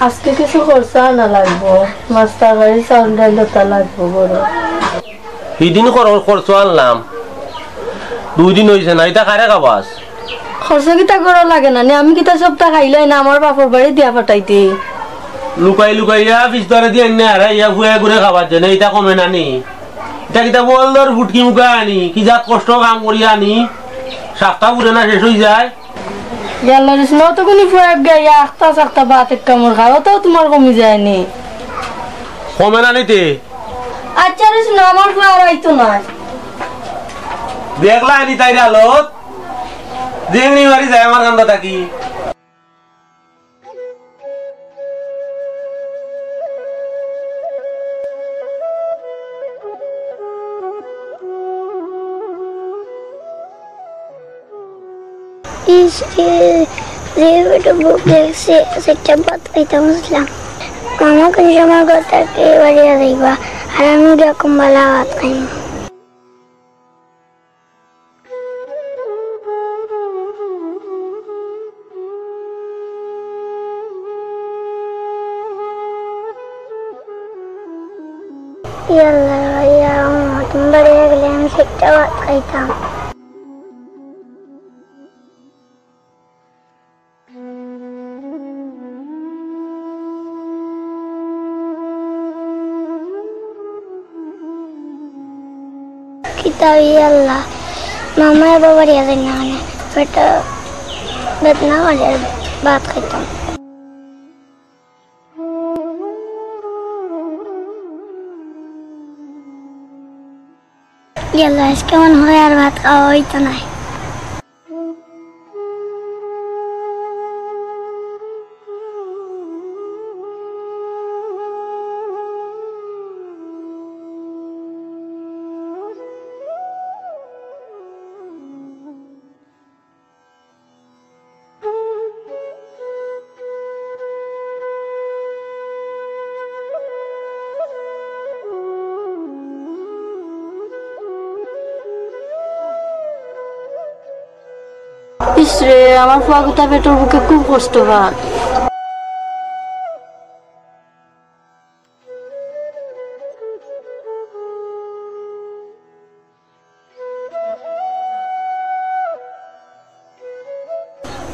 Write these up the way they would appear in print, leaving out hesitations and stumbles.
আজকে কিছু খরচা না লাগবো, মাছ তরকারি চাউল ডাল দতা লাগবো বড়। সেদিন খরচ আনলাম, 2 দিন হয়েছে না, এটা খারে খাবাস। খরচা কিতা করা লাগে না, আমি কিতা সপ্তাহ খাইলাই না আমার বাপর বাড়ি দিয়া পাঠাইতে। লুকাই লুকাইয়া পিস্তরে দিয়ে আনি আর ইয়া ফুয়া ঘুরে খাবার জন্য এটা কমে না নি। এটা কিতা বল ধর ফুটকি মুখা আনি, কি যাত কষ্ট কাম করি আনি, সাতটা ঘুরে না শেষ হয়ে যায়। গেল তো কোন ফুয়াক গাইয়া আখতা চাখতা ভাত এক কামড় খাওয়া তো তোমার কমি যায়নি। কমে না নিতে আচ্ছা রিস আমার ফুয়া আইতো না। দেখলা আনি তাই আলোত দেখনি মারি যায় আমার কান্দা থাকি। বুক দেখছে সেটা বাদ খাইতাম বুঝলাম। মামা কোন সময় কথাকে বাড়িয়া যাইবা আর আমি এরকম বেলা ভাত খাইম। তুমি বাড়িয়া গেলে আমি সেটা ভাত খাইতাম। আল্লাহ মামা বাবার ইয়াদ না বেটা বেদনা করে ভাত খাইতাম। ইয়াল্লা আজকে মনে হয় আর ভাত খাওয়া হইতো না। ইসরে আমার ফুয়াগুতা পেটের বুকে খুব কষ্ট পান।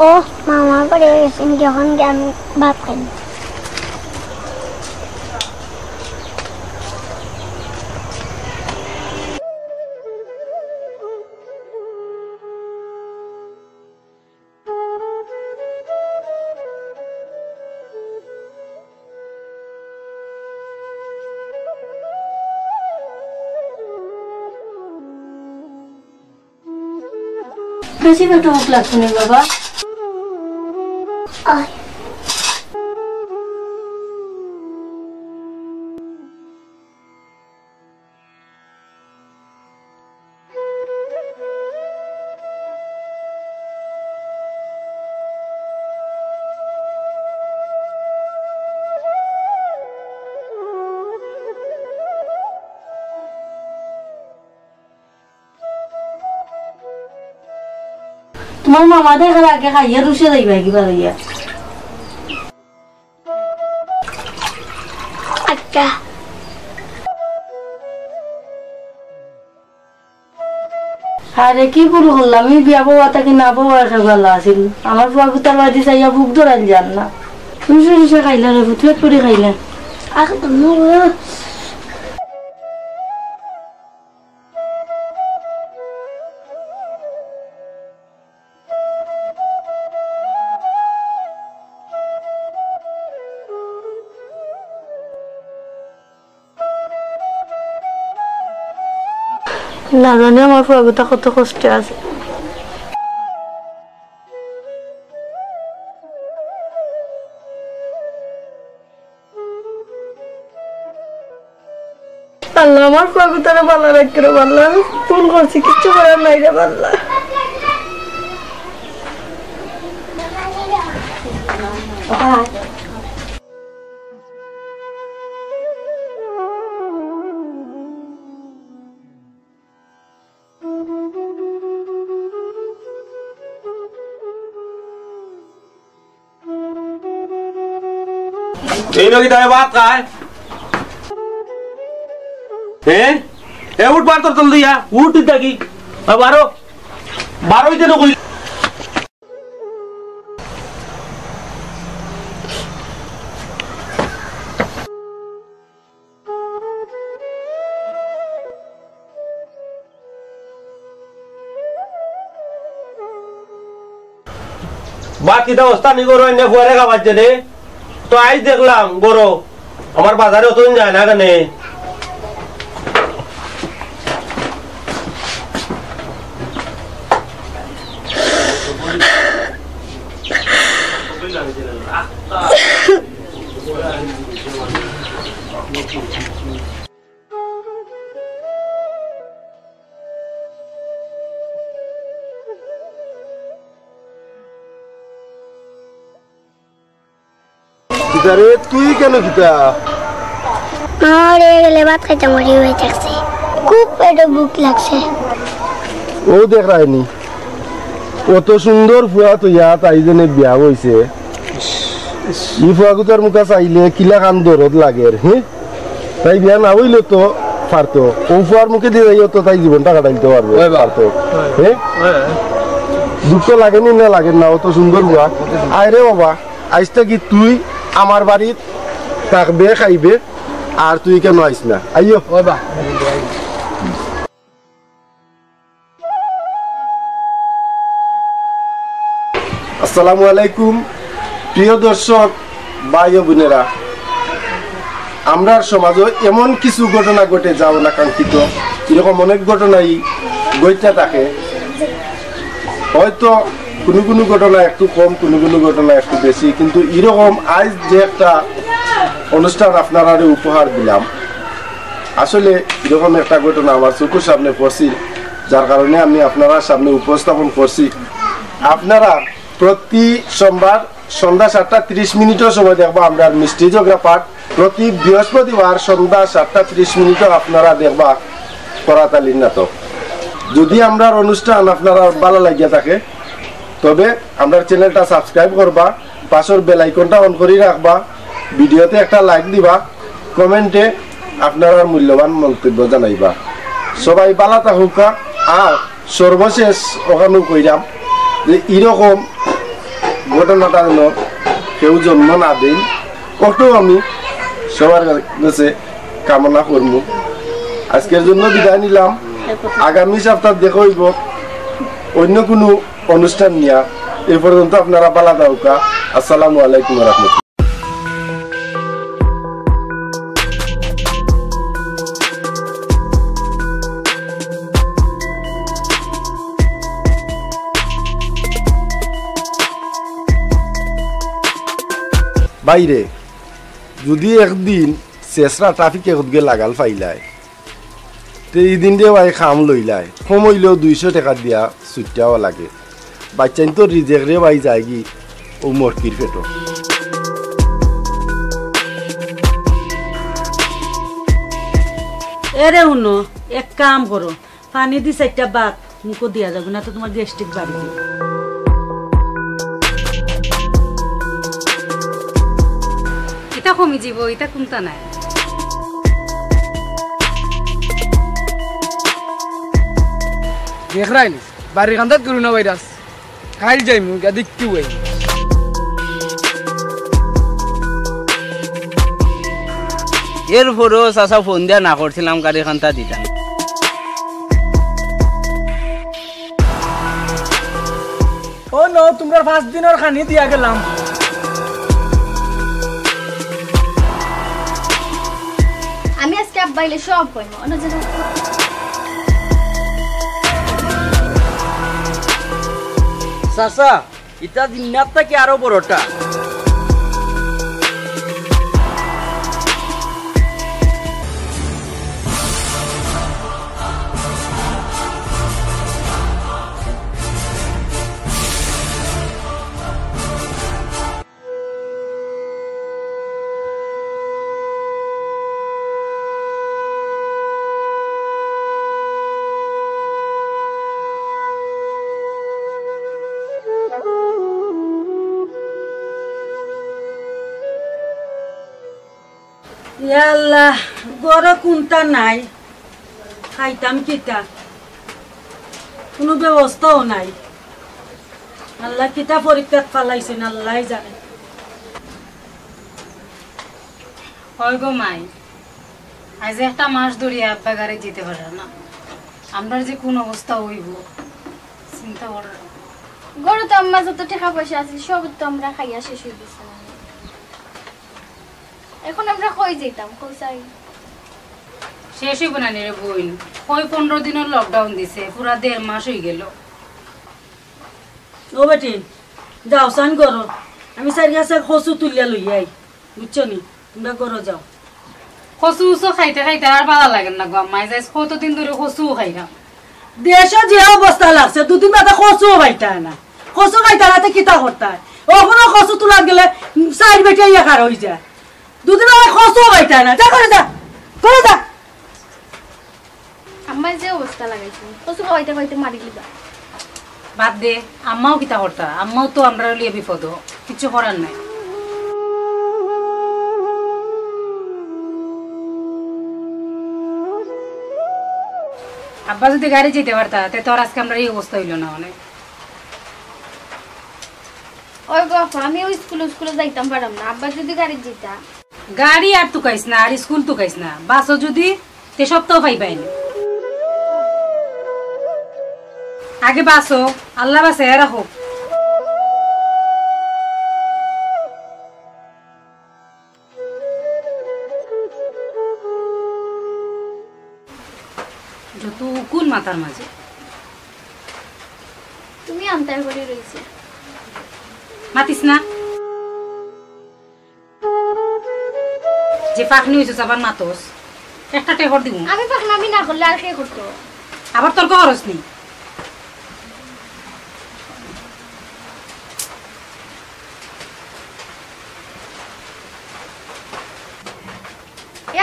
ও মামা পড়ে গেছেন যখন আমি ভাত খাই। বেশি পেটে মুখ লাগছে না বাবা। তোমার মামা দেখার আগে খাইয়া রুষে যাইবা কিবা লইয়া। আচ্ছা আরে কি ভুল করলাম, আমি বিয়া বউয়া তাকে না বউয়া ভালো আছিল। আমার বাবু তার বাড়ি চাইয়া বুক ধরাল যান না, রুষে রুষে খাইলা রে ভুতুয়েট করে খাইলা। না জানি আমার ফুয়াগুতা কত কষ্টে আছে। আল্লাহ আমার ফুয়াগুতারে ভালো রাখতে রে আল্লাহ, ফোন করছি কিচ্ছু করার নাই রে আল্লাহ। এই নাকি তাই ভাত খায় হ্যাঁ এ উঠ বার তোর জলদি উঠ থাকি বারো বারোইতে না কই বাকি অবস্থা নি গরো এনে ফুয়ারে খাবার জেনে তো আজ দেখলাম গরো আমার বাজারে অতদিন যায় না কেন তুই কেন খিতা আমার গেলে ভাত খাইতে মরি হয়ে থাকছে খুব পেটে ভুক লাগছে ও দেখ রায়নি কত সুন্দর ফুয়া তো ইয়া তাই জনে বিয়া হয়েছে ই ফুয়াগুতার মুখা চাইলে কিলা কান দরদ লাগে হ্যাঁ তাই বিয়া না হইলে তো পারতো ও ফুয়ার মুখে দিয়ে যাইও তো তাই জীবনটা কাটাইতে পারবে পারতো হ্যাঁ দুঃখ লাগেনি না লাগে না অত সুন্দর ফুয়া আরে বাবা আজটা কি তুই আমার বাড়িত থাকবে খাইবে আর তুই কেন আইস না আইও বাবা আসসালামু আলাইকুম প্রিয় দর্শক ভাই ও বোনেরা আমরা সমাজে এমন কিছু ঘটনা ঘটে যাও না কাঙ্ক্ষিত এরকম অনেক ঘটনাই ঘটতে থাকে হয়তো কোনো কোনো ঘটনা একটু কম কোনো কোনো ঘটনা একটু বেশি কিন্তু এরকম আজ যে একটা অনুষ্ঠান আপনারা উপহার দিলাম আসলে এরকম একটা ঘটনা আমার চোখের সামনে পড়ছি যার কারণে আমি আপনারা সামনে উপস্থাপন করছি আপনারা প্রতি সোমবার সন্ধ্যা 7:30 সময় দেখবো আমরা মিষ্টি জগরা পাঠ প্রতি বৃহস্পতিবার সন্ধ্যা 7:30 আপনারা দেখবা করাতালির নাটক যদি আমরা অনুষ্ঠান আপনারা ভালো লাগিয়া থাকে তবে আমরা চ্যানেলটা সাবস্ক্রাইব করবা পাশের বেল আইকনটা অন করে রাখবা ভিডিওতে একটা লাইক দিবা কমেন্টে আপনার মূল্যবান মন্তব্য জানাইবা সবাই ভালো থাকুকা আর সর্বশেষ ওখানে কইরাম যে এরকম ঘটনাটা যেন কেউ জন্ম না দেন কত আমি সবার কাছে কামনা করবো আজকের জন্য বিদায় নিলাম আগামী সপ্তাহ দেখা হইব অন্য কোনো অনুষ্ঠান নিয়া এই পর্যন্ত আপনারা ভালো থাকুকা আসসালামু আলাইকুম ওয়া রাহমাতুল্লাহ বাইরে যদি একদিন চেষ্টা ট্রাফিকে গে লাগাল ফাইলায় তো এই দিন দিয়ে ভাই খাম লইলায় কম হইলেও 200 টাকা দিয়া ছুটিয়াও লাগে বাচ্চান তো রিজেক্ট রে ভাই যায় কি ও মরকির পেটো এরে উনো এক কাম করো পানি দি 4টা ভাত মুখো দিয়া যাবে না তো তোমার গ্যাস্ট্রিক বাড়ি দিবে এটা কমি যাব এটা কোনটা নাই দেখ রাইলি বাড়ির কান্দাত করোনা ভাইরাস খাইল যাই মুখ এদিক কি হই এরপরও চাচা ফোন দিয়া না করছিলাম গাড়ি খান্তা দিতাম ও নো তোমরা 5 দিনের খানি দিয়া গেলাম আমি আজকে আব্বাইলে সব কইমো অন্য জায়গা চাচা ইটা দিনাত থেকে আরো বড়টা আল্লাহ গড় কোনটা নাই খাইতাম কিতা কোনো ব্যবস্থাও নাই আল্লাহ কিতা পরীক্ষাত ফালাইছেন আল্লাহ জানে হয় গো মাই আজ একটা মাস ধরে আব্বা গাড়ি যেতে পারে না আমরা যে কোন অবস্থা হইব চিন্তা কর গরু তো আম্মা যত টাকা পয়সা আছে সব তো আমরা খাইয়া শেষ হয়ে গেছে এখন আমরা কই যেতাম কই চাই শেষ হইব না রে বোন কই 15 দিনের লকডাউন দিছে পুরা 1.5 মাস হয়ে গেল ও বেটি যাও সান করো আমি সারি গাছে খসু তুলিয়া লই আই বুঝছো নি তোমরা করো যাও কচু উচু খাইতে খাইতে আর ভালো লাগে না গো আম্মা যাই কতদিন ধরে কচু খাইলাম দেশে যে অবস্থা লাগছে দুদিন বাদে খসু খাইতা না খসু খাইতা না কিতা করতা ওখানে খসু তোলা গেলে সাইড বেটে ইয়া কার হই যায় দুদিন বাদে খসু খাইতা না যা করে যা আম্মা যে অবস্থা লাগাইছে কসু খাইতে খাইতে মারি লিবা বাদ দে আম্মাও কিতা করতা আম্মাও তো আমরা লিয়ে বিপদ কিছু করার নাই আব্বা যদি গাড়ি যেতে পারতা তে তোর আজকে আমরা এই অবস্থা হইল না অনেক ওই গো আমি ওই স্কুলে যাইতাম পারলাম না আব্বা যদি গাড়ি যেতা গাড়ি আর তুকাইস না আর স্কুল তুকাইস না বাসও যদি তে সপ্তাহ পাইবাই না আগে বাসো আল্লাহ বাসে রাখো যত উকুল মাথার মাঝে তুমি আমতার করে রইছে মাতিস না যে পাখনি হইছে আবার মাতস একটা টেহর দিব আমি পাখনামি না করলে আর কে করতো আবার তোর খরচ নেই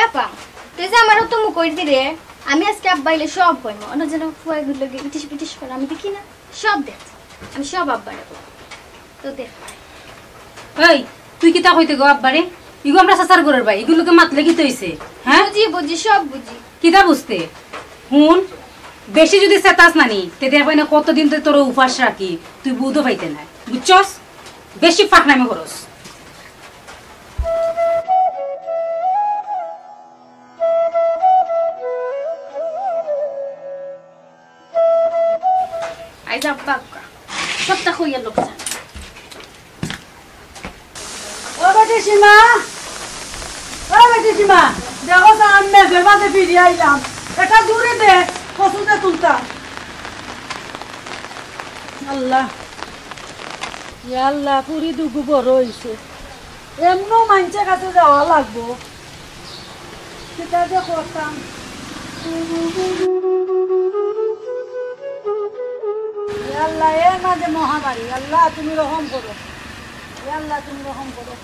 আপা তুই যে আমারও তো মুখ কই দিরে আমি আজকে আব্বাইলে সব কইমো অন্য যেন ফুয়াই গুলো ইটিস পিটিস করে আমি দেখি না সব দেখ আমি সব আব্বারে তো দেখ এই তুই কিতা কইতে গো আব্বারে ইগো আমরা সাসার ঘরের ভাই এগুলোকে মাতলে কি হইছে হ্যাঁ বুঝি সব বুঝি কিতা বুঝতে হুন বেশি যদি সেতাস নানি তে দেখবে না কতদিন তো তোর উপাস রাখি তুই বুধও পাইতে না বুঝছস বেশি ফাঁকনামি করস আইজ আব্বা সবটা কইয়া লোক জানে ও বেটি সীমা দেখো তো আমি মেঘের মাঝে ফিরিয়ে আইলাম এটা দূরে দে কসুতে তুলতাম আল্লাহ আল্লাহ পুরি দুগু বড় হয়েছে এমনও মানুষের কাছে যাওয়া লাগবো সেটা যে করতাম আল্লাহ এর মাঝে মহামারী আল্লাহ তুমি রহম করো আল্লাহ তুমি রহম করো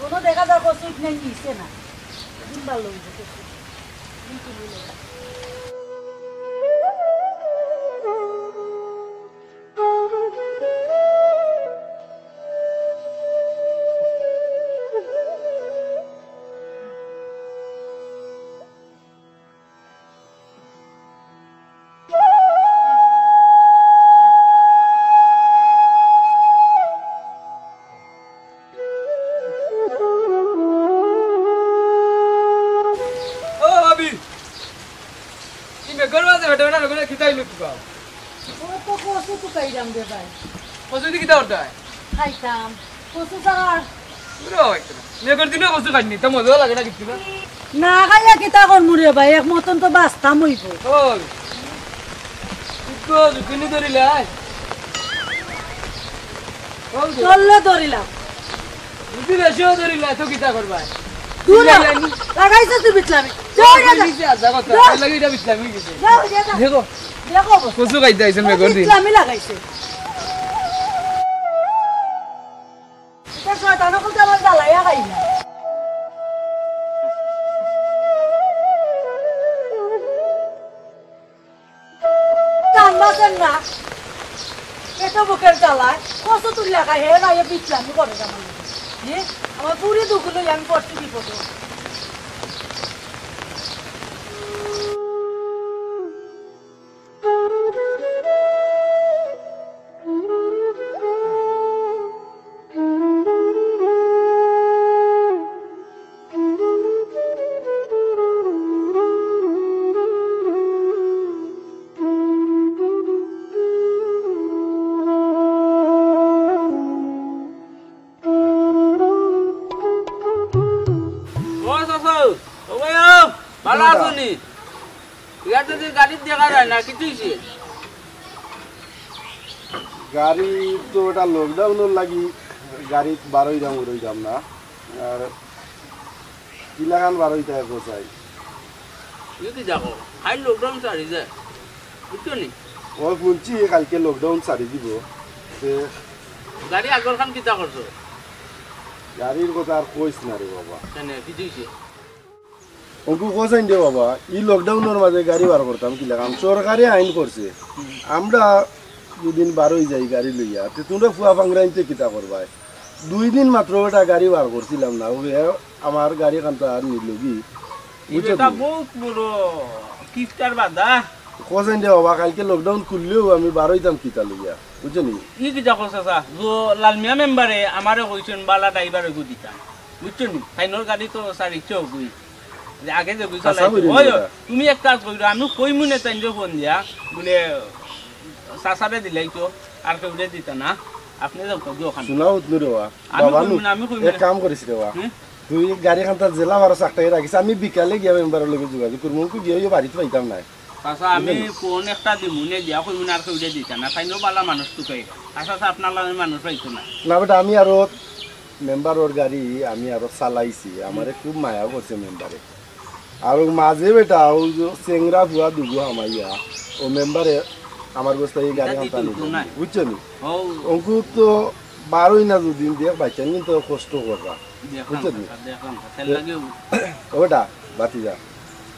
কোনো দেখা যায় কচুট নেই নিচ্ছে না ভালো হয়েছে না খাইয়া কিতা করমু রে ভাই এক মতন তো বাস্তাম হইব চললে ধরিলাম লাগাইছে তুই বিছলামি কচু খাইতে আইছেন মেঘর দিন আমি লাগাইছে শয়তান বলতে আমার জ্বালাইয়া খাই না কান্দাছেন না এত বুকের জ্বালায় কচু তুলিয়া খাই হে না বিছলামি করে আমার আমার পুরি দুগুলো আমি পড়তে দিব তো গাড়ি তো ওটা লকডাউনের লাগি গাড়ি বারোই যাম না আর কিলাখান বারোই টাকা কোথায় দেখো খাই লকডাউন সারি যায় বুঝছো নি ও শুনছি কালকে লকডাউন সারি দিব গাড়ি আগর খান কিতা করছো গাড়ির কথা আর কইস না রে বাবা কি দিয়েছে অঙ্কু কোথায় দে বাবা এই লকডাউনের মাঝে গাড়ি বার করতাম কিলাখান সরকারি আইন করছে আমরা দুদিন বারোই যাই গাড়ি লইয়া তো তোমরা ফুয়া ফাংরাইতে কিতা করবাই 2 দিন মাত্র ওটা গাড়ি বার করছিলাম না আমার গাড়ি কানটা আর নিলগি এটা বহুত বড় কিফটার বাদা কোথায় দে বাবা কালকে লকডাউন খুললেও আমি বারোইতাম কিতা লইয়া বুঝছো নি ই কিতা করছে সা জো লালমিয়া মেম্বারে আমারে কইছেন বালা ড্রাইভার গো দিতাম বুঝছো নি ফাইনর গাড়ি তো সারিছো গই আগে যে বুঝা লাগে ওই তুমি এক কাজ কইরো আমি কইমু না তাইন যে ফোন দিয়া বলে সাসারে দিলাই তো আর কেউ দিতা না আপনি যাও তো ওখানে শোনাও তুমি রে বাবা আমি এক কাম করিস রে বাবা তুই গাড়ি খানটা জেলা ভাড়া চাকটাই রাখিস আমি বিকালে গিয়া মেম্বারের লগে যোগাযোগ করবো গিয়ে বাড়িতে পাইতাম না আচ্ছা আমি ফোন একটা দিমুনে দিয়া কইমু না আর কেউ দিতা না ফাইনো বালা মানুষ তো কই আচ্ছা আপনার লাগে মানুষ পাইতো না না বেটা আমি আরো মেম্বারের গাড়ি আমি আরো চালাইছি আমারে খুব মায়া করছে মেম্বারে আর মাঝে বেটা ও চেংরা ভুয়া দুগু আমাইয়া ও মেম্বারে আমার বস্তা এই গাড়ি খানটা নিল বুঝছো নি অঙ্কু তো বারোই না দুদিন দিয়ে বাচ্চা কিন্তু কষ্ট করবা বুঝছো নি ওটা বাতি যা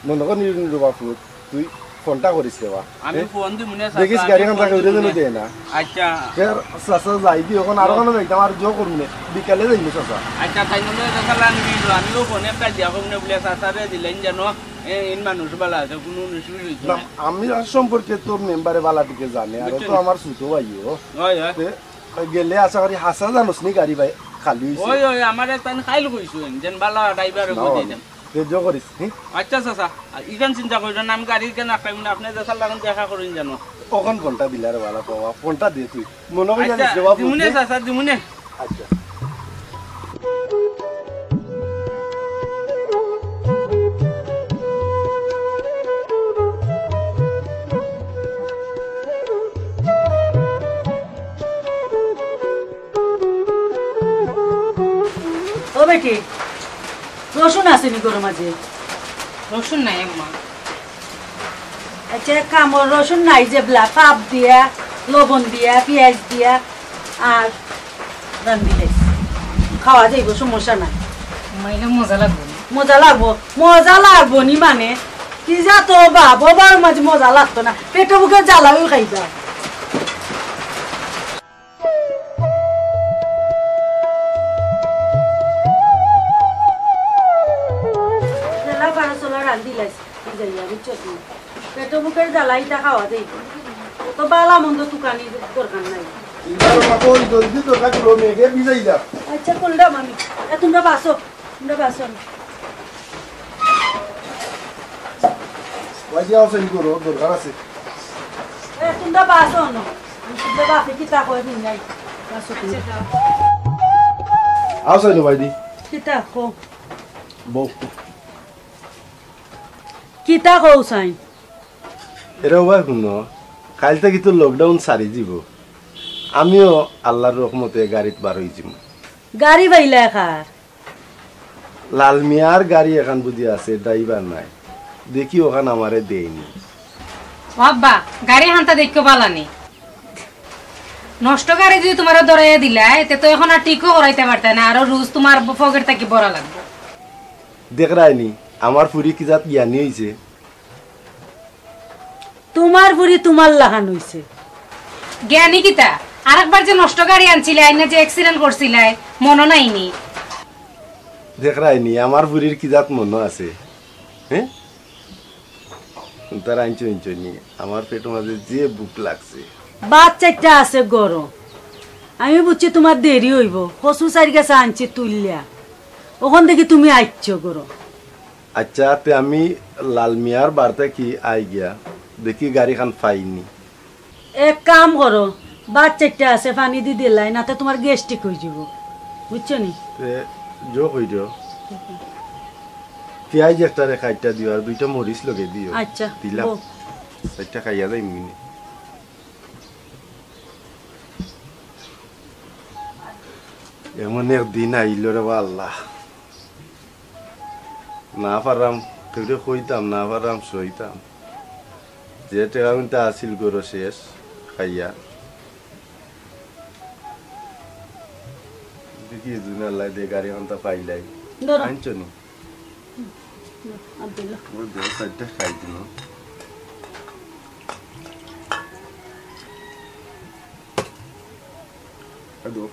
মনে কর নির বাপু তুই ফোনটা করিস রে বা আমি ফোন দিমুনে দেখিস গাড়ি খানটা কইরে দেন দে না আচ্ছা ফের সাসা যাইবি এখন আর কোন যাইতাম আর জো করব না বিকালে যাইবি সাসা আচ্ছা তাই নলে দেখালা নিবিল আমিও ফোনে একটা দিয়া কমনে বলে সাসারে দিলেন জানো এই মানুষ বালা আছে কোনো নিশুই হইছে না আমি আর সম্পর্কে তোর মেম্বারে বালাটিকে জানে আর তো আমার সুতো ভাইও ওই ওই গেলে আশা করি হাসা জানোস নি গাড়ি ভাই খালি হইছে ওই ওই আমারে তান খাইল কইছেন যেন বালা ড্রাইভার গো দিতেন তেজো করিস আচ্ছা চাচা ইগান চিন্তা কইরা নাম গাড়ি কেন আকাই না আপনি দেখাল লাগন দেখা করেন জানো ওখান ফোনটা দিলারে বালা বাবা ফোনটা দে তুই মনে কই জানিস বাবা দিমুনে চাচা দিমুনে আচ্ছা ও বেটি রসুন আসেনি গরু মাঝে রসুন নাই আম্মা আচ্ছা কামড় রসুন নাই যে ব্লা কাপ দিয়া লবণ দিয়া পেঁয়াজ দিয়া আর রান্ধিলে খাওয়া যাইব সমস্যা নাই মাইলে মজা লাগবে মজা লাগবো নি মানে কি যা তো বাবার মাঝে মজা লাগতো না পেটে বুকে জ্বালাও খাইবা পেটো বুকের জ্বালাইটা খাওয়া যাই তো বালা মন্দ তুকানি দরকার নাই আচ্ছা করলাম আমি তোমরা বাসো দরকার আছে তোমরা বাসো না বাসে কিতা কয় দিন নাই বাসো আসেন ভাইদি কিতা কো বউ কিতা কও চাই এরা ভাই শুনো কাল থেকে তো লকডাউন সারি যাব আমিও আল্লাহর রহমতে গাড়িত বার হয়ে যাব গাড়ি বাইলা খার লাল মিয়ার গাড়ি এখন বুঝি আছে ড্রাইভার নাই দেখি ওখানে আমারে দেয়নি বাবা গাড়ি হান্তা দেখো বালানি নষ্ট গাড়ি যদি তোমার দরাইয়া দিলাই তে তো এখন আর ঠিকও করাইতে পারতে না আর রোজ তোমার পকেট থেকে বড় লাগবে দেখ রাইনি আমার পুরি কি জাত জ্ঞানী হইছে তোমার পুরি তোমার লাগান হইছে জ্ঞানী কিতা আরেকবার যে নষ্ট গাড়ি আনছিলে আইনা যে অ্যাক্সিডেন্ট করছিলে মনে নাইনি দেখরাইনি আমার বুড়ির কি জাত মনে আছে হ্যাঁ তার আইনছো নি আমার পেটের মাঝে যে বুক লাগছে বাচ্চাটা আছে গরম আমি বুঝছি তোমার দেরি হইব কচু চারি গেছে আনছি তুললিয়া ওখান থেকে তুমি আইছো গরম আচ্ছা তে আমি লালমিয়ার বার্তা কি আই গিয়া দেখি গাড়ি খান পাইনি এক কাম করো বাচ্চাটা আছে পানি দি দিলাই না তো তোমার গ্যাস্ট্রিক হয়ে যাব বুঝছো নি তে জো কইরো পেঁয়াজ একটা রেখাইটা দিও আর দুইটা মরিচ লগে দিও আচ্ছা দিলাম সেটা খাইয়া যাই মিনি এমন একদিন আইল রে আল্লাহ না পারাম কেউ কইতাম না পারাম সইতাম যে টেকামিনটা আসিল গরো শেষ খাইয়া দেখি দুনিয়ার দিয়ে গাড়ি আনতা পাইলাই আনছো নি খাই দিল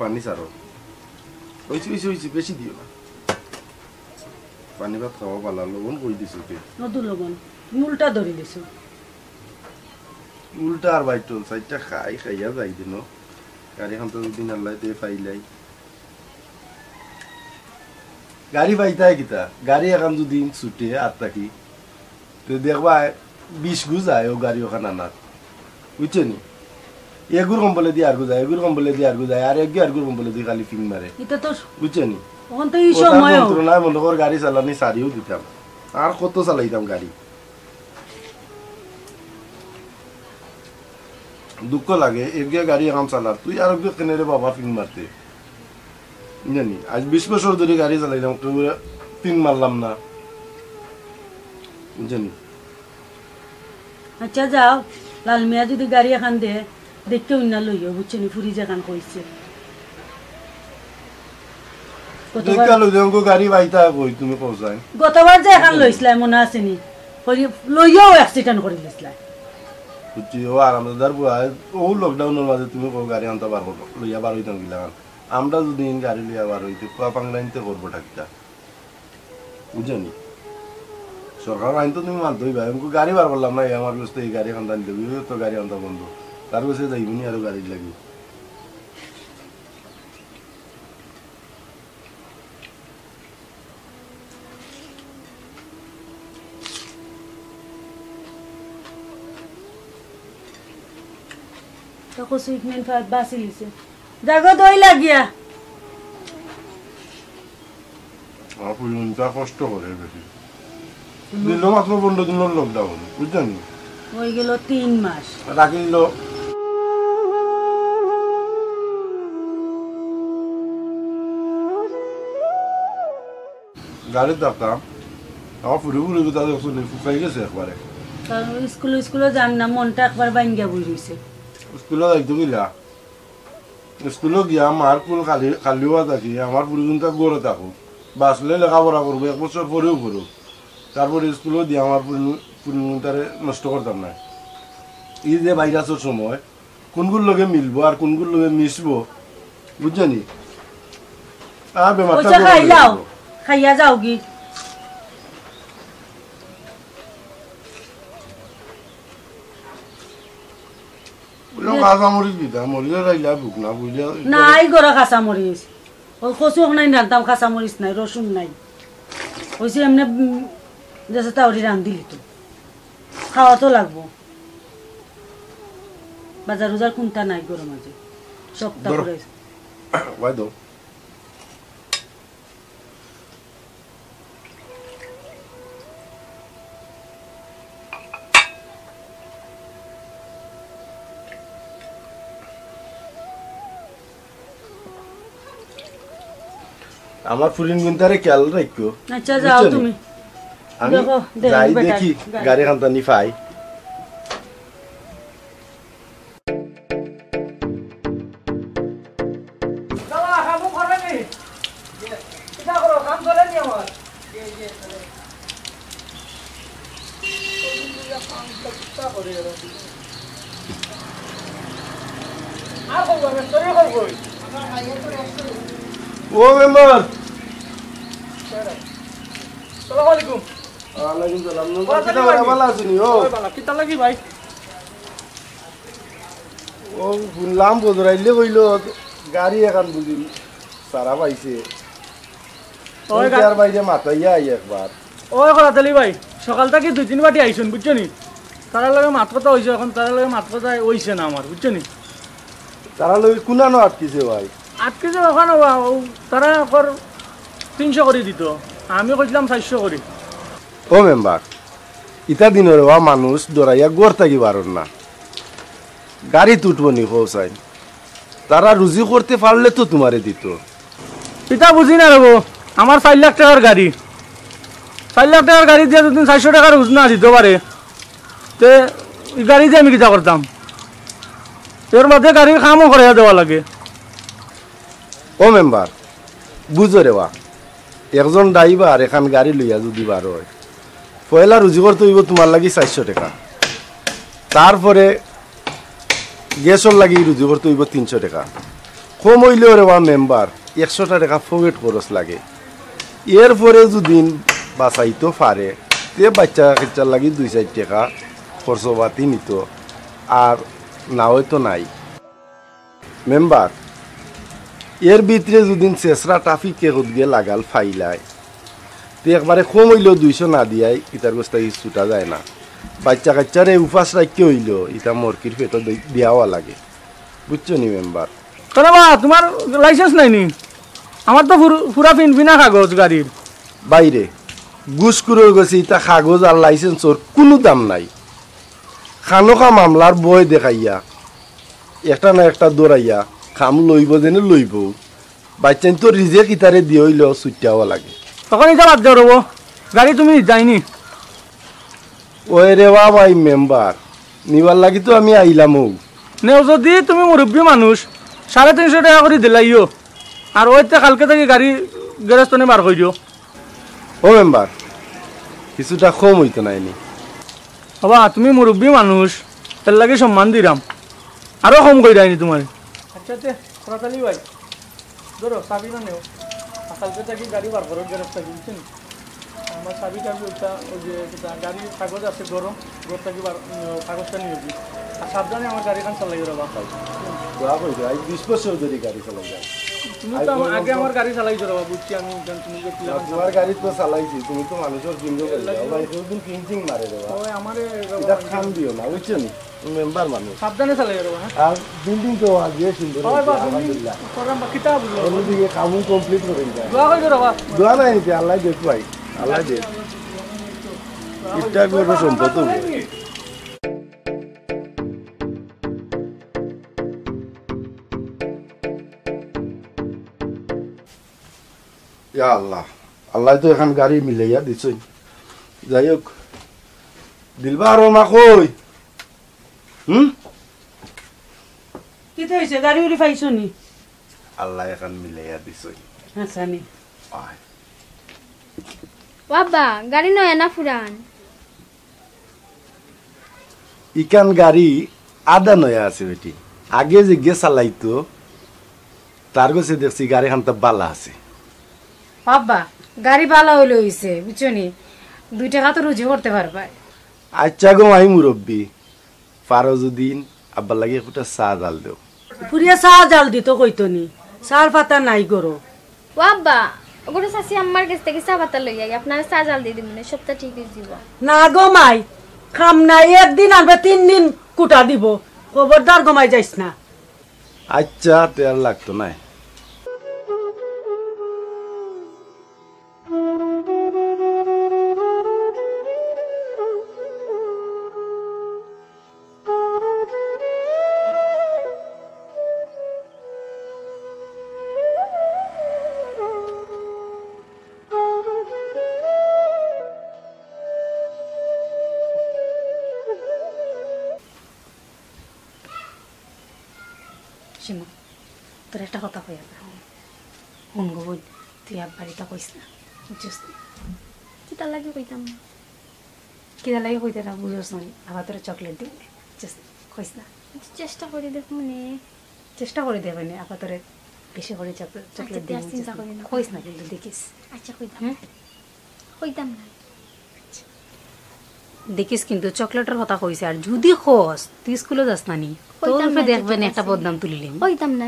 পানি সারো ওইছি বেশি দিও না পানি ভাত খাওয়া পালা লবণ কই দিছো তুই নদু লবণ উল্টা ধরে দিছো উল্টা আর বাইটো সাইডটা খাইয়া যাই দিন গাড়ি খান তো দিন আল্লাহ দিয়ে পাইলাই গাড়ি পাইতাই কিতা গাড়ি এখন দুদিন ছুটে আর থাকি তো দেখবা 20 গুজ আয় ও গাড়ি ওখানে আনার বুঝছো নি এগুর কম্বলে দিয়ে আর গুজায় এগুর কম্বলে দিয়ে আর গুজায় আর এগুর কম্বলে দিয়ে খালি ফিং মারে এটা তো বুঝছো নি ওখান তো এই সময় না মনে কর গাড়ি চালানি সারিও দিতাম আর কত চালাইতাম গাড়ি দুঃখ লাগে এগিয়ে গাড়ি এখন চালার তুই আর কেনে রে বাবা ফিং মারতে জানি আজ 20 বছর ধরে গাড়ি চালাইলাম ফিং মারলাম না জানি আচ্ছা যাও লালমিয়া যদি গাড়ি এখন দে দেখতে উন্না লইও বুঝছো নি ফুরি যেখান কইছে গাড়ি বাইতা কই তুমি পৌঁছাই গতবার যে এখন লইছিলাম মনে আছে নি লইয়াও অ্যাক্সিডেন্ট করে দিছিলাম বুঝছি ও আরামদার বুয়াই ও লকডাউনের মাঝে তুমি গাড়ি আনতে পারবো লইয়া বার হইতাম গিলা আমরা যদি গাড়ি লইয়া বার হইতে কুয়া পাংলাইনতে করবো ঠাকটা বুঝনি সরকার আইন তো তুমি মানতেই ভাই আমি গাড়ি বার করলাম না আমার কাছে এই গাড়ি খান দান দেবি তো গাড়ি আনতে বন্ধ তার কাছে যাইবনি আরো গাড়ি লাগবে তখন সুইটমেন্ট বাসি লিছে জাগো দই লাগিয়া আপুনটা কষ্ট করে বেশি দিল মাত্র 15 দিনের লকডাউন বুঝছেন হয়ে গেল 3 মাস রাখিল গাড়ি দেখতাম আমার ফুরে ফুরে তাদের শুনে ফুকাই গেছে একবারে কারণ স্কুলে যান না মনটা একবার ভাঙ্গা বই রইছে স্কুলে যাইতো গিলা স্কুলে গিয়া আমার কোন খালিও থাকি আমার পর্যন্ত গড়ে থাকো বাসলে লেখাপড়া করবো 1 বছর পরেও করুক তারপরে স্কুলেও দিয়ে আমার পরিণতারে নষ্ট করতাম না এই যে ভাইরাসের সময় কোনগুলোর লগে মিলবো আর কোনগুলোর লগে মিশবো বুঝছনি আর বেমারটা খাইয়া যাও কি কাঁচামরিচ দিতাম মরিলে রাইলা বুক না বুঝলে নাই গড়া কাঁচামরিচ ওই কচু নাই রান্তাম কাঁচামরিচ নাই রসুন নাই হয়েছে এমনি যেসে তাওরি রান্ধিলি তো খাওয়া তো লাগবো বাজার উজার কোনটা নাই গরম মাঝে সপ্তাহ করে আমার ফুরিন গুনতারে খেয়াল রাখো আচ্ছা যাও তুমি আমি যাই দেখি গাড়ি খান্তা নি পাই দাদা কাম করবে নি এটা করো কাম চলে নি আমার ও মেম্বার আসসালামু আলাইকুম। ওয়ালাইকুম সালাম। কিতা ভালো আছেন ও? ভালো কিতা লাগি ভাই? ও শুনলাম বদরাইলে কইল গাড়ি এখন বুঝি সারা পাইছে। ওই আর বাইরে মাতাইয়া আই একবার। ওই করাতালি ভাই সকাল থেকে 2-3 বাটি আইছুন বুঝছো নি? তারা লগে মাত কথা হইছে এখন তারা লগে মাত কথা হইছে না আমার বুঝছো নি? তারা লগে কুনানো আটকিছে ভাই। আটকিছে ওখানে তারা এখন 300 করে দিত আমি কইলাম 400 করে। ও মেম্বার ইতা দিনের মানুষ দৌড়াইয়া গড় থাকি পারন না গাড়ি তুটবো নি পৌঁছাই তারা রুজি করতে পারলে তো তোমারে দিত পিতা বুঝি না রবো আমার 4 লাখ টাকার গাড়ি 4 লাখ টাকার গাড়ি দিয়ে যদি 400 টাকার রুজ না দিতে পারে তে এই গাড়ি দিয়ে আমি কিতা করতাম এর মধ্যে গাড়ির কামও করে দেওয়া লাগে ও মেম্বার বুঝো রে বা একজন ড্রাইভার এখান গাড়ি লইয়া যদি বার হয় পয়লা রুজি করতে হইব তোমার লাগি 400 টাকা তারপরে গ্যাসর লাগি রুজি করতে হইব 300 টাকা কম হইলেও রে বা মেম্বার 100 টাকা ফোকেট খরচ লাগে এরপরে যদি বাঁচাইতো পারে তে বাচ্চা কাচ্চার লাগি 2-4 টাকা খরচপাতি নিত আর না হয়তো নাই মেম্বার এর ভিতরে যদি চেষ্টা ট্রাফিক কেকত গিয়ে লাগাল ফাইলায় তো একবারে কম হইলেও 200 না দিয়াই ইটার গোস্তা ছুটা যায় না বাচ্চা কাচ্চারে উপাস রাখতে হইল ইটা মরকির পেটো দেওয়া লাগে বুঝছো নি মেম্বার কেন বা তোমার লাইসেন্স নাই নি আমার তো পুরা বিনা কাগজ গাড়ির বাইরে ঘুষখুরের গেছে ইটা কাগজ আর লাইসেন্সর কোনো দাম নাই খানোখা মামলার বই দেখাইয়া একটা না একটা দৌড়াইয়া খাম লইব যেনে লইব বাচ্চান তো রিজেক ইতারে দিয়ে হইল ছুটিয়াও লাগে তখন এটা বাদ যাও রবো গাড়ি তুমি যাইনি ওই রে ভাই মেম্বার নিবার লাগি তো আমি আইলাম নেও যদি তুমি মুরব্বী মানুষ 350 টাকা করে দিলাইও আর ওইতে কালকে থেকে গাড়ি গ্যারেজটনে বার করে দিও ও মেম্বার কিছুটা কম হইতো নাইনি বাবা তুমি মুরব্বী মানুষ তার লাগে সম্মান দিলাম আরো কম করে দেয়নি তোমার আচ্ছা আচ্ছা তাড়াতাড়ি ভাই ধরো চাবি না নেও কালকে থেকে গাড়ি বার করো গ্যারেজ থেকে বুঝছেন আমার চাবি টাবি ওইটা ওই যে গাড়ির কাগজ আছে গরম ঘর থেকে কাগজটা নিয়ে যাবি আর সাবধানে আমার গাড়িখান চালাই রবা দোয়া 20 বছর ধরে গাড়ি চালাই যায় তুমি তো আগে আমার গাড়ি চালাইছো রবা বুঝছি আমি তুমি যে তোমার গাড়ি তো চালাইছি তুমি তো মানুষের জিন্দো করলে ভাই কোনদিন পিঞ্চিং মারে দেবা ওই আমারে এটা খাম দিও না বুঝছো নি মেম্বার মানুষ সাবধানে চালাই রবা হ্যাঁ আর বিল্ডিং তো আগে সুন্দর আলহামদুলিল্লাহ করলাম কিতা বুঝলো ওদিকে কাম কমপ্লিট করে যায় দোয়া কইছো রবা দোয়া নাই নিতে আল্লাহ দেখ ভাই আল্লাহ দেখ এটা বড় সম্পদ আল্লাহ আল্লাহ তো এখন গাড়ি মিলাইয়া দিছই যাই হোক দিলবা আর মা কই কি তো হইছে গাড়ি উড়ি পাইছো নি আল্লাহ এখন মিলাইয়া দিছই আচ্ছা নি বাবা গাড়ি নয় না ফুরান ইকান গাড়ি আদা নয়া আছে বেটি আগে যে গে চালাইতো তার কাছে দেখছি গাড়ি খানটা বালা আছে বাবা গাড়ি ভালো হইলে হইছে বুঝছো নি 2 টাকা তো রুজি করতে পারবা আচ্ছা গো মাই মুরব্বী ফারজুদ্দিন আব্বার লাগে একটা চা জাল দেও পুরিয়া চা জাল দিত কইতো নি চার পাতা নাই গরো বাবা ওগুলো চাষি আমার কাছ থেকে চা পাতা লই আই আপনার চা জাল দিয়ে দিবেন সবটা ঠিক হয়ে যাব না গো মাই খাম নাই একদিন আনবে 3 দিন কুটা দিব খবরদার গমাই যাইস না আচ্ছা তেল লাগতো না শিমু তোর একটা কথা কই শুন গো বোন তুই বাড়িটা কইস না বুঝছিস কিতা লাগে কইতাম কিতা লাগে কইতে না বুঝছ না আবার তোর চকলেট দিই কইস না চেষ্টা করি দেখ মনে চেষ্টা করে দেবে না আবার তোর বেশি করে চকলেট দিই কইস না কিন্তু দেখিস আচ্ছা কইতাম কইতাম না দেখিস কিন্তু চকলেটের কথা কইছে আর যদি খোস তুই স্কুলে যাস না নি তোর উপরে দেখবেন একটা বদনাম তুলিলিম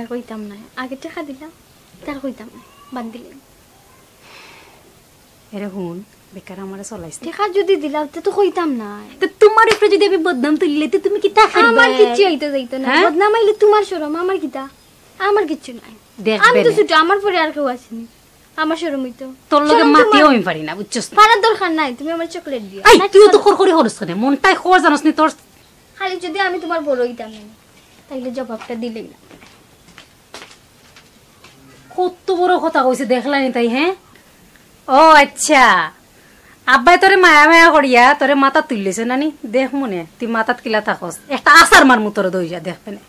কইতাম না আগে টাকা দিলাম তার কইতাম না বাদ দিলাম এরে হুন বেকার আমারে চলাইছ টাকা যদি দিলাম তো কইতাম না তো তোমার উপরে যদি আমি বদনাম তুললে তো তুমি কি তা করবে আমার কিচ্ছু হইতে যাইতো না বদনাম আইলে তোমার শরম আমার কিটা আমার কিচ্ছু নাই আমি তো ছোট আমার পরে আর কেউ আসেনি আমার শরম হইতো তোর লগে মাতিও আমি পারি না বুঝছস পারার দরকার নাই তুমি আমার চকলেট দিও এই তুই তো খড়খড়ি হরস কেন মনটাই খোর জানোস নি তোর খালি যদি আমি তোমার বড় হইতাম না তাইলে জবাবটা দিলেই না কত বড় কথা কইছে দেখলানি তাই হ্যাঁ ও আচ্ছা আব্বাই তোরে মায়া মায়া করিয়া তোরে মাথা তুললেছে নানি দেখ মনে তুই মাথাত কিলা থাকস একটা আসার মার মুতরে দইয়া দেখবে না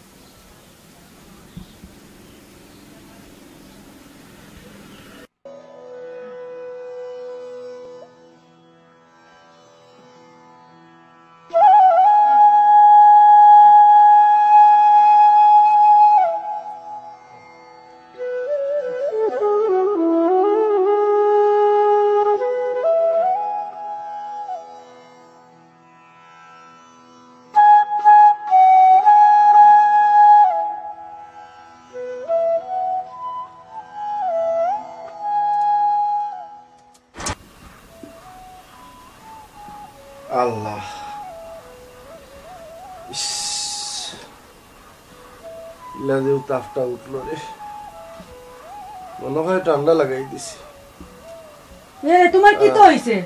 আল্লাহ ইলাদেও তাপটা উঠলো রে মনে হয় ঠান্ডা লাগাই দিছি তোমার কি তো হইছে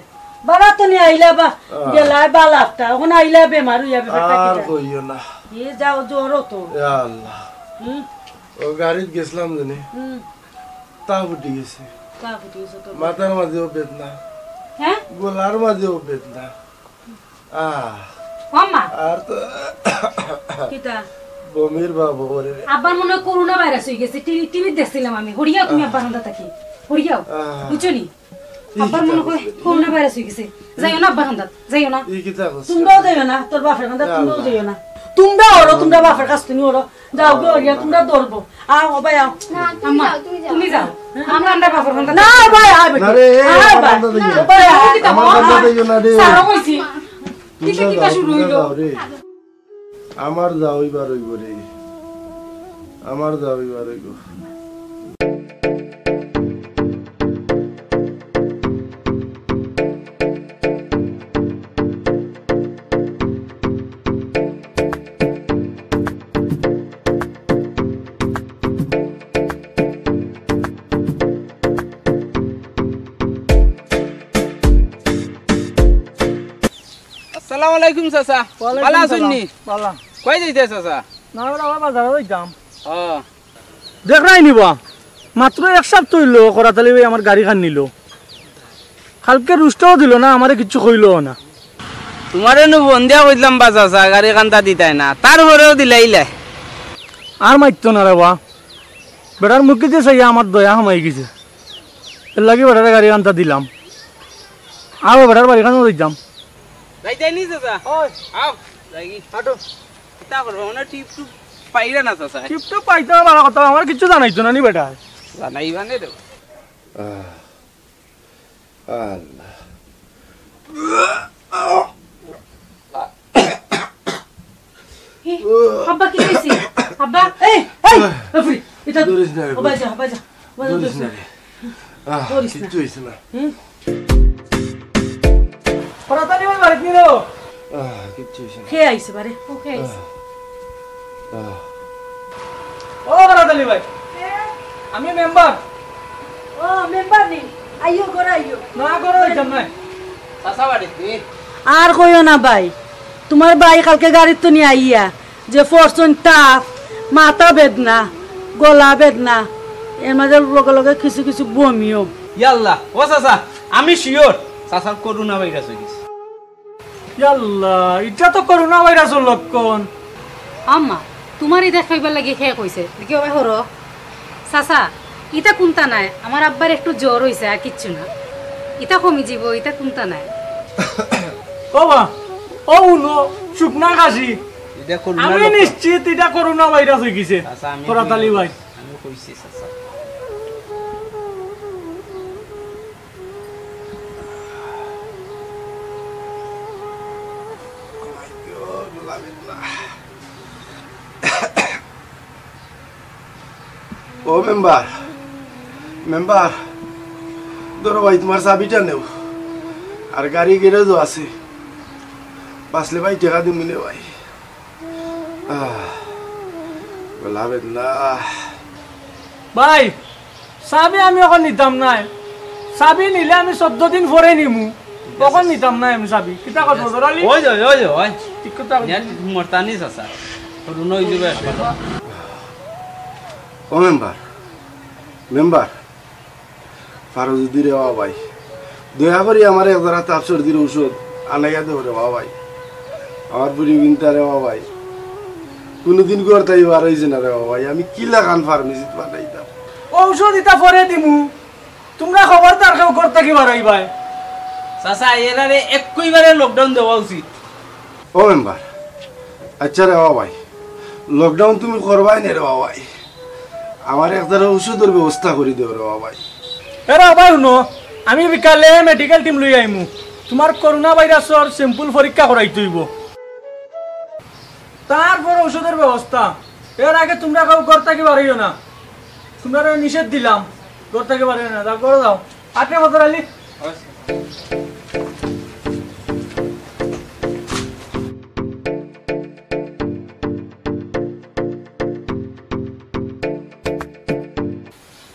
বাবা তো নি আইলা বা গেলা বালাপটা এখন আইলা বেমার হইয়া ব্যাপারটা কি আর কইও না এ যাও জ্বর তো ইয়া আল্লাহ ও গাড়িতে গেছিলাম জানি তাপ উঠে গেছে মাথার মাঝেও বেদনা হ্যাঁ গলার মাঝেও বেদনা মাম্মা আর তো কিটা বমির বাবু রে আব্বার মনে হয় করোনা ভাইরাস হয়ে গেছে টিভি দেখছিলাম আমি হরিয়া তুমি আব্বার হাতে থাকি হরিয়াও বুঝছনি আব্বার মনে হয় করোনা ভাইরাস হয়ে গেছে যাইও না আব্বার হাতে যাইও না এই কিটা কইছ তোমরাও যাইও না তোর বাপের হাতে তোমরাও যাইও না তোমরা ওরো তোমরা বাপের কাছ তুমি ওরো যাও গো হরিয়া তোমরা দৌড়বো আও ভাই আও আম্মা তুমি যাও আমরা বাপের হাতে না ভাই আয় বেটা আরে আয় ভাই আমার কাছে দিও না রে সারা কইছি কিসে কি কা শুরু হইলো আমার যাও এবার হইব রে আমার যাও এবার হইব আসসালামু আলাইকুম চাচা ভালো আছেন নি ভালো কই যাইতে চাচা না বাবা বাজারে যাইতাম হ্যাঁ দেখ নাই নিবা মাত্র এক সপ্তাহ হইলো করাতালি ভাই আমার গাড়ি খান নিল কালকে রুষ্টও দিল না আমারে কিছু কইলো না তোমারে নু বন্দিয়া কইলাম বা চাচা গাড়ি কান্তা দিতাই না তারপরেও দিলাইলে আর মাইতো না রে বা বেটার মুখে যে চাই আমার দয়া হামাই গেছে এর লাগে বেটারে গাড়ি কান্তা দিলাম আও বেটার বাড়ি খানো যাইতাম যাইতাই নি চাচা আও যাইগি হাঁটো কিতা করবো মানে টিপ টুপ পাইরা না চাচা টিপ তো পাইতে আমার কথা আমার কিছু জানাইতো না নি বেটা জানাইবা নে দেব আল্লাহ আব্বা কি হইছে আব্বা এই এই আফরি এটা দরিস না রে ও বাজা বাজা দরিস না রে কিছু হইছে না করাতালি ভাই বাড়ি নিলো কিছু হইছে না খেয়ে আইছে বারে ওকে ও করাতালি ভাই আমি মেম্বার ও মেম্বার নি আইও করে আইও না করে যাইতাম না চাচা বাড়িতে আর কইও না ভাই তোমার ভাই কালকে গাড়ির তো নিয়ে আইয়া যে ফরচুন তাপ মাথা বেদনা গলা বেদনা এর মাঝে লগে লগে কিছু কিছু বমিও ইয়াল্লা ও চাচা আমি শিওর চাচার করোনা ভাইরাস হয়ে গেছে ইয়াল্লা এটা তো করোনা ভাইরাসের লক্ষণ আম্মা তোমার এটা খাইবার লাগে খেয়ে কইছে দেখি ভাই হরো চাচা ইটা কোনটা নাই আমার আব্বার একটু জ্বর হইছে আর কিচ্ছু না ইটা কমি যাব ইটা কোনটা নাই ও বা ও উনো শুকনা কাশি এটা করোনা আমি নিশ্চিত এটা করোনা ভাইরাস হয়ে গেছে চাচা আমি করাতালি ভাই আমি কইছি চাচা ও মেম্বার মেম্বার ধরো ভাই তোমার চাবিটা নেও আর গাড়ি গ্যারেজও আছে বাসলে ভাই টাকা দিবি নে ভাই বলাবেন না ভাই চাবি আমি এখন নিতাম নাই চাবি নিলে আমি 14 দিন পরে নিমু কখন নিতাম নাই আমি চাবি কিতা কথা ধরালি ওই ঠিক কথা মরতানি চাচা রুন হয়ে যাবে ও মেম্বার পারো যদি রে বাবা ভাই দয়া করি আমার এক ধরা তাপ সর্দির ঔষধ আনাইয়া দেবো রে বাবা ভাই আমার বুড়ি বিনতা রে বাবা ভাই কোনোদিন করতাই বার হয়েছে না রে বাবা ভাই আমি কিলা খান ফার্মেসিত পাঠাইতাম ঔষধ ইতা পরে দিমু তোমরা খবরদার কেউ করতে কি বাড়াই ভাই চাচা এরারে একইবারে লকডাউন দেওয়া উচিত ও মেম্বার আচ্ছা রে বাবা ভাই লকডাউন তুমি করবাই না রে বাবা ভাই আমার এক ধরা ঔষধের ব্যবস্থা করে দেবো রে বাবা ভাই এরা ভাই শুনো আমি বিকালে মেডিকেল টিম লই আইমু তোমার করোনা ভাইরাসর স্যাম্পল পরীক্ষা করাই তুইব তারপর ঔষধের ব্যবস্থা এর আগে তোমরা কেউ ঘর থেকে বাড়াইও না তোমরা নিষেধ দিলাম ঘর থেকে বাড়াইও না তার করে দাও আটে বছর আলি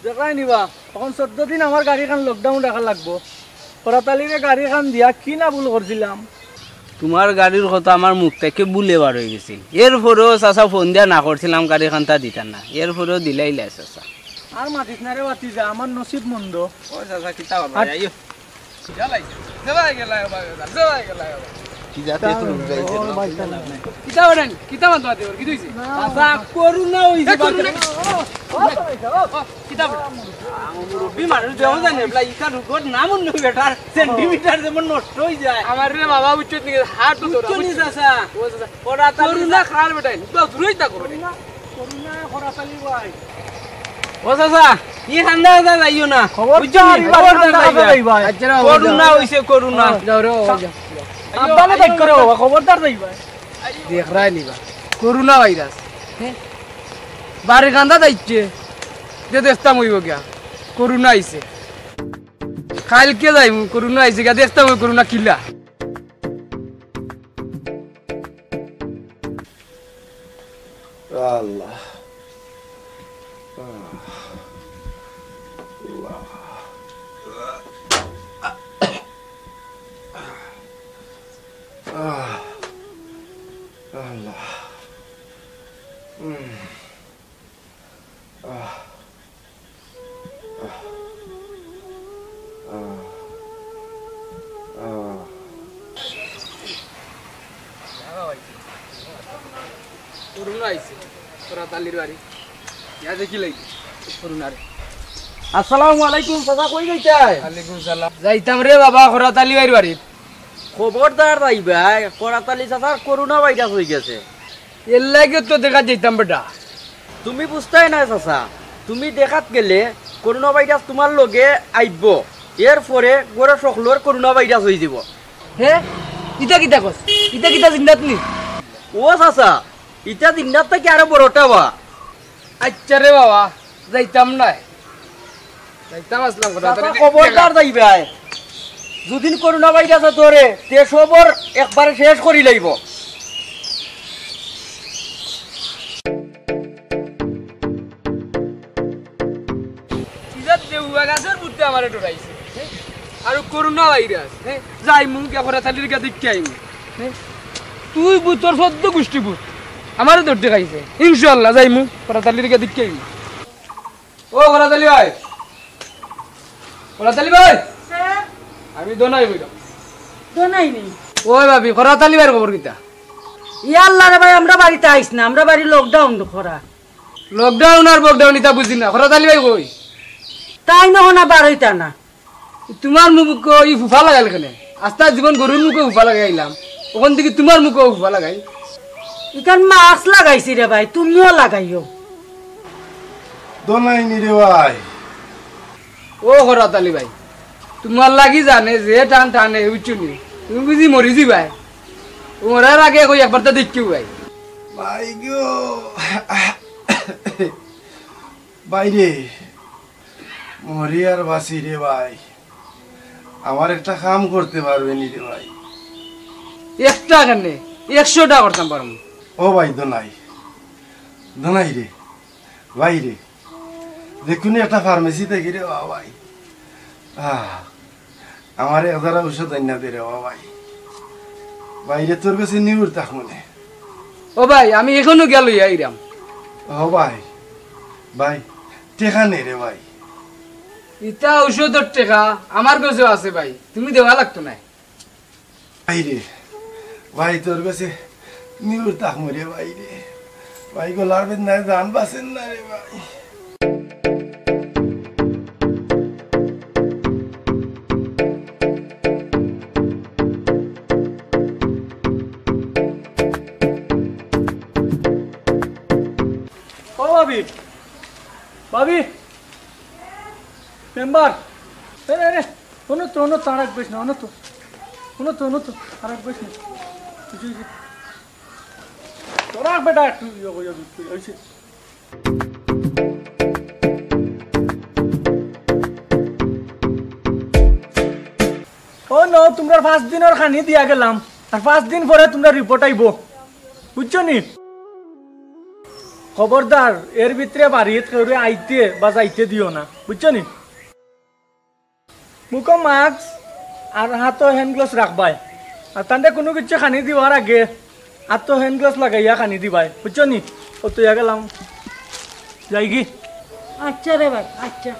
দেখাই নিবা তখন 14 দিন আমার গাড়িখান লকডাউন রাখা লাগবো পরাতালিরে গাড়িখান দিয়া কি না ভুল করছিলাম তোমার গাড়ির কথা আমার মুখ থেকে বুলে বার হয়ে গেছিল এরপরেও চাচা ফোন দিয়া না করছিলাম গাড়িখান তা দিতাম না এরপরেও দিলাই লাই চাচা আর মাতিস না রে বাতি যা আমার নসিব মন্দ ও চাচা কিতা করবা আইও জ্বালাই জ্বালাই গেলাই জ্বালাই গেলাই কি যাতে তো যাইছে কিতা বলেন কিতা মাত বাতে কি হইছে চাচা করুণা হইছে কিতা বলেন আমার বিমার দেও জানে বলা ইকা রুগত নাম ন বেটার সেন্টিমিটার যেমন নষ্ট হই যায় আমার রে বাবা উচ্চত নি হাত তো উচ্চ নি চাচা ও চাচা ওরা করুণা খাল বেটাই তো দূরই তা করবে করুণা খরাতালি ভাই ও চাচা ই ঠান্ডা যা যাইও না খবরদার যাইবা করুণা হইছে করুণা যাও রে আব্বালে দেখ করে বাবা খবরদার যাইবা দেখ রাই নিবা করোনা ভাইরাস বারে গান্দা দাইছে যে দেখতাম হইব গিয়া করোনা আইছে কালকে যাইম করোনা আইছে গিয়া দেখতাম হই করোনা কিলা আল্লাহ Allah. করোনা আইছে তোরা তালির বাড়ি ইয়া দেখি লাগি করোনারে আসসালামু আলাইকুম চাচা কই যাইতাই ওয়ালাইকুম সালাম যাইতাম রে বাবা খরাতালি বাড়ি খবরদার যাইবা খরাতালি চাচার করোনা ভাইরাস হই গেছে এর লাগে তো দেখা যাইতাম বেটা তুমি বুঝতাই না চাচা তুমি দেখাত গেলে করোনা ভাইরাস তোমার লগে আইব এরপরে গোরা সকলোর করোনা ভাইরাস হয়ে যাব হে ইটা কিটা কস ইটা কিটা জিন্দাত নি ও চাচা ইটা জিন্দাত থেকে আরো বড়টা বা আচ্ছা রে বাবা যাইতাম না যাইতাম আসলাম খবরদার যাইবা যদিন করোনা ভাইরাস ধরে তে সবর একবারে শেষ করি লাইব আর করোনা ভাইরাস যাই মুখ থালির গা দেখতে আইম তুই বুঝ তোর সদ্য গোষ্ঠী বুঝ আমারও ধরতে খাইছে ইনশাল্লাহ যাই মুখ থালির গা দেখতে আইম ও খরাতালি ভাই খরাতালি ভাই আমি দোনাই বইলাম দোনাই নেই ওই ভাবি খরাতালি ভাইয়ের খবর কিতা ইয়াল্লা রে ভাই আমরা বাড়িতে আইস না আমরা বাড়ি লকডাউন করা লকডাউন আর বকডাউন ইতা বুঝি না খরাতালি ভাই কই তাই না বার হইতা না তোমার মুখ ই ফুফা লাগাইল কেন আস্তা জীবন গরুর মুখে ফুফা লাগাইলাম ওখান থেকে তোমার মুখে ফুফা লাগাই ইকান মাছ লাগাইছি রে ভাই তুমিও লাগাইও দোনাই নি রে ভাই ও খরাতালি ভাই তোমার লাগি জানে যে টান টানে উচ্চুনি তুমি বুঝি মরিছি ভাই মরার আগে কই একবার তো দেখিও ভাই ভাই গো বাইরে মরি আর বাসি রে ভাই, আমার একটা কাম করতে পারবে নি রে ভাই? একটা কেনে 100টা করতাম পারবো। ও ভাই দোনাই দোনাই রে ভাই রে, দেখুন একটা ফার্মেসি থেকে রে ভাই, আমার 1000 ঔষধ আইনা দে রে ভাই। বাইরে তোর কাছে নিউর তাক মনে। ও ভাই আমি এখনো গেল আইরাম। ও ভাই ভাই টেকা নেই রে ভাই। ইটা ঔষধের টাকা আমার কাছেও আছে ভাই, তুমি দেওয়া লাগতো না। ভাই রে ভাই তোর কাছে নিউর তাক মরে ভাই রে, ভাই গোলার বেদ নাই জান বাসেন না রে ভাই। ও ভাবি ভাবি মেম্বার অন্য তো আর বেশ না, অন্য তো আর বেশ না তোরা বেটা একটু হয়েছে। ও ন তোমরা 5 দিনের খানি দিয়া গেলাম, আর 5 দিন পরে তোমরা রিপোর্ট আইব, বুঝছো নি? খবরদার এর ভিতরে বাড়িতে কেউ আইতে বা যাইতে দিও না, বুঝছো নি? মুখো মাস্ক আর হাতও হ্যান্ড গ্লাভস রাখবাই, আর তান্ডে কোনো কিছু খানি দিবার আগে হাতও হ্যান্ড গ্লাভস লাগাইয়া খানি দিবাই, বুঝছো নি? ও তো গেলাম যাই কি। আচ্ছা রে ভাই আচ্ছা।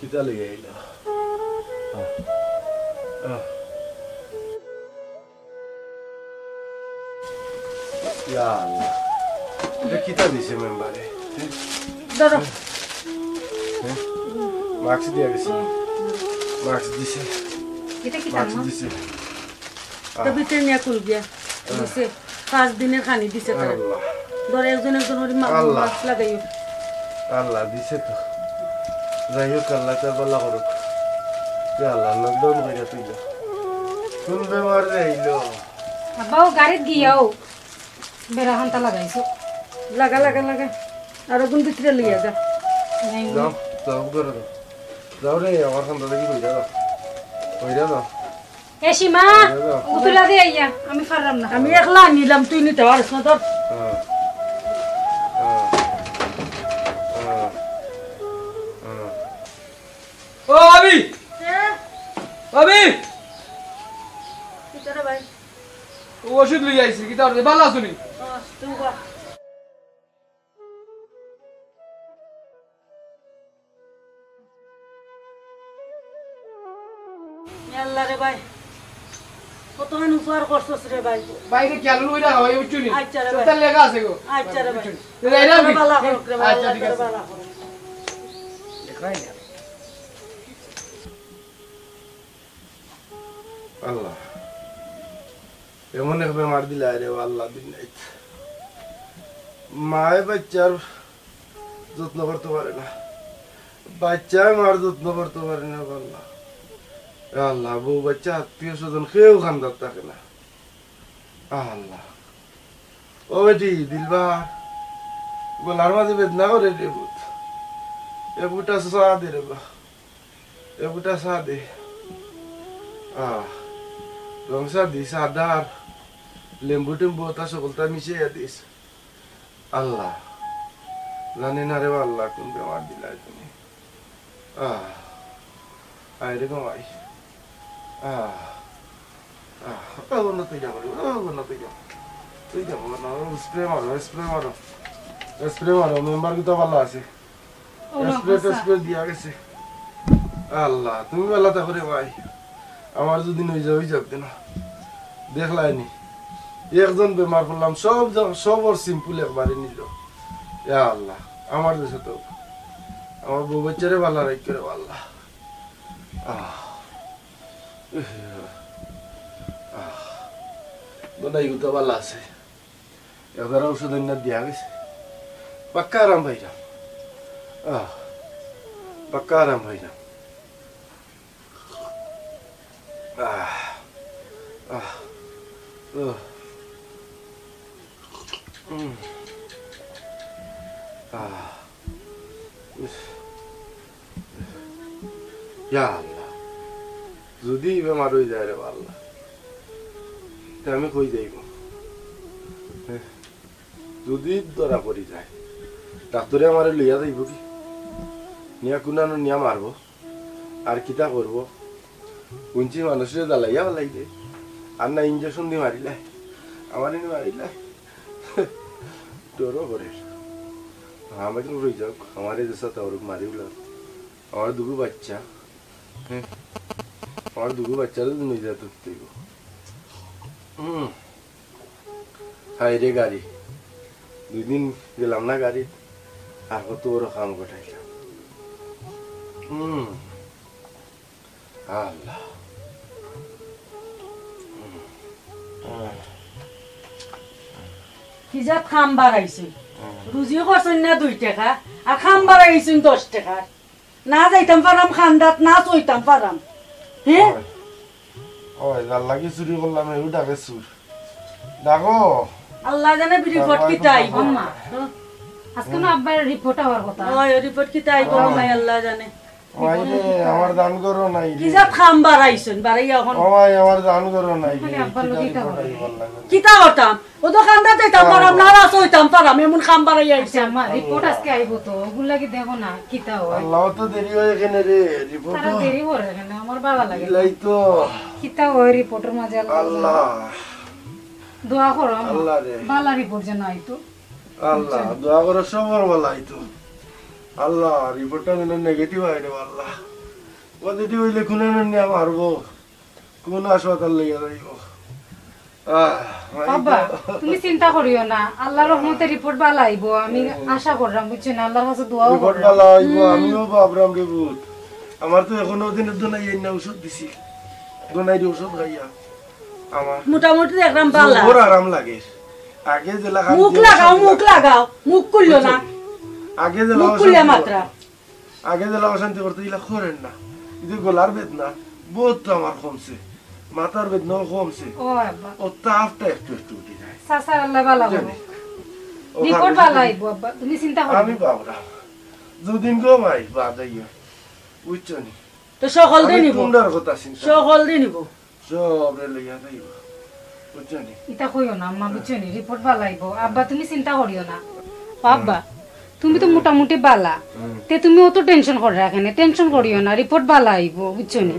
কিতা লেগে গেল? কিতা দিছে মেম্বারে? মাস্ক দিয়া গেছে, মাস্ক দিছে, মাস্ক দিছে। ভিতরে নিয়ে খুল গিয়া দিছে 5 দিনের খানি দিছে তারা। ধর একজন মাস্ক লাগাইও। আল্লাহ দিছে তো, যাই হোক আল্লাহ তার বলা করুক। আল্লাহ লকডাউন হয়ে তুই কোন বেমার রইলো? আব্বাও গাড়িত গিয়াও বেড়া হান্তা লাগাইছো। লাগা আর কোন ভিতরে লইয়া যা। যাও যাও করে দাও, যাও রে আমার খান দাদা কি কইরা দাও, কইরা দাও। এ সীমা উতলা দে আইয়া, আমি পারলাম না। আমি একলা নিলাম, তুই নিতে পারিস না তোর। ও ভাবি ভাবি ভাই ওষুধ লই আইছি, কি তার ভালো আছো নি? আল্লাহ রে ভাই কতক্ষণ উপহার করছস রে ভাই। বাইরে খেয়াল লইরা হয় উঠু নি। আচ্ছা রে ভাই, তোর লেখা আছে গো। আচ্ছা রে ভাই, যাইরা আমি ভালো করক রে ভাই। আচ্ছা ঠিক আছে। ভালো করক। দেখাই না আল্লাহ এমন এক বেমার দিলা রে আল্লাহ দিন নাই। মায় বাচ্চার যত্ন করতে পারে না, বাচ্চা মার যত্ন করতে পারে না। আল্লাহ আল্লাহ বউ বাচ্চা আত্মীয় স্বজন কেউ খান্দার থাকে না। আল্লাহ ও বেটি দিলবার গলার মাঝে বেদনা করে রে বুত, এ বুটা চা দে রে বা, এ বুটা চা দে। রংসা দিস আদার লেম্বু টেম্বু তা সকলটা মিশিয়ে দিস। আল্লাহ জানি না রে আল্লাহ কোন বেমার দিলাই তুমি। আই রে কমাই তুই যাবো তুই যাবো স্প্রে মারো স্প্রে মারো স্প্রে মারো। মেম্বার কিন্তু ভালো আছে, স্প্রে দিয়া গেছে। আল্লাহ তুমি ভালো থাকো রে ভাই, আমার যদি নই যাক না দেখলাইনি একজন বেমার পড়লাম, সব ওর সিম্পল একবারে নিল। আল্লাহ আমার দেশে তো আমার বউ বাচ্চারে ভালো রাখ করে আল্লাহ। বোনাইগুলো ভালো আছে, এবার ঔষধ দিয়া গেছে, পাক্কা আরাম ভাইরাম, পাক্কা আরাম ভাইরাম। যদি বেমার হয়ে যায় রে আল্লাহ আমি কই যাইব যদি ধরা পড়ি যায় ডাক্তারে আমার লইয়া যাইব কি নিয়া কোনানো নিয়া মারবো আর কিতা করবো কুঞ্চি মানুষের জ্বালাইয়া ফেলাই দে আর না ইঞ্জেকশন দিয়ে মারিলাই আমার মারিলাই ডরও করে আমাকে রয়ে যাক আমার যে সাথে ওর মারি উলাম আমার দুগু বাচ্চা আমার দুগু বাচ্চারা নিয়ে যা তুলতে হাই রে গাড়ি 2 দিন গেলাম না গাড়ি আর কত বড় কাম গোটাইলাম আল্লাহ কি যা খাম বাড়াইছে রুজিও করছেন না 2 টাকা আর খাম বাড়াইছেন 10 টাকা না যাইতাম পারাম খান্দাত না চইতাম পারাম হ্যাঁ ওই আল্লাহ কি চুরি করলাম এই ডাকে চুর ডাকো আল্লাহ জানে রিপোর্ট কি তাই আম্মা আজকে না আব্বার রিপোর্ট হওয়ার কথা ওই রিপোর্ট কি তাই নাই আল্লাহ জানে ওই রে আমার দান করো নাই কি যা খাম বাড়াইছেন বাড়াইয়া এখন ওই আমার দান করো নাই আব্বার লোকে কিতা করতাম ও তো খান্দাত যাইতাম পারাম না না চইতাম পারাম এমন খাম বাড়াইয়া আইছে আম্মা রিপোর্ট আজকে আইবো তো ওগুলা কি দেখো না কিতা হয় আল্লাহ তো দেরি হয়ে গেল রে রিপোর্ট তারা দেরি করে কেন আমার বাবা লাগে লাই তো কিতা হয় রিপোর্টের মাঝে আল্লাহ দোয়া করো আল্লাহ রে বালা রিপোর্ট যেন আইতো আল্লাহ দোয়া করো সবার ভালো আইতো আল্লাহ রিপোর্টটা যেন নেগেটিভ আইরে আল্লাহ পজিটিভ হইলে কোন নিয়ে মারবো কোন হাসপাতাল লইয়া যাইব বাবা তুমি চিন্তা করিও না আল্লাহর রহমতে রিপোর্ট ভালো আইবো আমি আশা করলাম বুঝছেন আল্লাহর কাছে দোয়াও রিপোর্ট ভালো আইব আমিও বাবরাম রে ভূত আমার তো এখনো দিনের দোনাই না ওষুধ দিছি দোনাই ওষুধ খাইয়া আমার মোটামুটি একদম ভালো ওর আরাম লাগে আগে জেলা মুখ লাগাও মুখ খুললো না আগে জেলা মুখ খুললে মাত্রা আগে জেলা অশান্তি করতে ইলা করেন না ಇದು গলার বেদনা বহুত আমার কমছে মাথার বেদনা কমছে ও বাবা ও তাপটা একটু একটু উঠে যায় সাসা আল্লাহ ভালো করবে রিপোর্ট ভালো আইবো বাবা তুমি চিন্তা করো আমি বাবরা দুদিন গো ভাই বাদাইয়া বুঝছনি তো সকল দিন নিব কুন্ডার কথা চিন্তা সকল দিন নিব সব রে লইয়া যাইব বুঝছনি এটা কইও না আম্মা বুঝছনি রিপোর্ট ভালো আইবো আব্বা তুমি চিন্তা করিও না বাবা তুমি তো মোটামুটি বালা তে তুমি অত টেনশন করে রাখেন টেনশন করিও না রিপোর্ট ভালো আইবো বুঝছনি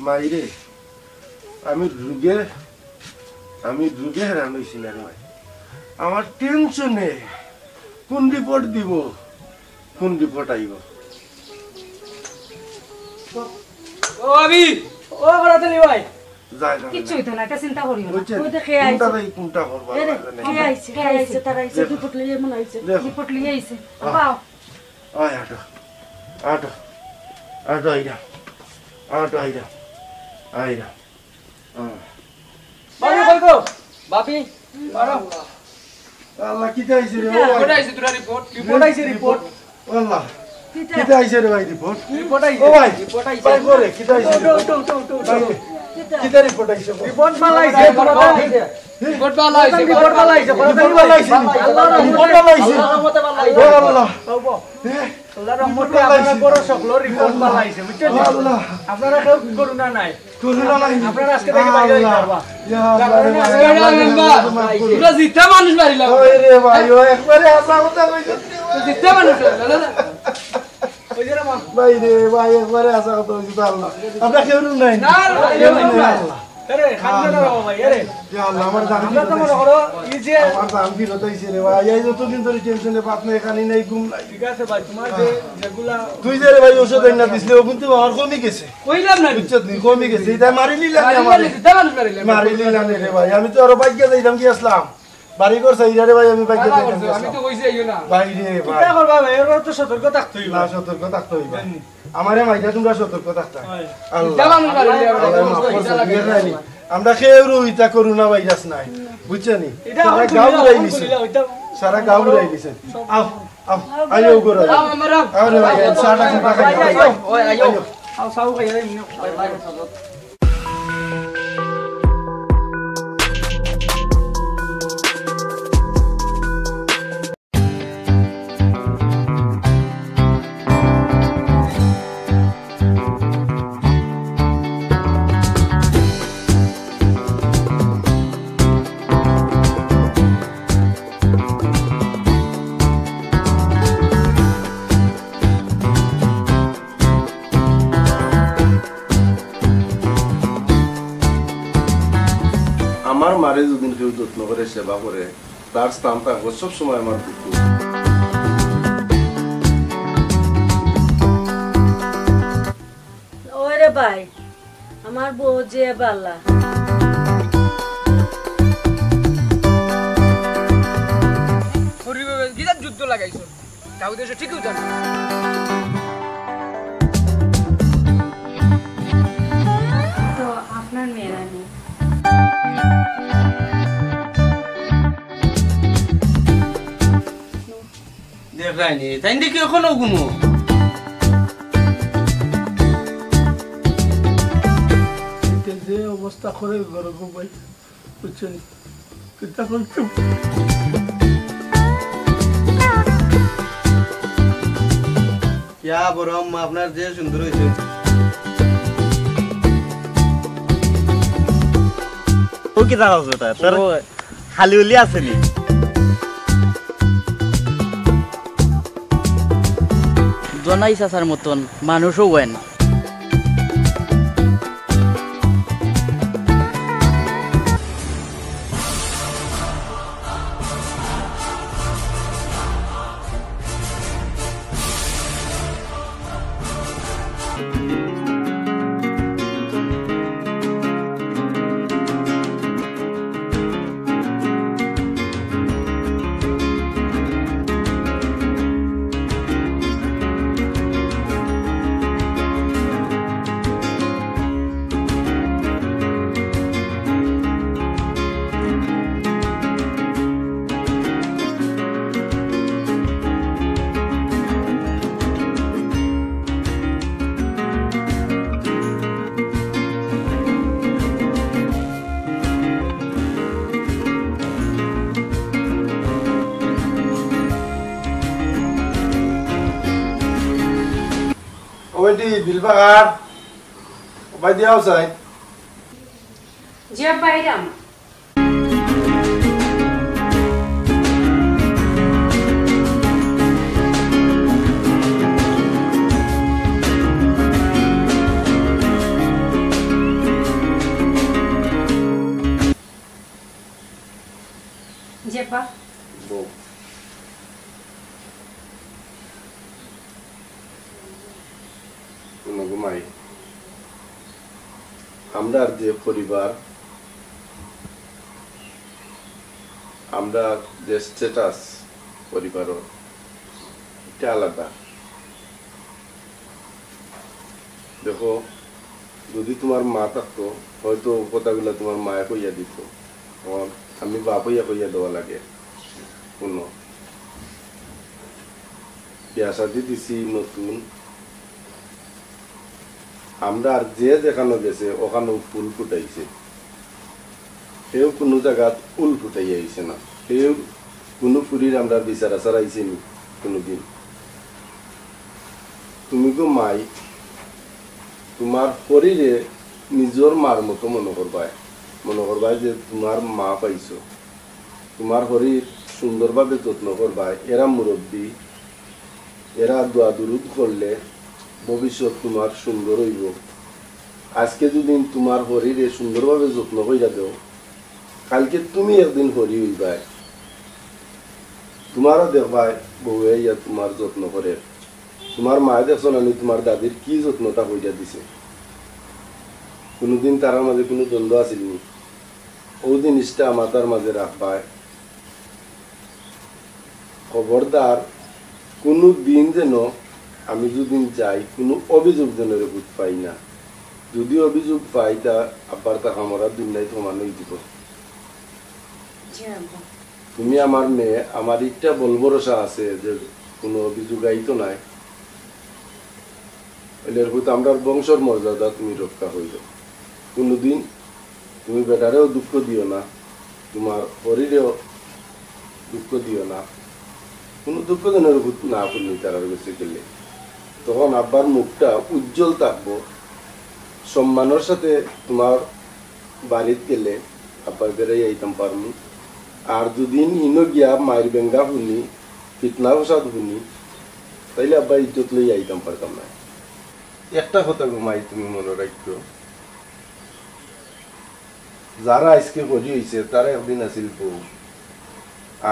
মাইরে আমি রুগে হেরান হইছি না রে ভাই আমার টেনশনে কোন রিপোর্ট দিব কোন রিপোর্ট আইব ও আবি ও বড়তলি ভাই যাই না কিছু হইতো না এটা চিন্তা করিও না ওই দেখে আইছে কোনটা করবা কে আইছে তারা আইছে রিপোর্ট লইয়া মন আইছে রিপোর্ট লিয়ে আইছে বাও আয় আটো আইরা বাবি কই গো বাবি মারো আল্লাহ কি আইছে রে রিপোর্ট আইছে তোরা রিপোর্ট আইছে রিপোর্ট আল্লাহ কি আইছে রে ভাই রিপোর্ট আইছে ও ভাই রিপোর্ট আইছে ভাই করে কি আইছে কিটা রিপোর্ট আইছে রিপোর্ট ভালো আইছে রিপোর্ট ভালো আইছে রিপোর্ট ভালো আইছে রিপোর্ট ভালো আইছে আল্লাহর রিপোর্ট ভালো আইছে রহমতে ভালো আইছে ও আল্লাহ আল্লাহর রহমতে আপনারা বড় সকল রিপোর্ট ভালো আইছে বুঝছেন আল্লাহ আপনারা কেউ করুণা নাই করুণা নাই আপনারা আজকে থেকে বাইরে হইতে পারবা ইয়া আল্লাহ পুরো জিতা মানুষ মারিলা ওই রে ভাই ও একবারে আসা কথা কইছে জিতা মানুষ দাদা ওই যে মা ভাই রে ভাই একবারে আসা কথা কইছে আল্লাহ আমরা কেউ নাই না আল্লাহ আরে খান না ভাই আরে ইয়া আল্লাহ আমার জান আমরা তো মনে করো এই যে আমার জান ফিরত আইছে রে ভাই এই যতদিন ধরে টেনশনে বাত নাই এখানে নাই ঘুম নাই ঠিক আছে ভাই তোমার যে যেগুলা তুই যে রে ভাই ওষুধ আইনা দিছলে ও কিন্তু আমার কমে গেছে কইলাম না বুঝছত নি কমে গেছে এটা মারি লিলা রে আমার জিতা মানুষ মারিলা মারি লিলা রে ভাই আমি তো আরো বাইকে যাইতাম কি আসলাম বাড়ি ঘর চাইরা রে ভাই আমি বাইকে যাইতাম আমি তো কইছি আইও না ভাই রে ভাই কিটা করবা ভাই এর তো সতর্ক থাকতে হইবা না সতর্ক থাকতে হইবা আমারে মাইটা তোমরা সতর্ক থাকতা জিতা মানুষ মারিলা আমরা কেউ রুইতা করোনা ভাইরাস নাই বুঝছনি সারা গাঁও ঘুরাই নিছে সারা গাঁও ঘুরাই নিছে আও আইও গরো আরে ভাই সারা কথা খাই ওই আইও আও সাউ খাই আমার মারে যদি কেউ যত্ন করে সেবা করে তার স্থান থাকবো সবসময় আমার বুকু। ওরে ভাই আমার বউ যে বালা যুদ্ধ লাগাইছো তাও দেশে ঠিকই জানো তো আপনার মেয়েরা নেই দেখায়নি তাই দেখি এখনো কোনো যে অবস্থা করে ঘর ভাই বুঝছেন তখন ইয়া বড় আম্মা আপনার যে সুন্দর হয়েছে ও কি জানা আছে তার খালি উলি আসেনি জনাই চাচার মতন মানুষও হয় না ওইটি বিলবাগার বাই দিয়াও চাই যে বাইরাম যেপা ঘুমাই আমরা যে পরিবার আমরা যে স্ট্যাটাস পরিবার এটা আলাদা দেখো যদি তোমার মা থাকতো হয়তো কথাগুলো তোমার মায়ে কইয়া দিত আমি বাপ হইয়া কইয়া দেওয়া লাগে কোনো বিয়া শাদি দিছি নতুন আমরা আর যে দেখানো গেছে ওখানেও ফুল ফুটাইছে সেও কোনো জায়গাত ফুল ফুটাই আইছে না সেও কোনো ফুরির আমরা বিচার আচার আইছে নি কোনোদিন তুমি গো মাই তোমার শরীরে নিজের মার মতো মনে করবাই যে তোমার মা পাইছো তোমার শরীর সুন্দরভাবে যত্ন করবাই এরা মুরব্বী এরা দোয়া দুরুদ করলে ভবিষ্যৎ তোমার সুন্দর হইব আজকে যদি তোমার শরীরে সুন্দরভাবে যত্ন কইরা দেও কালকে তুমি একদিন হরি হইবাই তোমারও দেখবাই বউয়ে ইয়া তোমার যত্ন করে তোমার মায়ে দেখছো না তোমার দাদির কি যত্নটা কইরা দিছে কোনোদিন তার মাঝে কোনো দ্বন্দ্ব আছিল নি ও জিনিসটা আমাদের মাঝে রাখবাই খবরদার কোনো দিন যেন আমি যদি যাই কোনো অভিযোগ যেন রেপুট পাই না যদি অভিযোগ পাই তা আবার তা আমরা দুনিয়ায় সমানই দিব তুমি আমার মেয়ে আমার একটা বল ভরসা আছে যে কোনো অভিযোগ আইতো নাই এর হয়তো আমরা বংশর মর্যাদা তুমি রক্ষা হইল কোনোদিন তুমি বেটারেও দুঃখ দিও না তোমার শরীরেও দুঃখ দিও না কোনো দুঃখ যেন না করলি তার কাছে গেলে তখন আব্বার মুখটা উজ্জ্বল থাকবো সম্মানের সাথে তোমার বাড়িতে গেলে আব্বার বেড়াই আইতাম পারমু আর যদি ইনো গিয়া মায়ের বেঙ্গা শুনি ফিতনা ফসাদ শুনি তাইলে আব্বা ইজ্জত লই আইতাম পারতাম না একটা কথা ঘুমাই তুমি মনে রাখো যারা আজকে হরি হয়েছে তারা একদিন আছিল বউ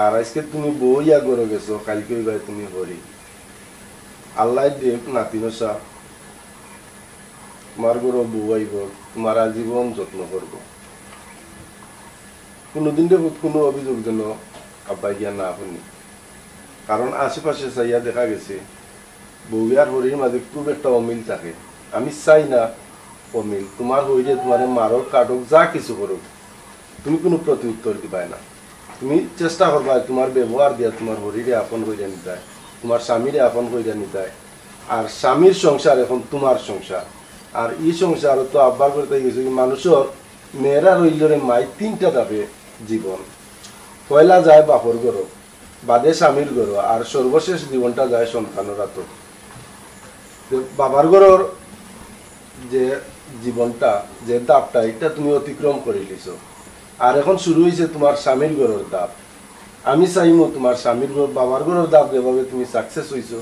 আর আজকে তুমি বউ ইয়া করে গেছো কালকে ভাই তুমি হরি আল্লাহ দেব নাতিনসা তোমার গরো বউ আইব তোমার আজীবন যত্ন করবো কোনোদিন দেখুন কোনো অভিযোগ যেন আব্বাই গিয়া না শুনি কারণ আশেপাশে চাইয়া দেখা গেছে বউ আর হরির মাঝে খুব একটা অমিল থাকে আমি চাই না অমিল তোমার হইলে তোমার মারক কাটক যা কিছু করুক তুমি কোনো প্রতি উত্তর দিবাই না তুমি চেষ্টা করবা তোমার ব্যবহার দিয়া তোমার হরিরে আপন কইরা নিতে তোমার স্বামীরে আপন কইরা নিতে আর স্বামীর সংসার এখন তোমার সংসার আর এই সংসার তো আব্বার করতে গেছে মানুষের মেয়েরা রইলরে মাই 3টা ধাপে জীবন পয়লা যায় বাপর ঘর বাদে স্বামীর ঘর আর সর্বশেষ জীবনটা যায় সন্তানের হাত বাবার ঘরের যে জীবনটা যে দাপটা এটা তুমি অতিক্রম করে লিছো আর এখন শুরু হয়েছে তোমার স্বামীর ঘরের দাপ আমি চাইমো তোমার স্বামীর ঘর বাবার ঘরের দাপ যেভাবে তুমি সাকসেস হইছো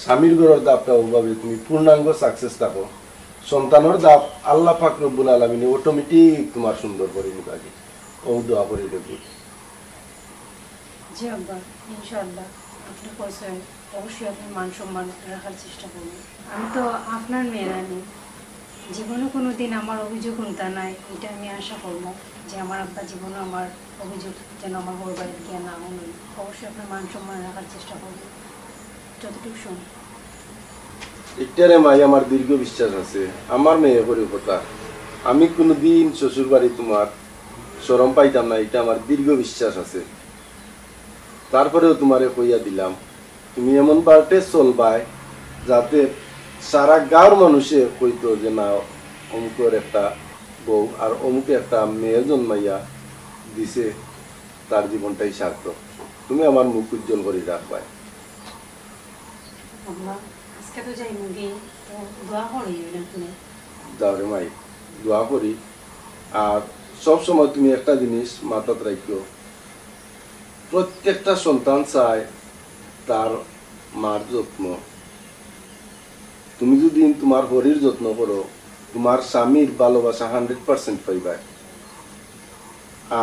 স্বামীর ঘরের দাপটা ওভাবে তুমি পূর্ণাঙ্গ সাকসেস থাকো সন্তানের দাপ আল্লাহ পাক রব্বুল আলামিন অটোমেটিক তোমার সুন্দর করে নিবাগে ও দোয়া করে দেবো জি আব্বা ইনশাআল্লাহ আপনি কইছেন অবশ্যই আপনি মান সম্মান রাখার চেষ্টা করবেন আমি তো আপনার মেয়ে রানী জীবনে কোনো দিন আমার অভিযোগ শুনতা নাই এটা আমি আশা করব যে আমার আব্বা জীবনে আমার অভিযোগ যেন আমার বড় বাড়িতে গিয়ে না শুনি অবশ্যই আপনার মান সম্মান রাখার চেষ্টা করবেন যতটুকু শুন এটারে মাই আমার দীর্ঘ বিশ্বাস আছে আমার মেয়ে করে কথা আমি কোনোদিন শ্বশুর বাড়ি তোমার শরম পাইতাম না এটা আমার দীর্ঘ বিশ্বাস আছে তারপরেও তোমারে কইয়া দিলাম তুমি এমন পার্টে চলবাই যাতে সারা গাঁর মানুষে কইতো যে না অমুকের একটা বউ আর অমুকে একটা মেয়ে জন্মাইয়া দিছে তার জীবনটাই সার্থক তুমি আমার মুখ উজ্জ্বল করে রাখবাই আজকে তো যাই মুগি তো দোয়া করি তুমি যাও রে মাই দোয়া করি আর সব সময় তুমি একটা জিনিস মাথাত রাখিও প্রত্যেকটা সন্তান চায় তার মার যত্ন তুমি যদি তোমার হরির যত্ন করো তোমার স্বামীর ভালোবাসা 100% পাইবা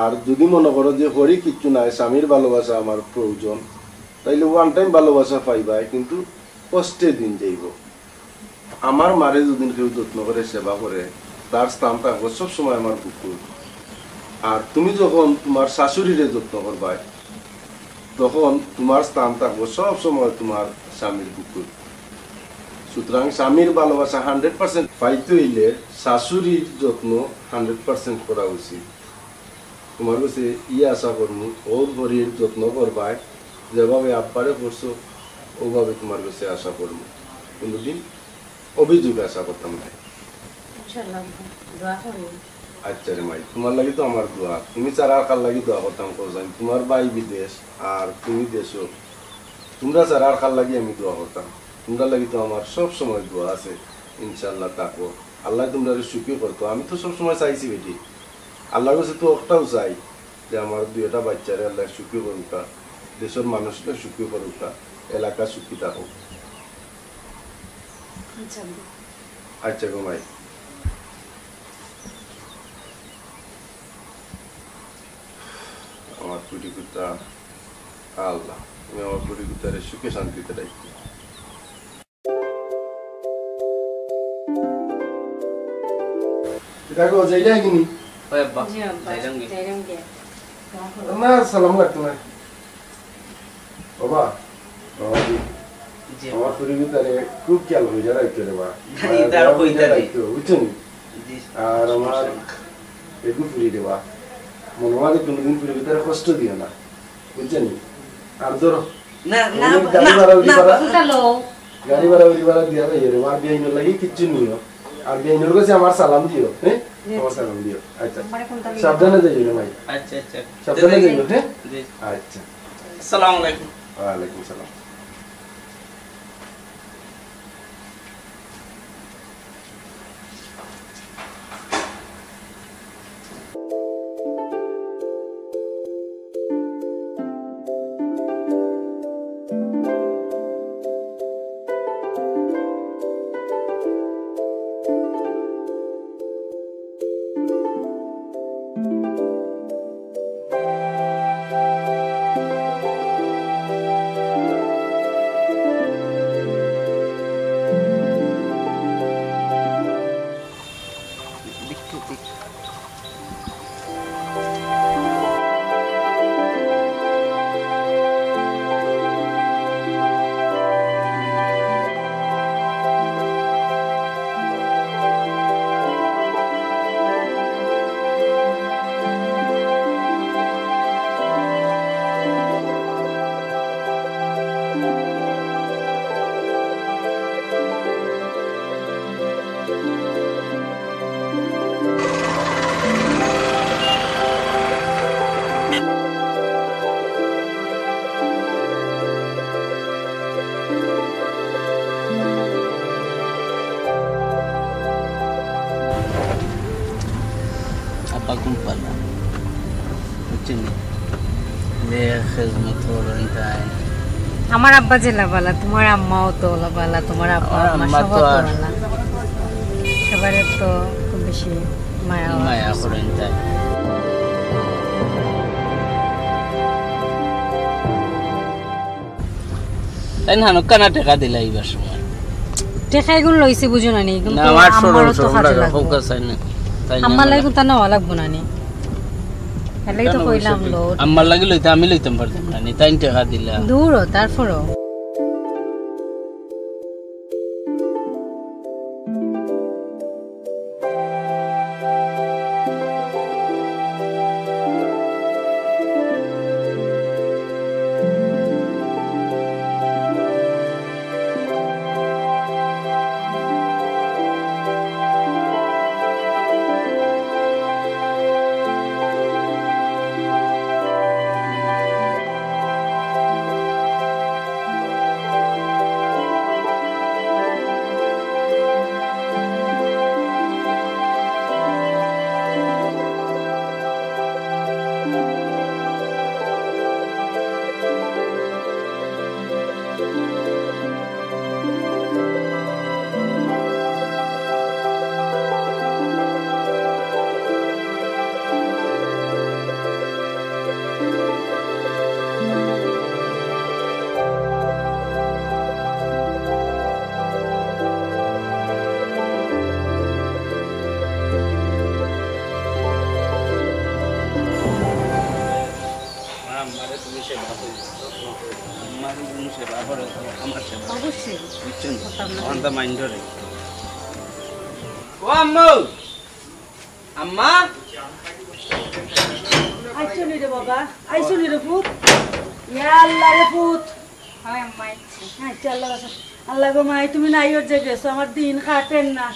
আর যদি মনে করো যে হরি কিচ্ছু নাই স্বামীর ভালোবাসা আমার প্রয়োজন তাইলে ওয়ান টাইম ভালোবাসা পাইবা কিন্তু কষ্টে দিন যাইব আমার মারে যদি কেউ যত্ন করে সেবা করে তার স্থান থাকবো সবসময় আমার কুকুর আর তুমি যখন তোমার শাশুড়িরে যত্ন করবা তখন তোমার স্থান থাকবো সবসময় তোমার স্বামীর কুকুর সুতরাং স্বামীর ভালোবাসা 100% পাইতে হইলে শাশুড়ির যত্ন 100% করা উচিত তোমার কাছে আশা করবো ওর ঘরের যত্ন করবাই যেভাবে আব্বারে করছো ওভাবে তোমার কাছে আশা করবো কোনোদিন অভিযোগ আশা করতাম না আচ্ছা রে মাই তোমার লাগি তো আমার দোয়া তুমি চারা কার লাগি দোয়া করতাম কোথায় তোমার ভাই বিদেশ আর তুমি দেশও তোমরা চারা কার লাগি আমি দোয়া করতাম তোমরা লাগি তো আমার সব সময় দোয়া আছে ইনশাল্লাহ থাকবো আল্লাহ তোমরা সুখী করতো আমি তো সব সময় চাইছি বেটি আল্লাহর কাছে তো একটাও চাই যে আমার 2টা বাচ্চারে আল্লাহ সুখী করুকা দেশের মানুষকে সুখী করুকা এলাকা সুখী থাকুক আচ্ছা গো মাই আমার পুটি কুত্তা আল্লাহ তুমি আমার পুটি কুত্তারে সুখে শান্তিতে রাখি দেখো যাইলে কিনি না সালাম লাগতো না বাবা আমার পরিবারে খুব খেয়াল হয়ে যায় রাখতে রে বা বুঝছেন আর আমার একটু ফিরে দেবা মনে হয় কোনোদিন পরিবারে কষ্ট দিও না বুঝছেন আর ধরো গাড়ি ভাড়া দিয়া রে আর বিয়ে লাগে কিচ্ছু নিও আর বিয়ে কাছে আমার সালাম দিও হ্যাঁ আমার সালাম দিও আচ্ছা সাবধানে যাইও ভাই আচ্ছা আচ্ছা সাবধানে যাইও হ্যাঁ আচ্ছা আসসালামু আলাইকুম ওয়া আলাইকুম সালাম আব্বা কোন পালা বুঝছেন লে খেজমত করেন তাই আমার আব্বা জেলা বালা তোমার আম্মাও তো বালা তোমার আব্বা আম্মা তো বালা সবারে তো খুব বেশি মায়া করেন তাই তাই না কানা টাকা দিলা এইবার সময় টেকাই গুণ লইছে বুঝো না নি কিন্তু আমারও তো কাজে লাগবে আমার লাগি তা নেওয়া লাগবো না নি এলাই তো কইলাম লো আমার লাগি লইতে আমি লইতাম পারতাম না নি তাই টাকা দিলা দূর তারপরও আম্মা আইছো নি রে বাবা আইছো নি রে পুত ইয়া আল্লাহ রে পুত হয় আম্মা আচ্ছা আল্লাহ গো মাই তুমি নাইও যে গেছো আমার দিন কাটেন না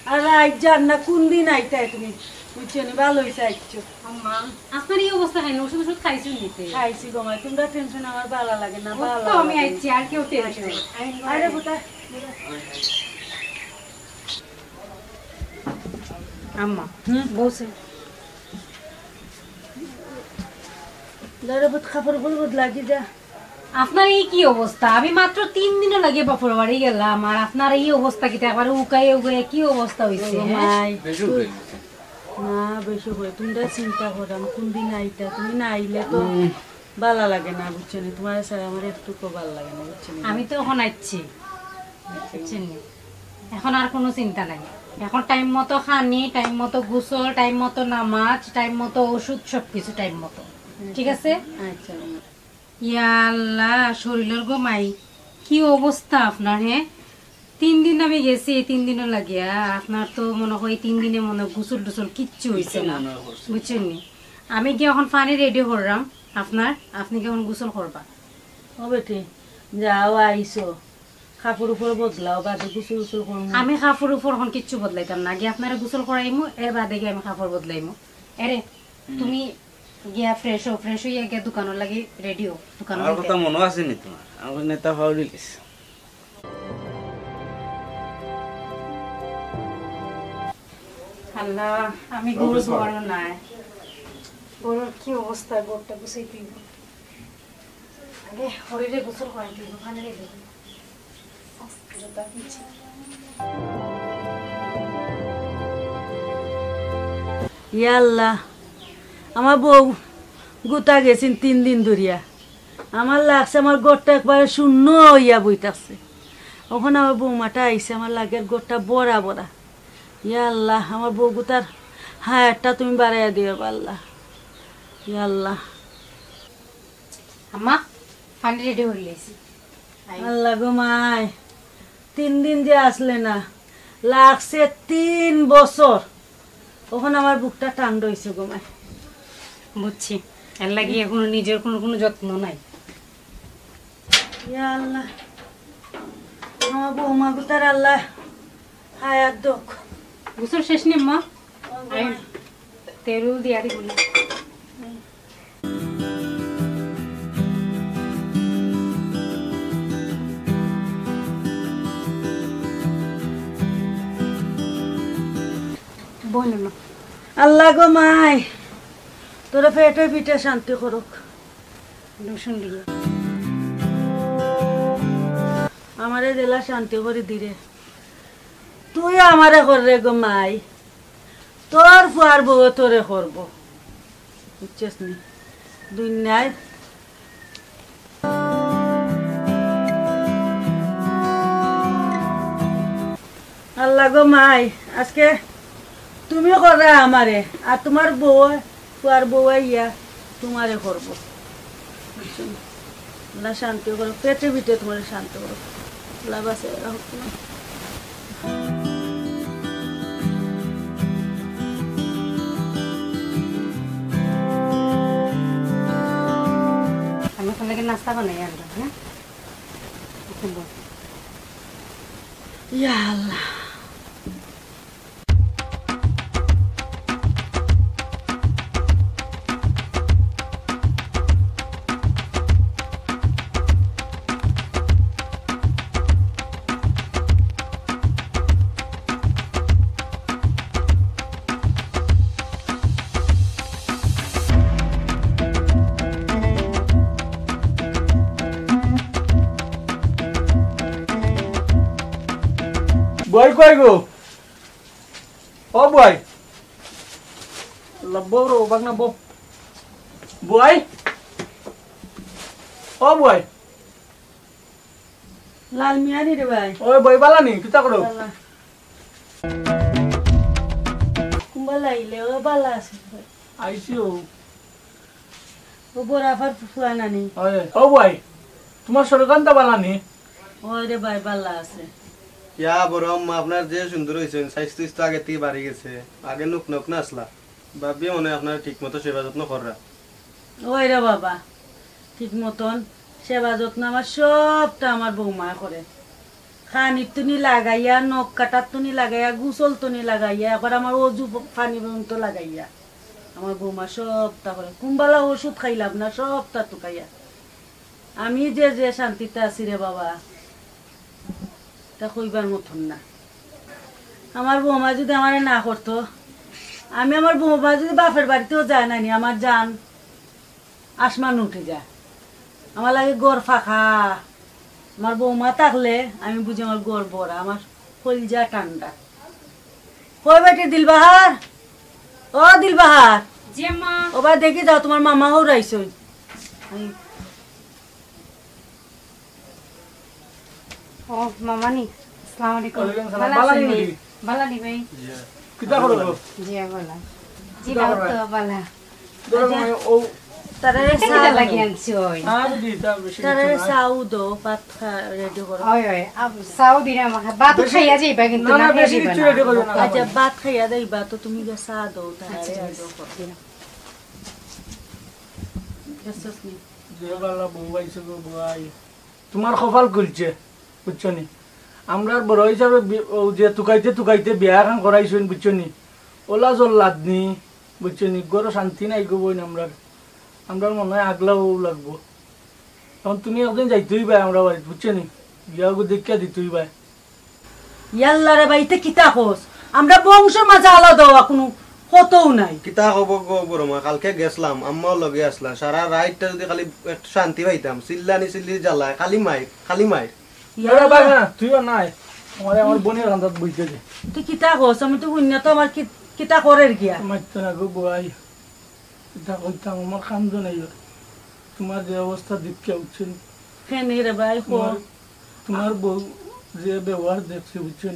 আর আই জান না কোন দিন আইতা তুমি বুঝছো নি ভালো হইছে আইছো আম্মা আপনার এই অবস্থা কেন ওষুধ ওষুধ খাইছো নিতে খাইছি গো মাই তোমরা টেনশন আমার ভালো লাগে না ভালো তো আমি আইছি আর কেউ টেনশন আরে পুতা আম্মা বসে দাঁড়া বুত খাবার বলবো লাগি যা আপনার এই কি অবস্থা আমি মাত্র 3 দিনও লাগে বাপর বাড়ি গেলাম আর আপনার এই অবস্থা কি একবার উকায়ে উকায়ে কি অবস্থা হইছে মাই না বেশি হয়ে তোমরা চিন্তা করাম কোন দিন আইতা তুমি না আইলে তো ভালো লাগে না বুঝছো নি তোমার সাথে আমার একটুকু ভালো লাগে না বুঝছো নি আমি তো এখন আইছি বুঝছেন এখন আর কোনো চিন্তা নাই এখন টাইম মতো খানি টাইম মতো গোসল টাইম মতো নামাজ টাইম মতো ওষুধ সবকিছু টাইম মতো ঠিক আছে আচ্ছা ইয়া আল্লাহ শরীরের গো মাই কি অবস্থা আপনার হ্যাঁ 3 দিন আমি গেছি 3 দিনও লাগিয়া আপনার তো মনে হয় 3 দিনে মনে গোসল টুসল কিচ্ছু হইছে না বুঝছেন নি আমি কি এখন পানি রেডি করলাম আপনার আপনি কি এখন গোসল করবা ও বেটি যাও আইছো কাপড় উপর বদলাও বাদে গোসল গোসল করবো আমি কাপড় উপর এখন কিচ্ছু বদলাইতাম না গিয়ে আপনারা গোসল করাইমু এর বাদে গিয়ে আমি কাপড় বদলাইমু এরে তুমি গিয়া ফ্রেশ হইয়া গিয়া দোকানের লাগি রেডি হো দোকানের আমার কথা মনে আছে নি তোমার আমার নেতা ফাউরি গেছে আল্লাহ আমি গরু ধোয়ানো নাই গরুর কি অবস্থা গরুটা গুছাই দিব আগে হরিরে গোসল করাই দিব ওখানে রেডি জুতা কিনছি ইয়া আল্লাহ আমার বউ গোটা গেছেন 3 দিন ধরিয়া আমার লাগছে আমার গোটটা একবারে শূন্য হইয়া বইতাছে ওখানে আমার বৌমাটা আইসে আমার লাগের গোটটা বড়া বড়া ইয়া আল্লাহ আমার বউ গোটার হায়ারটা তুমি বাড়াইয়া দিও আল্লাহ ইয়া আল্লাহ আম্মা পানি রেডি হয়ে গেছি আল্লাহ গো মাই 3 দিন যে আসলে না লাগছে 3 বছর ওখানে আমার বুকটা টান রয়েছে গো মাই বুঝছি এর লাগি এখন নিজের কোনো যত্ন নাই ইয়া আল্লাহ আমার বৌমা গোটার আল্লাহ হায়াত দোক গোসল শেষ নি মা তেরুল দিয়া দিব না বলো না আল্লাহ গো মাই তোরা পেটে পিঠে শান্তি করুক শুনলি আমারে দিলা শান্তি করে দিরে তুই আমারে কররে গো মাই তোর ফুয়ার বউ তোরে করবো বুঝছিস নি দুনিয়ায় আল্লাহ গো মাই আজকে তুমি করবে আমারে আর তোমার বউ ফুয়ার বউ ইয়া তোমারে করবো আল্লাহ শান্তি করো পেটে পিঠে তোমার শান্তি করো আল্লাহ বাসে রাখো তোমার আমি ওখান থেকে নাস্তা বানাই একদম হ্যাঁ ইয়া আল্লাহ বই কই গো ও বই লব্বো রো বাগনা বো বই ও বই লাল মিয়ানি রে ভাই ওই বই বালা নি কিতা করো কুম্বালা ইলে ও বালা আছে আইসিও ও বরাফার ফুয়া নানি ওই ও বই তোমার সরকারটা বালা নি ওই রে ভাই বালা আছে ইয়া বড় আম্মা আপনার যে সুন্দর হয়েছেন স্বাস্থ্য তো আগে থেকে বাড়ি গেছে আগে নুক নুক না আসলা ভাবি মনে হয় আপনার ঠিক মতো সেবা যত্ন করা ওই রে বাবা ঠিক মতন সেবা যত্ন আমার সবটা আমার বৌমা করে খানির তুনি লাগাইয়া নখ কাটার তুনি লাগাইয়া গুসল তুনি লাগাইয়া এবার আমার অজু পানি তো লাগাইয়া আমার বৌমা সবটা করে কুম্বালা ওষুধ খাইলাম না সবটা টুকাইয়া আমি যে শান্তিতে আছি রে বাবা তা কইবার মতন না আমার বৌমা যদি আমার না করতো আমি আমার বৌমা যদি বাপের বাড়িতেও যায় নানি আমার জান আসমান উঠে যায় আমার লাগে গড় ফাঁকা আমার বৌমা থাকলে আমি বুঝি আমার গড় বড়া আমার কলিজা ঠান্ডা কই বেটি দিলবাহার ও দিলবাহার ও ভাই দেখি যাও তোমার মামা হৌরাইছ ও মামা নি আসসালামু আলাইকুম বালা নি বালা নি ভাই কিতা করো জি বালা জি দাও তো বালা ও তারে কেন লাগি আনছি ওই আর দিতা বেশি তারে সাউদো পাত রেডি করো ওই ওই আব সাউদি না মাখা ভাত খাইয়া যাইবা কিন্তু না বেশি কিছু রেডি করো না আচ্ছা ভাত খাইয়া দেইবা তো তুমি যে চা দাও তারে রেডি করো যে বালা বউ আইছে গো বুয়াই তোমার কপাল খুলছে বুঝছো নি আমরা বড় হিসাবে যে তুকাইতে বিয়া খান করাইছেন বুঝছো নি ওলা জল লাদনি বুঝছো নি গরো শান্তি নাই গো বই আমরা মনে হয় আগলাও লাগবো তখন তুমি একদিন যাইতেই ভাই আমরা বাড়ি বুঝছো নি বিয়া গো দেখিয়া দিতেই ভাই ইয়াল্লা রে ভাই এটা কিতা হোস আমরা বংশের মাঝে আলাদা কোনো কতও নাই কিতা হব গো বড় মা কালকে গেছলাম আম্মাও লগে আসলা সারা রাইটটা যদি খালি একটু শান্তি পাইতাম চিল্লি জ্বালায় খালি মাইর তুইও নাই আমার বোনের রান্দাত বুঝতে দে তুই কিতা হোস আমি তো শূন্য তো আমার কিতা করের গিয়া মারতো না গো বুয়াই কিতা কইতাম আমার কান্দো নাই তোমার যে অবস্থা দেখতে উঠছেন ফেনে রে ভাই তোমার বউ যে ব্যবহার দেখছে বুঝছেন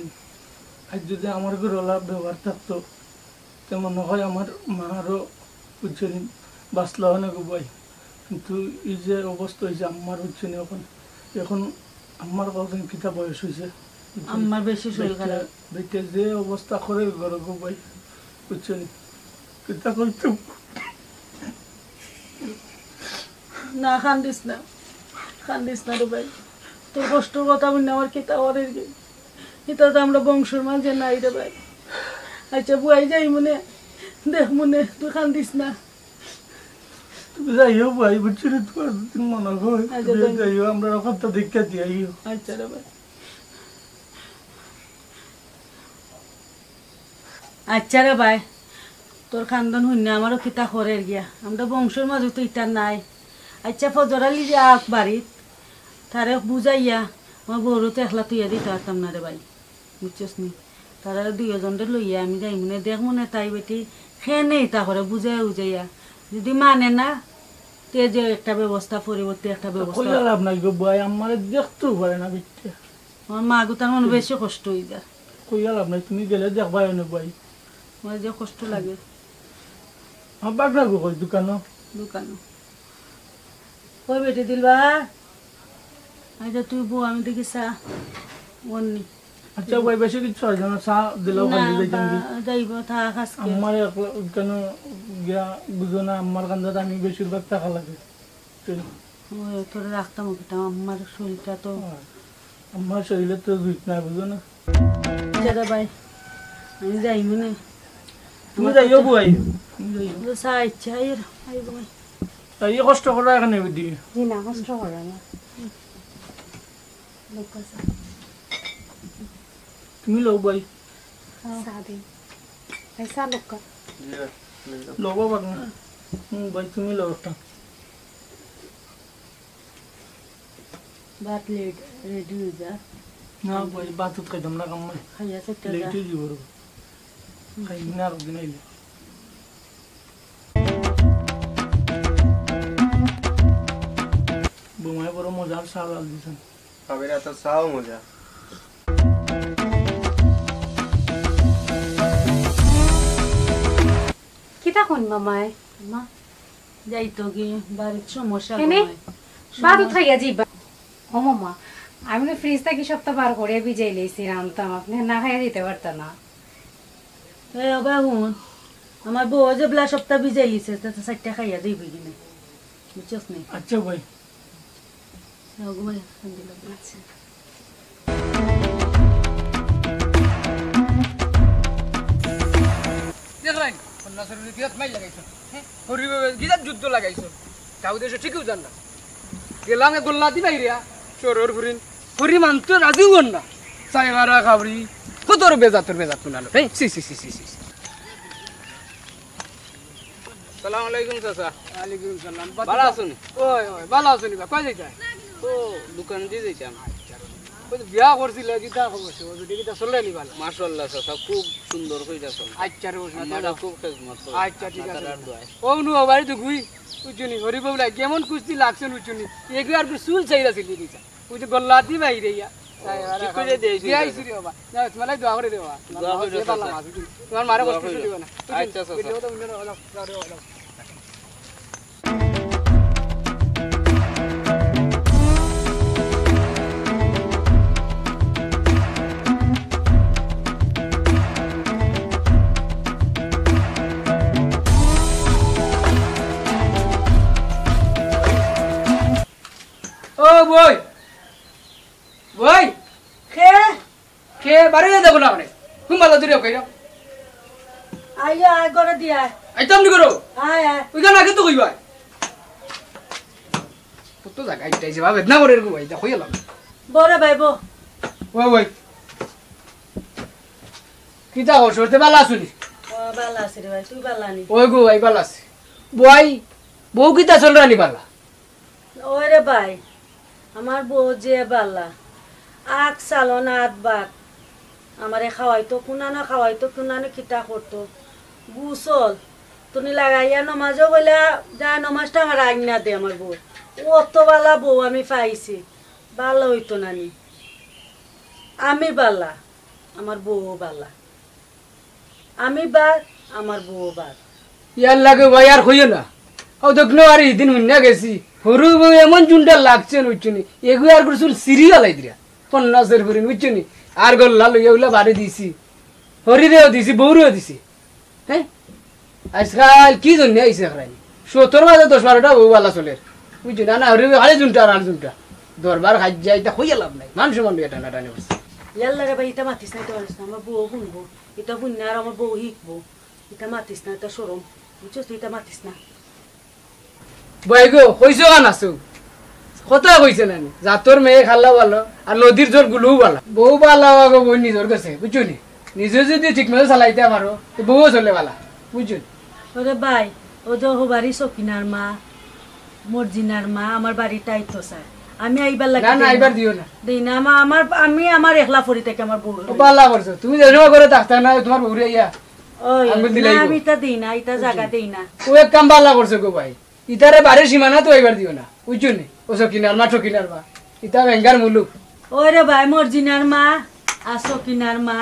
আজ যদি আমার ঘরওয়ালা ব্যবহার থাকতো তেমন হয় আমার মারও বুঝছেন বাঁচলা হয় না গো ভাই কিন্তু এই যে অবস্থা হয়েছে আমার বুঝছেন এখন আমার কতদিন কিতা বয়স হয়েছে আমার বেশি শরীর খারাপ দেখে যে অবস্থা করে ঘর গো ভাই বুঝছেন কিতা করতো না খান্দিস না রে ভাই তোর কষ্টর কথা বলি আমার কিতা ওরের এটা তো আমরা বংশের মাঝে নাই রে ভাই আচ্ছা বুয়াই যাই মনে দেখ মনে তুই খান্দিস না তুমি যাইও ভাই বুঝছি রে তোমার মনে হয় যাইও আমরা কথা দেখা দিয়াইও আচ্ছা রে ভাই আচ্ছা রে ভাই তোর খানদান হইনা আমারও কিতা করে গিয়া আমরা বংশের মাঝে তো ইটা নাই আচ্ছা ফজরালি যে আখ বাড়িত তারে বুঝাইয়া আমার বউরও তো একলা তুইয়া দিতে পারতাম না রে ভাই বুঝছস নি তারা 2 জনরে লইয়া আমি যাই মনে দেখ মনে তাই বেটি খেয়ে নেই তা করে বুঝাইয়া বুঝাইয়া যদি মানে না তে যে একটা ব্যবস্থা পরিবর্তে একটা ব্যবস্থা আপনার বুয়াই আমার দেখতেও পারে না বিচ্ছে আমার মা গো তার মনে বেশি কষ্ট হয়ে যায় কইয়াল আপনার তুমি গেলে দেখবাই না বুয়াই আমার যে কষ্ট লাগে আমার বাগনা গো কই দোকানো কই বেটি দিলবা আচ্ছা তুই বউ আমি দেখি চা অন্যি আচ্ছা ভাই বেশি কিছু হয় না চা দিলেও খালি যাইতাম যাইব থাক আজকে আমার কেন গিয়া বুঝো না আমার কান্দাতে আমি বেশিরভাগ টাকা লাগে তোরে রাখতাম ওটা আমার শরীরটা তো আমার শরীরে তো জুইট না বুঝো না দাদা ভাই আমি যাই মনে তুমি যাইও বুয়াই চা ইচ্ছা আইব এই কষ্ট করা এখানে বুদ্ধি না কষ্ট করে না তুমি লো ভাই সাদি ऐसा लोग का लोगो बघना भाई तुम्ही लो একটা बात लेट रेडी हो जा ना भाई बात तो कदम ना कम खाया सकते लेट ही बरो काही ना रोग नाही बुमाय बरो मजा साल दिसन हवेला तर साव मजा কিতা কোন মামাই মা যাইতো কি বাড়ির সমস্যা এনে বাদ উঠাইয়া যাইবা ও মামা আমি না ফ্রিজ থেকে সপ্তাহ বার করে ভিজাই লইছি রান্তাম আপনি না খাইয়া দিতে পারতা না এ আবার হুন আমার বউ যে বলা সপ্তাহ ভিজাই লিছে তা 4টা খাইয়া দিবি কিনে বুঝছস নি আচ্ছা ভাই ঘুমাই দিলাম আচ্ছা দেখলেন 50 রুপি দিয়াত মাই লাগাইছো হ্যাঁ হরি গিজাত যুদ্ধ লাগাইছো তাও দেশে ঠিকই জান না গেলাম গোল্লা দি বাইরিয়া চোরর ফুরিন ফুরি মানতো রাজি হন না সাইমারা খাবরি কতর বেজাতর নালো হ্যাঁ সি সি সি সি সি সালাম আলাইকুম চাচা ওয়ালাইকুম সালাম ভালো আছেন ওই ওই ভালো আছেন বা কই যাইতা ও দোকান দিয়ে যাইতাম ওই বিয়া করছিল কিটা খবর ছিল ওই দিকে চলে নি ভালো মাশাআল্লাহ চাচা খুব সুন্দর কইরা চলে আচ্ছা রে ওটা খুব খেজমত করে আচ্ছা ঠিক আছে ও নু বাড়ি তো গুই উজনি হরি বাবুলা কেমন কুস্তি লাগছে উজনি একবার করে চুল চাইরা ছিল দিছা ওই যে গল্লা দি বাইরে ইয়া কি করে দেইছি দেইছি রে বাবা না তোমালাই দোয়া করে দেবা দোয়া করে দেবা তোমার মারে কষ্ট দিও না আচ্ছা চাচা ভিডিও তো মনে হলো বই বই খে বাড়ি যাবো না মানে হুমালা দূরে কইরা আইয়া আই করে দিয়া আইতাম নি করো আয় আয় ওই গান আগে তো কইবা কত জায়গা আইতাই যে ভাবে না করে গো ভাই দা কইলাম বড় ভাই বো ওই ওই কিটা হস হতে বালা শুনি ও বালা আছে রে ভাই তুই বালা নি ওই গো ভাই বালা আছে বই বউ কিটা চল রানি বালা ওই রে ভাই আমার বউ যে বালা আখ সালন আট বাট আমারে খাওয়াইতো কুনানো খাওয়াইতো কুনানো কিতা করতো বুসল তুমি লাগাইয়া নমাজও বলে যা নমাজটা আমার আইনা দে আমার বউ অত বালা বউ আমি পাইছি বালা হইতো নানি আমি বালা আমার বউ বালা আমি বার আমার বউ বার ইয়ার লাগে ভাই আর কইও না ও দেখলো আর এই দিন হুন্না গেছি হরু বউ এমন চুনটা লাগছে উচ্চনি এগু আর গুরসুল সিরিয়াল আই দিরা 50 এর ফুরিন উচ্চনি আর গল্লা লইয়া উলা বাড়ি দিছি হরিরেও দিছি বউরেও দিছি হ্যাঁ আজকাল কি জন্য আইছে খারাই 70 মাঝে 10-12টা বউ বালা চলে বুঝছি না না হরি আরে জুনটা আর জুনটা দরবার খাই যাইতা হইয়া লাভ নাই মানুষ মানুষ এটা না টানে বসে ইয়াল্লা রে ভাই এটা মাতিস না এটা বলিস না আমার বউ শুনবো এটা শুনলে আর আমার বউ শিখবো এটা মাতিস না এটা সরম বুঝছিস এটা মাতিস না বই গো কইছো গান আছো কথা কইছে না জাতর মেয়ে খাল্লা ভালো আর নদীর জোর গুলোও ভালো বউ ভালো গো বই নিজের কাছে বুঝছো নি নিজে যদি ঠিক মতো চালাইতে পারো বউও চলে ভালো বুঝছো ওরে ভাই ও তো বাড়ি সকিনার মা মর্জিনার মা আমার বাড়িটাই তো স্যার আমি আইবার লাগে না না আইবার দিও না দেই না আমি আমার একলা ফরি থেকে আমার বউ ও পাল্লা করছো তুমি যেন করে থাকতা না তোমার বউরে ইয়া ওই আঙ্গুল দিলাই না আমি তা দেই না এটা জায়গা দেই না ও এক কাম পাল্লা করছো গো ভাই ইতারে বাড়ির সীমানা তো আইবার দিও না বুঝছনি ও সকিনার মা ঠকিনার মা ইতা ভেঙ্গার মুলুক ওরে ভাই মর্জিনার মা আর সকিনার মা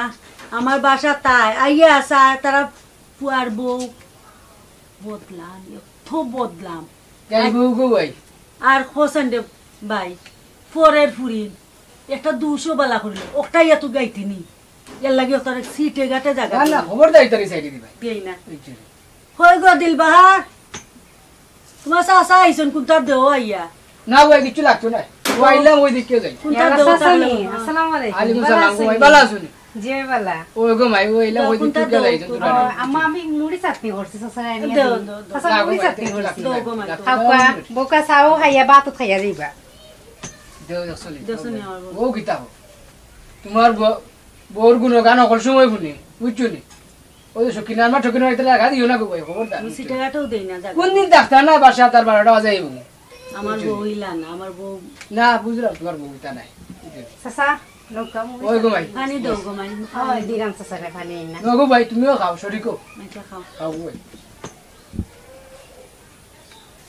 আমার বাসা তাই আইয়া আসা তারা পুয়ার বউ বদলাম খুব বদলাম গো ভাই আর হোসেন দে ভাই ফরের ফুরিন একটা 200 বালা করিল ওটাই এত গাইতিনি এর লাগে তোর সিটে গাটে জায়গা না না খবর দাই তারি সাইডে দি ভাই দেই না হই গো দিল বাহার তোমার সাসা আইছন কোনটা দেও আইয়া না ভাই কিছু লাগতো না ও আইলাম ওই দিকে যাই কোনটা দেও তাহলে আসসালামু আলাইকুম আলাইকুম সালাম গো ভাই ভালো আছেন জি বালা ও গো ভাই ও আইলাম ওই দিকে যাই তোরা আম্মা আমি মুড়ি চাটনি করছি সসারা নিয়ে দেও সসারা মুড়ি চাটনি করছি দেও গো মা খাওয়া বোকা সাও খাইয়া বাতত খাইয়া যাইবা দেও দেখছলি দেছনি আমার ও কিতাব তোমার বউর গুণগান অকল সময় শুনি বুঝছনি ওই সকিনার মা ঠকিনার ইতলা লাগা দিও না গো ভাই খবর দাও সিটে গাটেও দেই না জায়গা কোন দিন ডাক্তার না বাসা তার 12টা বাজে আইব আমার বউ ইলা না আমার বউ না বুঝলাম তোমার বউ তা নাই সসা নৌকা মুড়ি ওই গো ভাই পানি দেও গো মাই ওই দিরাম সসারা পানি না গো ভাই তুমিও খাও শরীকো আচ্ছা খাও খাও ভাই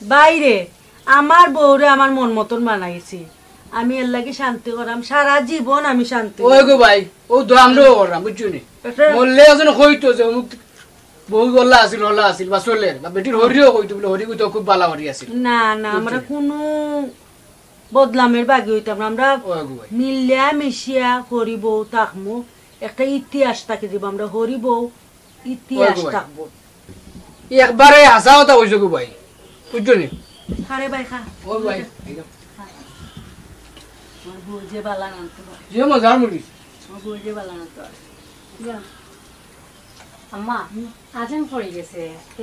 বাইরে আমার বউরে আমার মন মতন বানাইছি আমি এর লাগি শান্তি করাম সারা জীবন আমি শান্তি ওই গো ভাই ও তো আমরাও করলাম বুঝছনি বললে আছেন কইতো যে অমুক বউ গল্লা আছিল বা চলের বা বেটির হরিও কইতো বলে হরি তো খুব ভালো হরি আছিল না না আমরা কোনো বদলামের বাকি হইতাম না আমরা ওই গো ভাই মিলিয়া মিশিয়া হরি বউ থাকমু একটা ইতিহাস থাকি দিব আমরা হরি বউ ইতিহাস ওই গো ভাই। থাকবো একবারে হাসা কথা কইছো গো ভাই বুঝছনি খারে ভাই খা ওই ভাই আমার বউ যে বালা নামতো যে মজার মুড়ি আমার বউ যে বালা নামতো আম্মা আজান পড়ে গেছে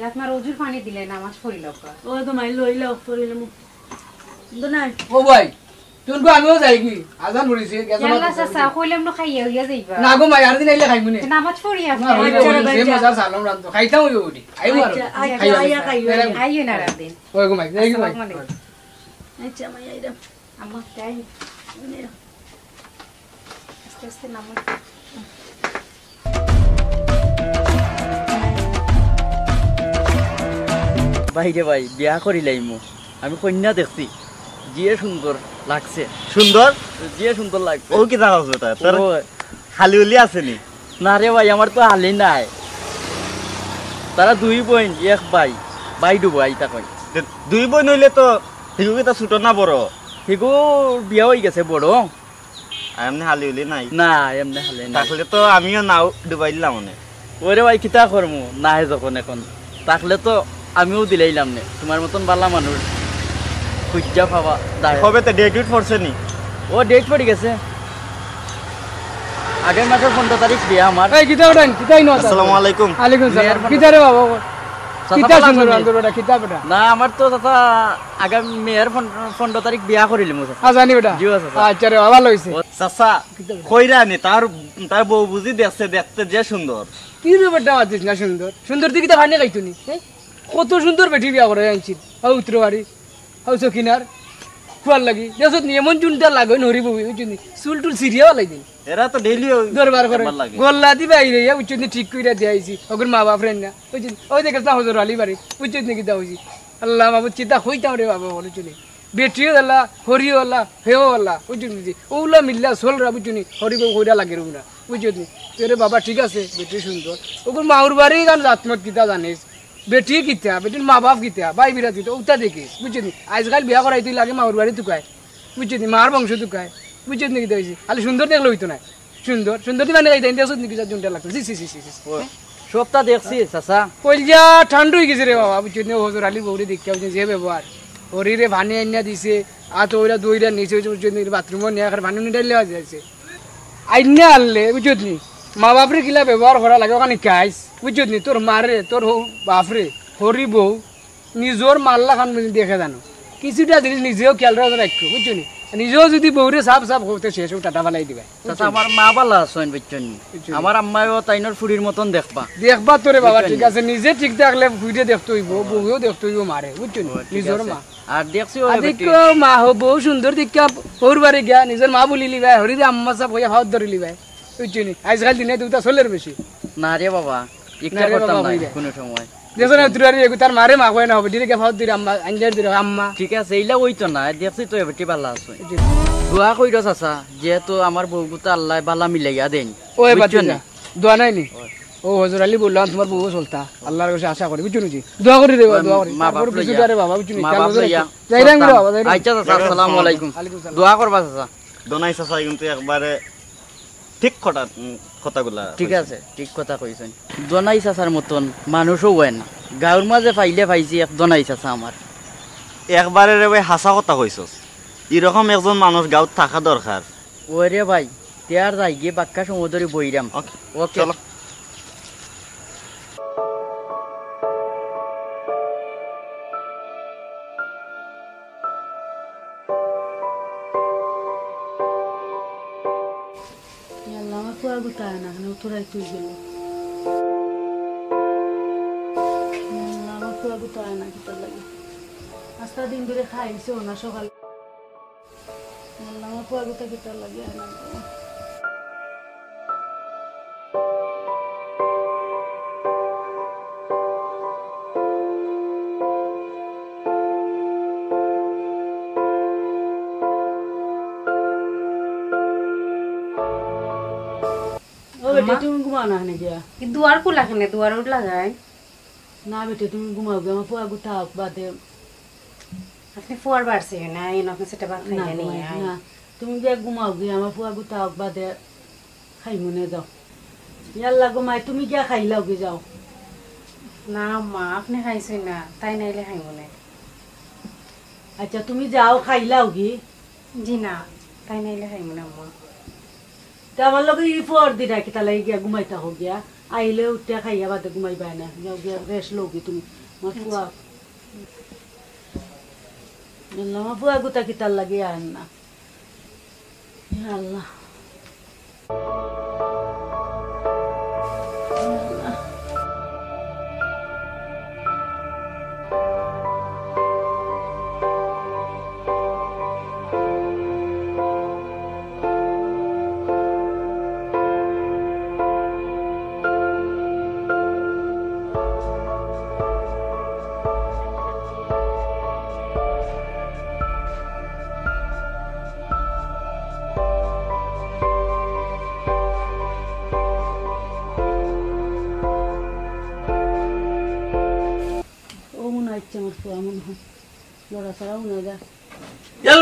আপনার ওজুর পানি দিলে নামাজ পড়ি লোক ওই তো মাই লইলে পড়িলে মু নাই ও ভাই তুই গো আমিও যাই কি আজান মুড়িছে ইয়াল্লা সাসা কইলাম না খাইয়া হইয়া যাইবা না গো ভাই আর দিন আইলে খাইমু নে নামাজ পড়ি না আপনি হইলে যে মজা সালাম রান তো খাইতাম ওই ওটি আইবো আর আইয়া খাইও আইও না রাদিন ওই গো ভাই যাই গো ভাই আচ্ছা মাই আইরা আম্মা তাই আস্তে আস্তে নামাজ ভাইরে ভাই বিয়া করিলাইমু আমি কন্যা দেখছি জিয়ে সুন্দর লাগছে সুন্দর জিয়ে সুন্দর লাগছে ও কি জানা আছে তোর হালি উলি আসেনি না রে ভাই আমার তো হালি নাই তারা দুই বোন এক ভাই ভাই ডুবো আইতা কই দুই বই নইলে তো হিগু কি তা ছোট না বড় হিগু বিয়া হয়ে গেছে বড় এমনি হালি উলি নাই না এমনি হালি নাই তাহলে তো আমিও নাও ডুবাই দিলাম মনে ওরে ভাই কিতা করমু নাই যখন এখন তাহলে তো আমিও দিলাইলাম নে তোমার মতন বালা মানুষ খুঁজা পাবা কবে তো ডেট পড়ছে নি ও ডেট পড়ে গেছে আগের মাসের 15 তারিখ বিয়া আমার এই কিতা ওটান কিতাই না আসসালামু আলাইকুম আলাইকুম সালাম কিতা রে বাবা কিতা সুন্দর আন্দোলনটা কিতা বেটা না আমার তো দাদা আগাম মেয়ের 15 তারিখ বিয়া করিলি মুছে জানি বেটা জিও আছে আচ্ছা রে ভালো হইছে চাচা কইরা নি তার বউ বুঝি দেখতে দেখতে যে সুন্দর কি রে বেটা আছিস না সুন্দর সুন্দর তুই কিতা খানি খাইতুনি কত সুন্দর বেটি বিয়া করে আনছি হাউ উত্তরবাড়ি হাউ সকিনার ফুয়ার লাগি দেশত নিয়মন চুলটা লাগে নরি বউ বুঝুনি চুল টুল সিরিয়া লাই দিন এরা তো ডেইলি দরবার করে গোল্লা দিবে আইরে ইয়া বুঝুনি ঠিক কইরা দিয়াইছি ওগর মা বাপ রেন না বুঝুনি ওই দেখছ না হজর আলী বাড়ি বুঝুনি কিতা হইছি আল্লাহ বাবু চিন্তা হইতাম রে বাবা বলে চুনি বেটিও আল্লাহ হরিও আল্লাহ হেও আল্লাহ বুঝুনি ওলা মিল্লা সোলরা বুঝুনি হরি বউ কইরা লাগে রুনা বুঝুনি তোরে বাবা ঠিক আছে বেটি সুন্দর ওগর মাউর বাড়ি গান আত্মত কিতা জানিস বেটি কিতা বেটির মা বাপ কিতা ভাই বিরা কিতা উতা দেখিস বুঝলি আজকাল বিয়া করাই তুই লাগে মাউর বাড়ি তুকায় বুঝলি মার বংশ তুকায় বুঝলি কিতা হয়েছি খালি সুন্দর দেখলে হইতো না সুন্দর সুন্দর মানে গাইতে দেখছ নাকি জুনটা লাগতো সি সি সি সি সবটা দেখছি চাচা কইলজা ঠান্ডা হয়ে গেছে রে বাবা বুঝলি হজর আলী বৌরি দেখতে হচ্ছে যে ব্যবহার হরিরে ভানি আনিয়া দিছে আর ওইরা দইরা নিচে বুঝলি বাথরুমও নিয়ে আর ভানি নিয়ে লেওয়া যাচ্ছে আইনা আনলে বুঝলি মা বাপরে কিলা ব্যবহার করা লাগে ওখানে খাইস বুঝলি তোর মারে তোর বাপরে হরি বউ নিজের মাল্লা খান দেখে জানো কিছুটা জিনিস নিজেও খেয়াল রাখো বুঝলি নিজেও যদি বউরে সাপ সাপ করতে শেষ টাটা ফালাই দিবা চাচা আমার মা বালা আছেন বুঝছেন আমার আম্মাও তাইনোর ফুড়ির মতন দেখবা দেখবা তোরে বাবা ঠিক আছে নিজে ঠিক থাকলে ফুইরে দেখতে হইব বউও দেখতে হইব মারে বুঝছেন নিজের মা আর দেখছি আদিক মা হো বউ সুন্দর দেখা ওর বাড়ি গিয়া নিজের মা বলি লিবা হরিদে আম্মা সাপ হইয়া ভাত ধরে লিবা বুঝছেন আজকাল দিনে দুটা চলের বেশি না রে বাবা একটা করতাম না কোনো সময় দেখো না তুরারি তার মারে মা কয় না হবে দিলে ভাত দিলে আম্মা আঞ্জার দিলে আম্মা ঠিক আছে এইলা ওইতো না দেখছি তো এবারটি বালা আছে দোয়া কইরো চাচা যেহেতু আমার বউগুতা আল্লাহ বালা মিলাইয়া দেন ওই বাচ্চা না দোয়া নাই নি ও হযরত আলী বললাম তোমার বউ চলতা আল্লাহর কাছে আশা করি বুঝছো নি দোয়া করে দেবা দোয়া করে মা বাপ কিছু আরে বাবা বুঝছো নি মা বাপ লইয়া যাই রাং বাবা যাই আচ্ছা চাচা আসসালামু আলাইকুম দোয়া করবা চাচা দোনাই চাচা কিন্তু একবারে ঠিক কথাগুলা ঠিক আছে ঠিক কথা কইছেন দোনাই চাচার মতন মানুষও হয় না গাঁর মাঝে পাইলে পাইছি এক দোনাই চাচা আমার একবারে রে ভাই হাসা কথা কইছস এরকম একজন মানুষ গাঁত থাকা দরকার ওরে ভাই তেয়ার যাই গিয়ে বাক্কা সমুদ্রে বইরাম ওকে চলো আমার ফুয়া গুতায় না উত্তরায় তুই গেল আমার ফুয়া গুতায় না কিতার লাগে আস্তা দিন ধরে খাইছো না সকাল আমার ফুয়া গুতা কিতার লাগে না তুমি ঘুমাও না গিয়া দুয়ার খোলা কেন দুয়ার লাগাই না বেটে তুমি ঘুমাও গে আমার ফুয়া গুতা বাদে আপনি ফুয়ার বাড়ছে না এনকে সেটা বাদ খাইলে না তুমি গিয়া ঘুমাও গে আমার ফুয়া গুতা বাদে খাই মনে যাও ইয়াল্লা ঘুমাই তুমি গিয়া খাইলাও গে যাও না মা আপনি খাইছেন না তাই নাইলে খাই মনে আচ্ছা তুমি যাও খাইলাও গে জি না তাই নাইলে খাই মনে আম্মা আমার লগে পর দিনা কিতা লাগে গিয়া ঘুমাইতা হোক গিয়া আইলে উঠে খাইয়া বাদে ঘুমাইবা না যাও গিয়া রেস্ট লওগি তুমি আমার ফুয়া আমার ফুয়া গুতা কিতার লাগে আর না আল্লাহ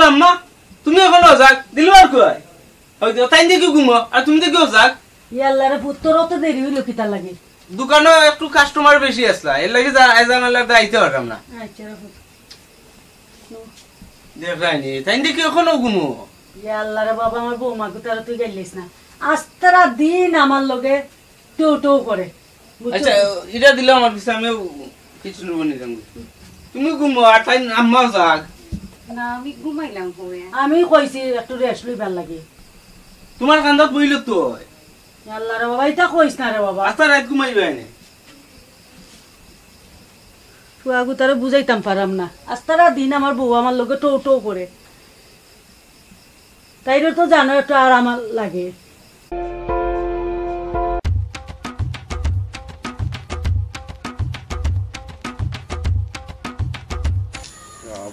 আম্মা তুমি এখন যাক দিলবার কই হয়তো তাই দেখি ঘুমো আর তুমি দেখি যাক ইয়াল্লারে পুত্তর তো দেরি হইলো কিতা লাগে দোকানে একটু কাস্টমার বেশি আসলা এর লাগি আইজানালে দাইতে পারলাম না আচ্ছা রাখো দেখাইনি তাই দেখি এখনো ঘুমো ইয়াল্লারে বাবা আমার বৌমা গুতার তুই গেলিস না আস্তারা দিন আমার লগে টো টো করে আচ্ছা এটা দিলে আমার কাছে আমি কিছু নেব নি তুমি ঘুমো আর তাই আম্মা যাক না আমি ঘুমাইলাম আমি কইছি একটু রেস্ট লইবার লাগে তোমার কান্দাত বইল তো আল্লাহ রে বাবা এটা কইস না রে বাবা আস্তা রাত ঘুমাইবে না ফুয়া গুতারে বুঝাইতাম পারাম না আস্তারা দিন আমার বউ আমার লগে টো টো করে তাইরে তো জানো একটু আরাম লাগে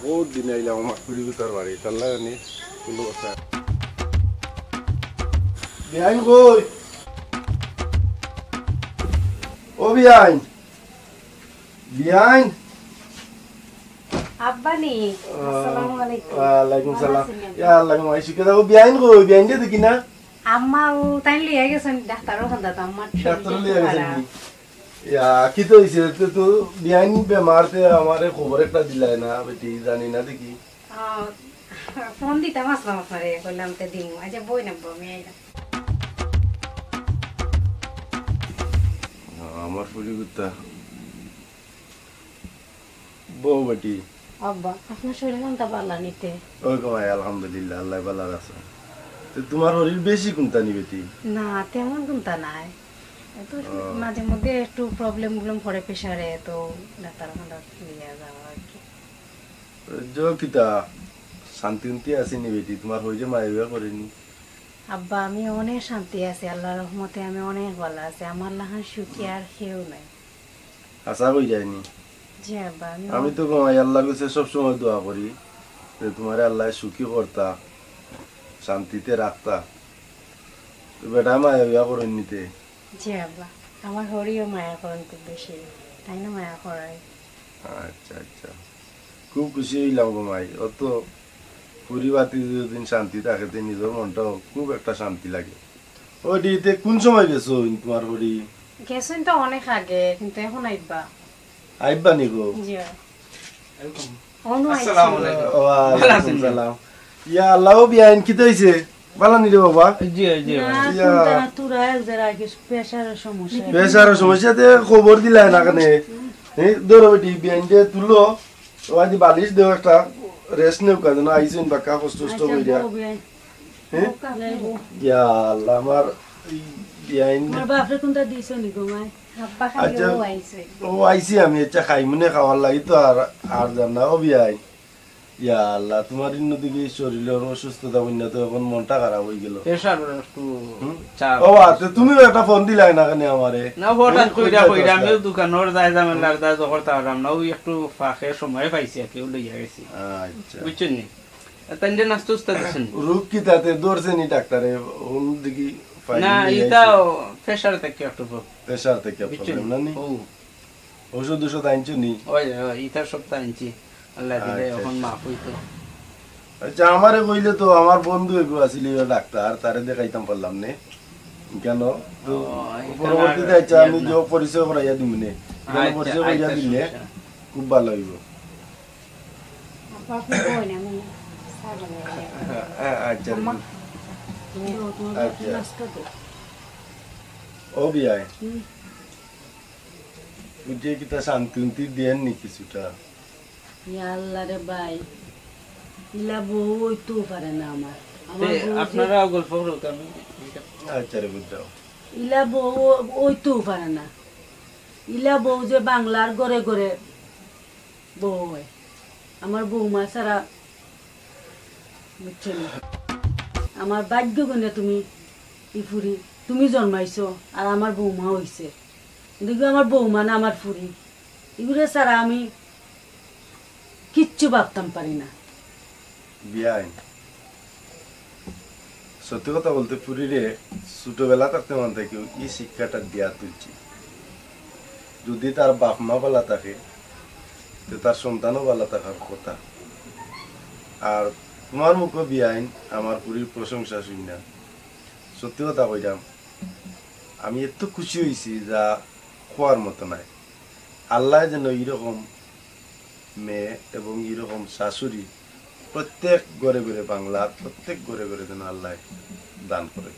বহুত দিন আইলাম আমার কুড়ি গুতার বাড়ি তাল্লা জানি কোনো কথা বিআইন কই ও বিআইন বিআইন আব্বা নি আসসালামু আলাইকুম ওয়ালাইকুম সালাম ইয়া আল্লাহ মাইশি কেদা ও বিআইন কই বিআইন দে দেখি না আম্মা ও তাই লিয়ে গেছেন ডাক্তারও খান্দা তো আম্মা ডাক্তার লিয়ে গেছেন ইয়া কি তো হইছে তো বিআইন বেমারতে আমারে খবর একটা দিলাই না বেটি জানি না দেখি ফোন দিতাম আসলাম আপনারে কইলাম তে দিমু আচ্ছা বই নেব আমি আইলা আমার পুরি গুতা বউ বেটি আব্বা আপনার শরীর কোনটা ভালো নিতে ওই কমাই আলহামদুলিল্লাহ আল্লাহ ভালো আছে তো তোমার শরীর বেশি কোনটা নি বেটি না তেমন কোনটা নাই তো মাঝে মধ্যে একটু প্রবলেম পড়ে প্রেসারে তো ডাক্তার নিয়ে যাওয়া আর কি কিতা শান্তি উন্তি আছে নি বেটি তোমার হয়ে যে মায়া করেনি আব্বা আমি অনেক শান্তি আছি আল্লাহর রহমতে আমি অনেক ভালো আছি আমার লাহান সুখী আর কেউ নাই আশা হয়ে যায়নি জি আব্বা আমি তো আল্লাহর কাছে সবসময় দোয়া করি যে তোমার আল্লাহ সুখী করতা শান্তিতে রাখতা তো বেটা মায়া করেন নিতে জি আব্বা আমার হরিও মায়া করেন খুব বেশি তাই না মায়া করাই আচ্ছা আচ্ছা খুব খুশি হইলাম গো মাই অত পরিবারটি যদিন শান্তি থাকে নিজের মনটাও খুব একটা শান্তি লাগে ওই ডিতে কোন সময় গেছো তোমার হরি গেছেন তো অনেক আগে কিন্তু এখন আইবা আইবা নি গো জি আসসালামু আলাইকুম ওয়ালাইকুম সালাম ইয়া আল্লাহ বিয়াইন কি হইছে ভালো নি রে বাবা জি জি তোরা এক জায়গা প্রেসারের সমস্যা প্রেসারের সমস্যাতে খবর দিলাই না কেন এই ধরো বেটি বিয়াইন দিয়ে তুলো ওই দি বালিশ দেও একটা রেস্ট নেও কেন আইছেন বাকা কষ্ট হয়ে যায় হ্যাঁ ইয়া আল্লাহ আমার বিয়াইন আমার বাপরে কোনটা দিছো নি গো মাই আব্বা খালি ও আইছে ও আইছি আমি এটা খাই মনে খাওয়ার লাগি তো আর জান না ও বিয়াই ইয়া আল্লাহ তোমার ইন্নদিকে শরীরের অসুস্থতা বন্যা তো এখন মনটা খারাপ হয়ে গেল প্রেসার একটু চাপ ও আচ্ছা তুমি একটা ফোন দিলাই না কেন আমারে না হঠাৎ কইরা আমি দোকানের যাই যামেন লাগদা করতে পারলাম না ওই একটু ফাঁকে সময় পাইছি আর কেউ লইয়া গেছি আচ্ছা বুঝছেন নি তাইলে নাস্তা উস্তা দিছেন রোগ কি তাতে দৌড়ছে নি ডাক্তারে ওন দিকে না এটা প্রেসার থেকে একটু প্রেসার থেকে প্রবলেম না নি ওষুধ আনছো নি ওই এটা সপ্তাহ আনছি আল্লাহ দিলে এখন মাফ হইতো আচ্ছা আমারে কইলে তো আমার বন্ধু এগো আছিল ডাক্তার তারে দেখাইতাম পারলাম নে কেন তো পরবর্তীতে আচ্ছা আমি যে পরিচয় করাইয়া দিমু নে পরিচয় করাইয়া দিলে খুব ভালো হইব আপনি কই না আমি আচ্ছা ও বিয়াই বুঝে কি তা শান্তি দেন নি কিছুটা আল্লাহ রে ভাই ইলা বউ তো পারে না আমার আপনারা গল্প করতেন আচ্ছা রে বুঝাও ইলা বউ ওইতেও পারে না ইলা বউ যে বাংলার ঘরে ঘরে বউ হয় আমার বৌমা ছাড়া বুঝছেন আমার ভাগ্য গুণে তুমি ফুরি তুমি জন্মাইছো আর আমার বৌমা হইছে কিন্তু আমার বৌমা না আমার ফুরি এগুলো ছাড়া আমি কিচ্ছু ভাবতাম পারি না বিয়াই সত্যি কথা বলতে পুরীরে ছোটবেলা থাকতে মন থেকে এই শিক্ষাটা দিয়া তুলছি যদি তার বাপ মা ভালো থাকে তো তার সন্তানও ভালো থাকার কথা আর তোমার মুখ বিয়াইন আমার পুরীর প্রশংসা শুনি না সত্যি কথা কইলাম আমি এত খুশি হয়েছি যা খোয়ার মতো নাই আল্লাহ যেন এইরকম মেয়ে এবং এইরকম শাশুড়ি প্রত্যেক ঘরে ঘরে বাংলার প্রত্যেক ঘরে ঘরে যেন আল্লাহ দান করে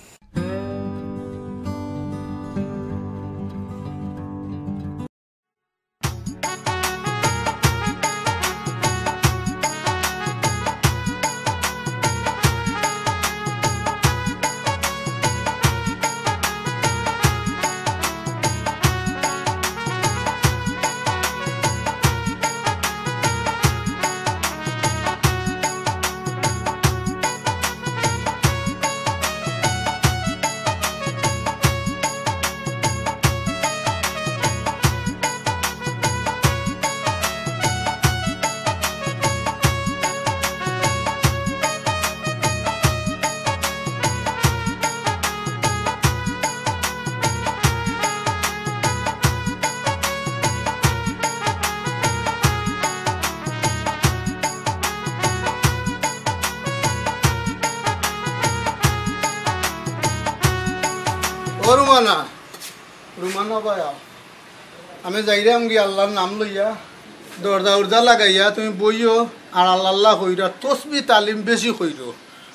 রুমানা রুমানা ভাইয়া আমি যাইরাম গিয়ে আল্লাহর নাম লইয়া দরজা উর্জা লাগাইয়া তুমি বইও আর আল্লাহ কইরা তসবি তালিম বেশি কইরো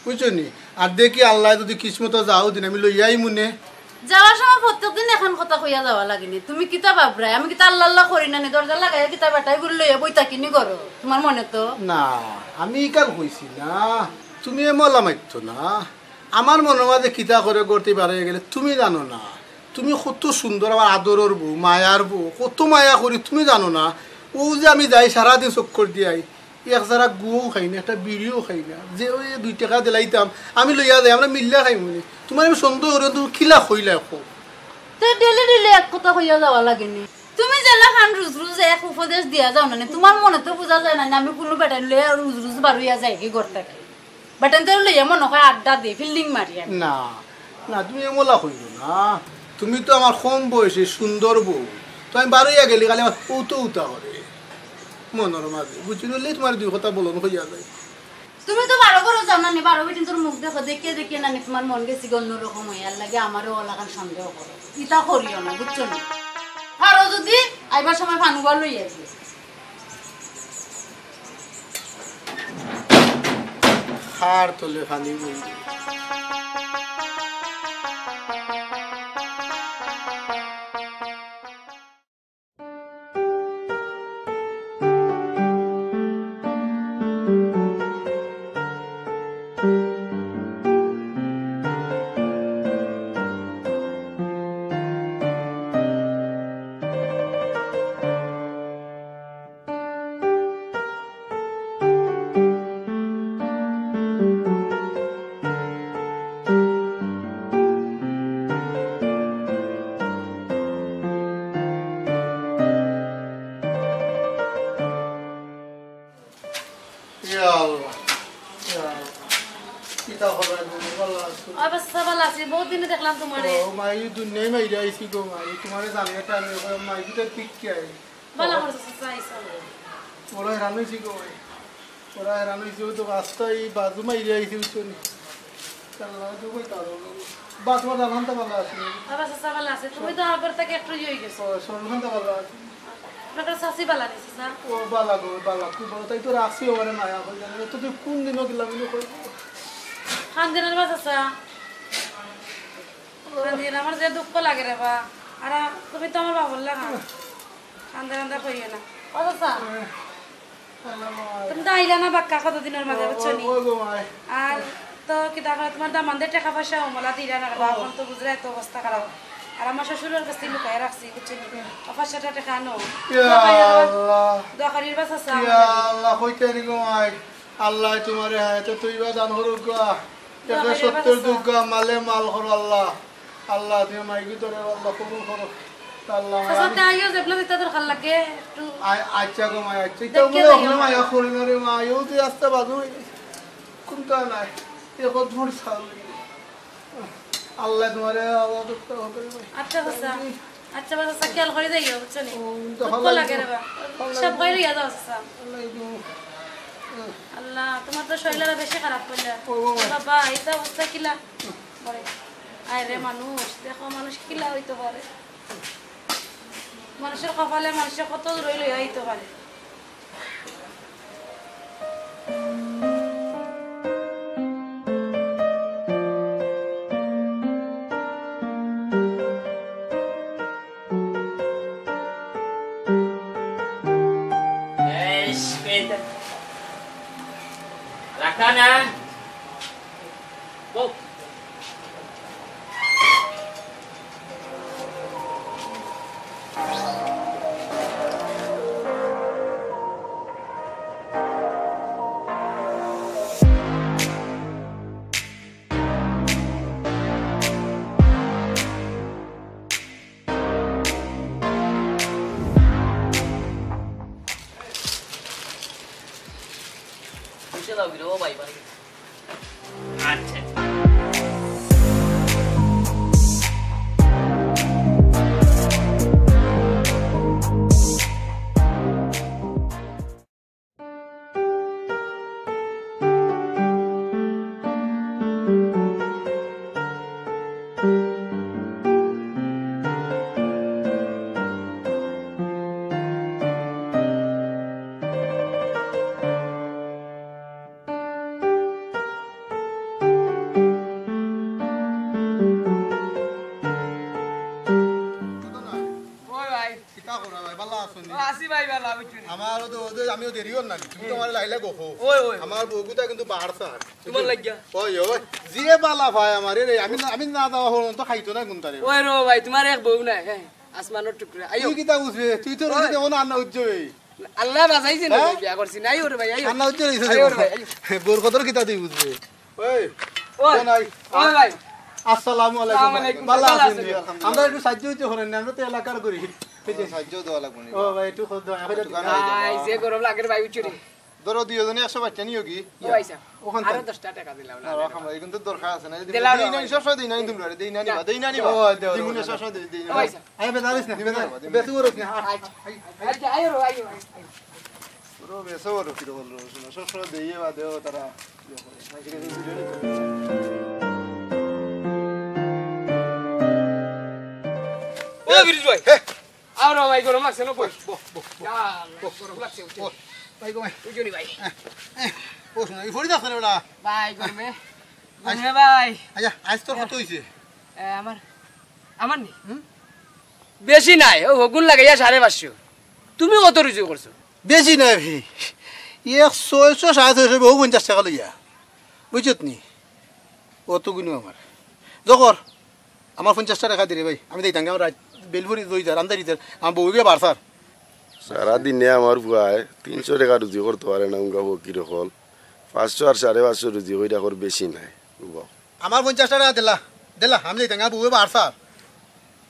বুঝছো নি আর দেখি আল্লাহ যদি কিসমত যাও দিন আমি লইয়াই মনে যাওয়ার সময় প্রত্যেকদিন এখন কথা কইয়া যাওয়া লাগেনি তুমি কিতা ভাবরাই আমি কিতা আল্লাহ আল্লাহ করি না নি দরজা লাগাই কিতা বেটাই গুলো লইয়া বইতা কিনি করো তোমার মনে তো না আমি কাল কইছি না তুমি মলা মাইতো না আমার মনের মাঝে কিতা করে করতে পারে গেলে তুমি জানো না তুমি কত সুন্দর আমার আদরের বউ মায়ার বউ কত মায়া করি তুমি জানো না ও যে আমি যাই সারাদিন চক্কর দিয়াই এক সারা গুও খাই না একটা বিড়িও খাই না যে ওই 2 টাকা দিলাইতাম আমি লইয়া যাই আমরা মিল্লা খাই মনে তোমার আমি সন্দেহ করে তুমি খিলা হইলা এখন তো ডেলি ডেলি এক কথা কইয়া যাওয়া লাগেনি তুমি জেলা খান রুজ রুজ এক উপদেশ দিয়া যাও না তোমার মনে তো বোঝা যায় না আমি কোনো বেটান লইয়া রুজ রুজ বারুইয়া যাই কি করতে বেটান তো লইয়া মনে হয় আড্ডা দিয়ে ফিল্ডিং মারি না না তুমি এমলা হইল না তুমি তো আমার কম বয়সে সুন্দর বউ তো আমি বারুইয়া গেলি খালি আমার উতো উতা করে মনের মাঝে বুঝি নিলে তোমার 2 কথা বলন হইয়া যায় তুমি তো 12 করে যাও না 12 বিটিন তোর মুখ দেখো দেখে না তোমার মন গেছি অন্য রকম হইয়ার লাগে আমারও ওলাকান সন্দেহ করো ইতা করিও না বুঝছো না আরো যদি আইবার সময় ফানুবা লইয়া যাই হার তোলে ফানি বই বহুত দিনে দেখলাম তোমারে মাই দুনিয়ায় মাইরা আইছি গো মাই তোমারে জানিয়ে টাইমে মাই ভিতর পিককে আই ভালো করছ চাইছ ওরা হেরান হইছি গো মাই ওরা হেরান হইছি তো রাস্তায় বাজু মাইরা আইছি উঠনি আল্লাহ তো কই তারো বাস বাস আনন্দ ভালো আছে বাস ভালো আছে তুমি তো আগর থেকে একটু হই গেছো সরলন্ত ভালো আছে আপনার সাসি ভালো আছে স্যার ও ভালো গো ভালো খুব ভালো তাই তো রাখছি ওরে মায়া হই জানে তো তুই কোন দিনও গেলাম ইনো কই খান দিনের বাস আছে আমার যে দুঃখ লাগে রে বা আর তুমি তো আমার বাবুর লাগা কান্দা কান্দা করিও না অবস্থা তুমি তো আইলা না বাক্কা কতদিনের মাঝে বুঝছো নি আর তো কি দেখা তোমার দামানদের টাকা পয়সা অমলা দিলা না এখন তো বুঝলে এত অবস্থা খারাপ আর আমার শ্বশুরের কাছে লুকাই রাখছি বুঝছো নি অফারটা টাকা আনো দোকানের বাস আছে আল্লাহ কইতে নি গো মাই আল্লাহ তোমারে হাতে তুইবা দান হরুক গা এটা 70 দুগা মালে মাল হর আল্লাহ আল্লাহ তুমি মাইগি তোরে আল্লাহ কবুল করো আল্লাহ সাথে আইও যেবলা দিতে দরকার লাগে একটু আচ্ছা গো মাই আচ্ছা তো বলে ওখানে মায়া করি না রে মাইও তুই আসতে বাজু কোনটা নাই এ কত বড় সাল আল্লাহ তোমারে আল্লাহ তো হবে আচ্ছা বাসা আচ্ছা বাসা খেয়াল করে যাইও বুঝছো নি দুঃখ লাগে রে বা সব কই রিয়া দাও বাসা আল্লাহ তোমার তো শরীরটা বেশি খারাপ করলে বাবা এটা অবস্থা কিলা পরে আরে মানুষ দেখো মানুষ কিলা হইতে পারে মানুষের কপালে মানুষের কত রইল হইতে পারে Rakana. Go. Daw video bye bye. Acha. আমারও তো আমিও দেরি হল না তুমি তো আমার লাইলা গোখো আমার বউগুতা কিন্তু বাহার সার তোমার লাগিয়া ওই ওই জিয়ে বালা ভাই আমার রে আমি না দাওয়া হল তো খাইতো না গুনতারে ওই রো ভাই তোমার এক বউ নাই হ্যাঁ আসমানের টুকরা আইও তুই কিতা বুঝবে তুই তো রইতে দেব না আন্না উজ্জই আল্লাহ বাঁচাইছে না বিয়া করছি নাই ওরে ভাই আইও আন্না উজ্জই রইছে বোর কদর কিতা তুই বুঝবে ওই ওই ভাই আসসালামু আলাইকুম ভালো আছেন আমরা একটু সাহায্য হইতে হরেন না আমরা তো এলাকার করি সাহায্য দেওয়া লাগবে ও ভাই একটু খোদ দাও আই যে গরম লাগে ভাই উচুরি ধরো দুইজনে 100 বাচ্চা নিও কি পয়সা ওখান আর 10 টাকা দিলাম না আমরা কিন্তু দরকার আছে না দেই না সব দেই না তুমি দেই না নিবা দিমুনে সব দেই না পয়সা আই বেদারিস না বেসু করছ না আচ্ছা আইও আইও পুরো বেসু করো কি বল রো সব দেইয়ে বা দেও তারা ও বিরজ ভাই আরো ভাই গরম লাগছে না বস গরম লাগছে ভাই গো ভাই উজুরি ভাই বস না এই ফড়ি দাও না ওটা ভাই গরমে গরমে ভাই আচ্ছা আজ তোর কত হইছে আমার নি বেশি নাই ও হগুন লাগাইয়া 550 তুমি কত রুজু করছো বেশি নাই ভাই 100 বহু 50 টাকা লইয়া বুঝছত নি অত গুনো আমার জগর আমার 50 টাকা দিরে ভাই আমি দেই তাঙ্গা রাত বেলপুরি দই যা রান্দারি দে আম বউগে বারসার সারা দিনে আমার বুয়াই 300 টাকা রুজি করতে পারে না উঙ্গা বকি রকল 500 আর 550 রুজি কইরা কর বেশি নাই আমার 50 টাকা দিলা আমি দেই তাঙ্গা বউগে বারসার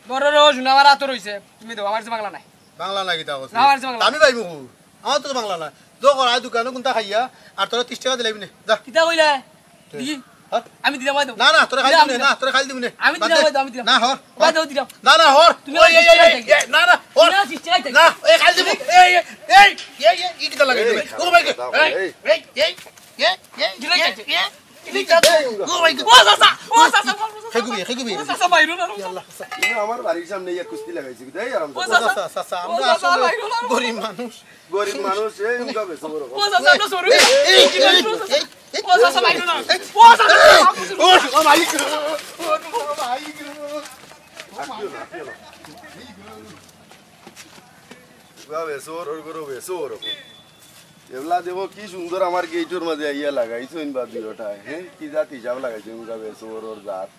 বড় রোজ নামার আত রইছে তুমি দাও আমার বাংলা নাই বাংলা নাই কিতা না আমার বাংলা আমি ভাই মুকু আমার তো বাংলা না জগর আই দোকানে কোনটা খাইয়া আর তোরা 30 টাকা দিলাইবি না যা কিতা কইলা দি আমি দিলাম ভাই দাও না না তোরা খাই দিবি না তোরা খাই দিবি না আমি দিলাম ভাই দাও আমি দিলাম না হর ভাই দাও দিলাম না হর তুমি না না হর না সিস্টার না এই খাই দিবি এই ই কিটা লাগাই দে ও ভাই আমার বাড়ির সামনে কুস্তি লাগাইছি গরিব মানুষ এই উঙ্গা বেসো বড় এগুলা দেখো কি সুন্দর আমার গেটের মাঝে আইয়া লাগাইছো ইনবা দুইটা হ্যাঁ কি জাত হিসাব লাগাইছো উঙ্গা বেসো ওর জাত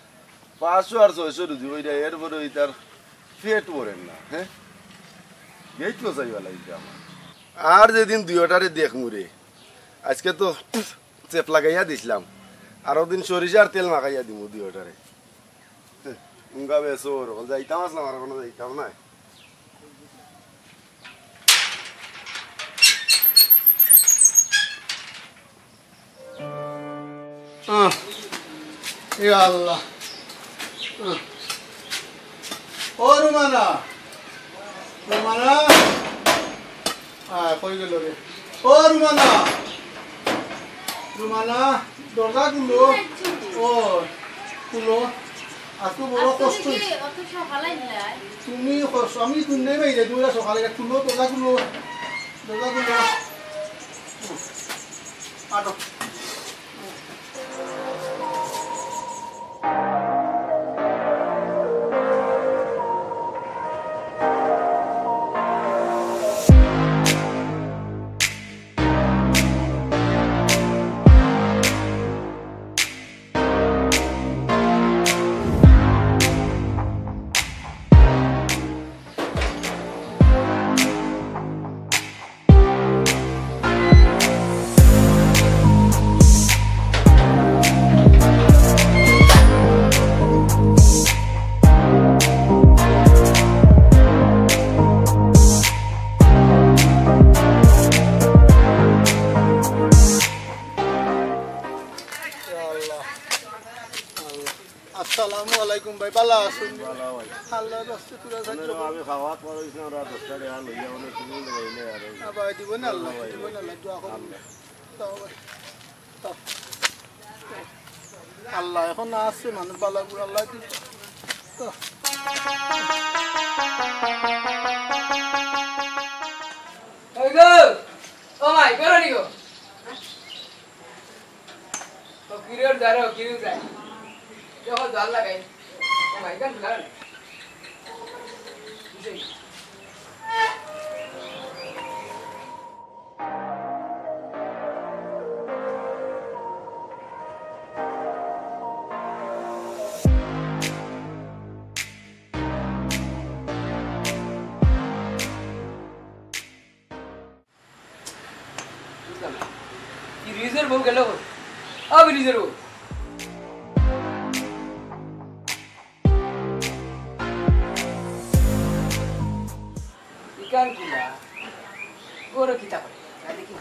500 আর 600 রুজি ওইটা এরপরে তার পেট মরেন না হ্যাঁ গেট তো চাইবা লাগছে আমার আর যেদিন দুইটারে দেখ মুরে আজকে তো চেপ লাগাইয়া দিছিলাম আরো দিন সরিষার তেল মাখাইয়া দিমু দুইটারে উঙ্গা বেসো ওর যাইতাম আসলাম আর কোনো যাইতাম না আল্লাহ ও রুমানা কই গেল রে ও রুমানা দরজা খুলো ও খুলো আজকে বড় কষ্ট তুমি আমি শুনলে বাইরে তুমি সকালে খুলো দরজা খুলো আটো আসসালামু আলাইকুম ভাই ভালো আছেন আল্লাহর রাস্তায় তুই যাচ্ছ আমি খাওয়া পড়াইছি আর 10 টাকা লইয়া অনেক কিছু লাগাইলে আর ভাই দিব না আল্লাহ দোয়া করুন আল্লাহ এখন আসছে মানুষ ভালো করে আল্লাহ দিব ওই গো ও মাই করো নি গো ও কিরোর দাঁড়ো কিরো যায় যখন জাল লাগাই ও মাই গান লাগান রিজের বউ গেল ও রিজের বউ ইকান কিলা গোরো কিতা করে দেখি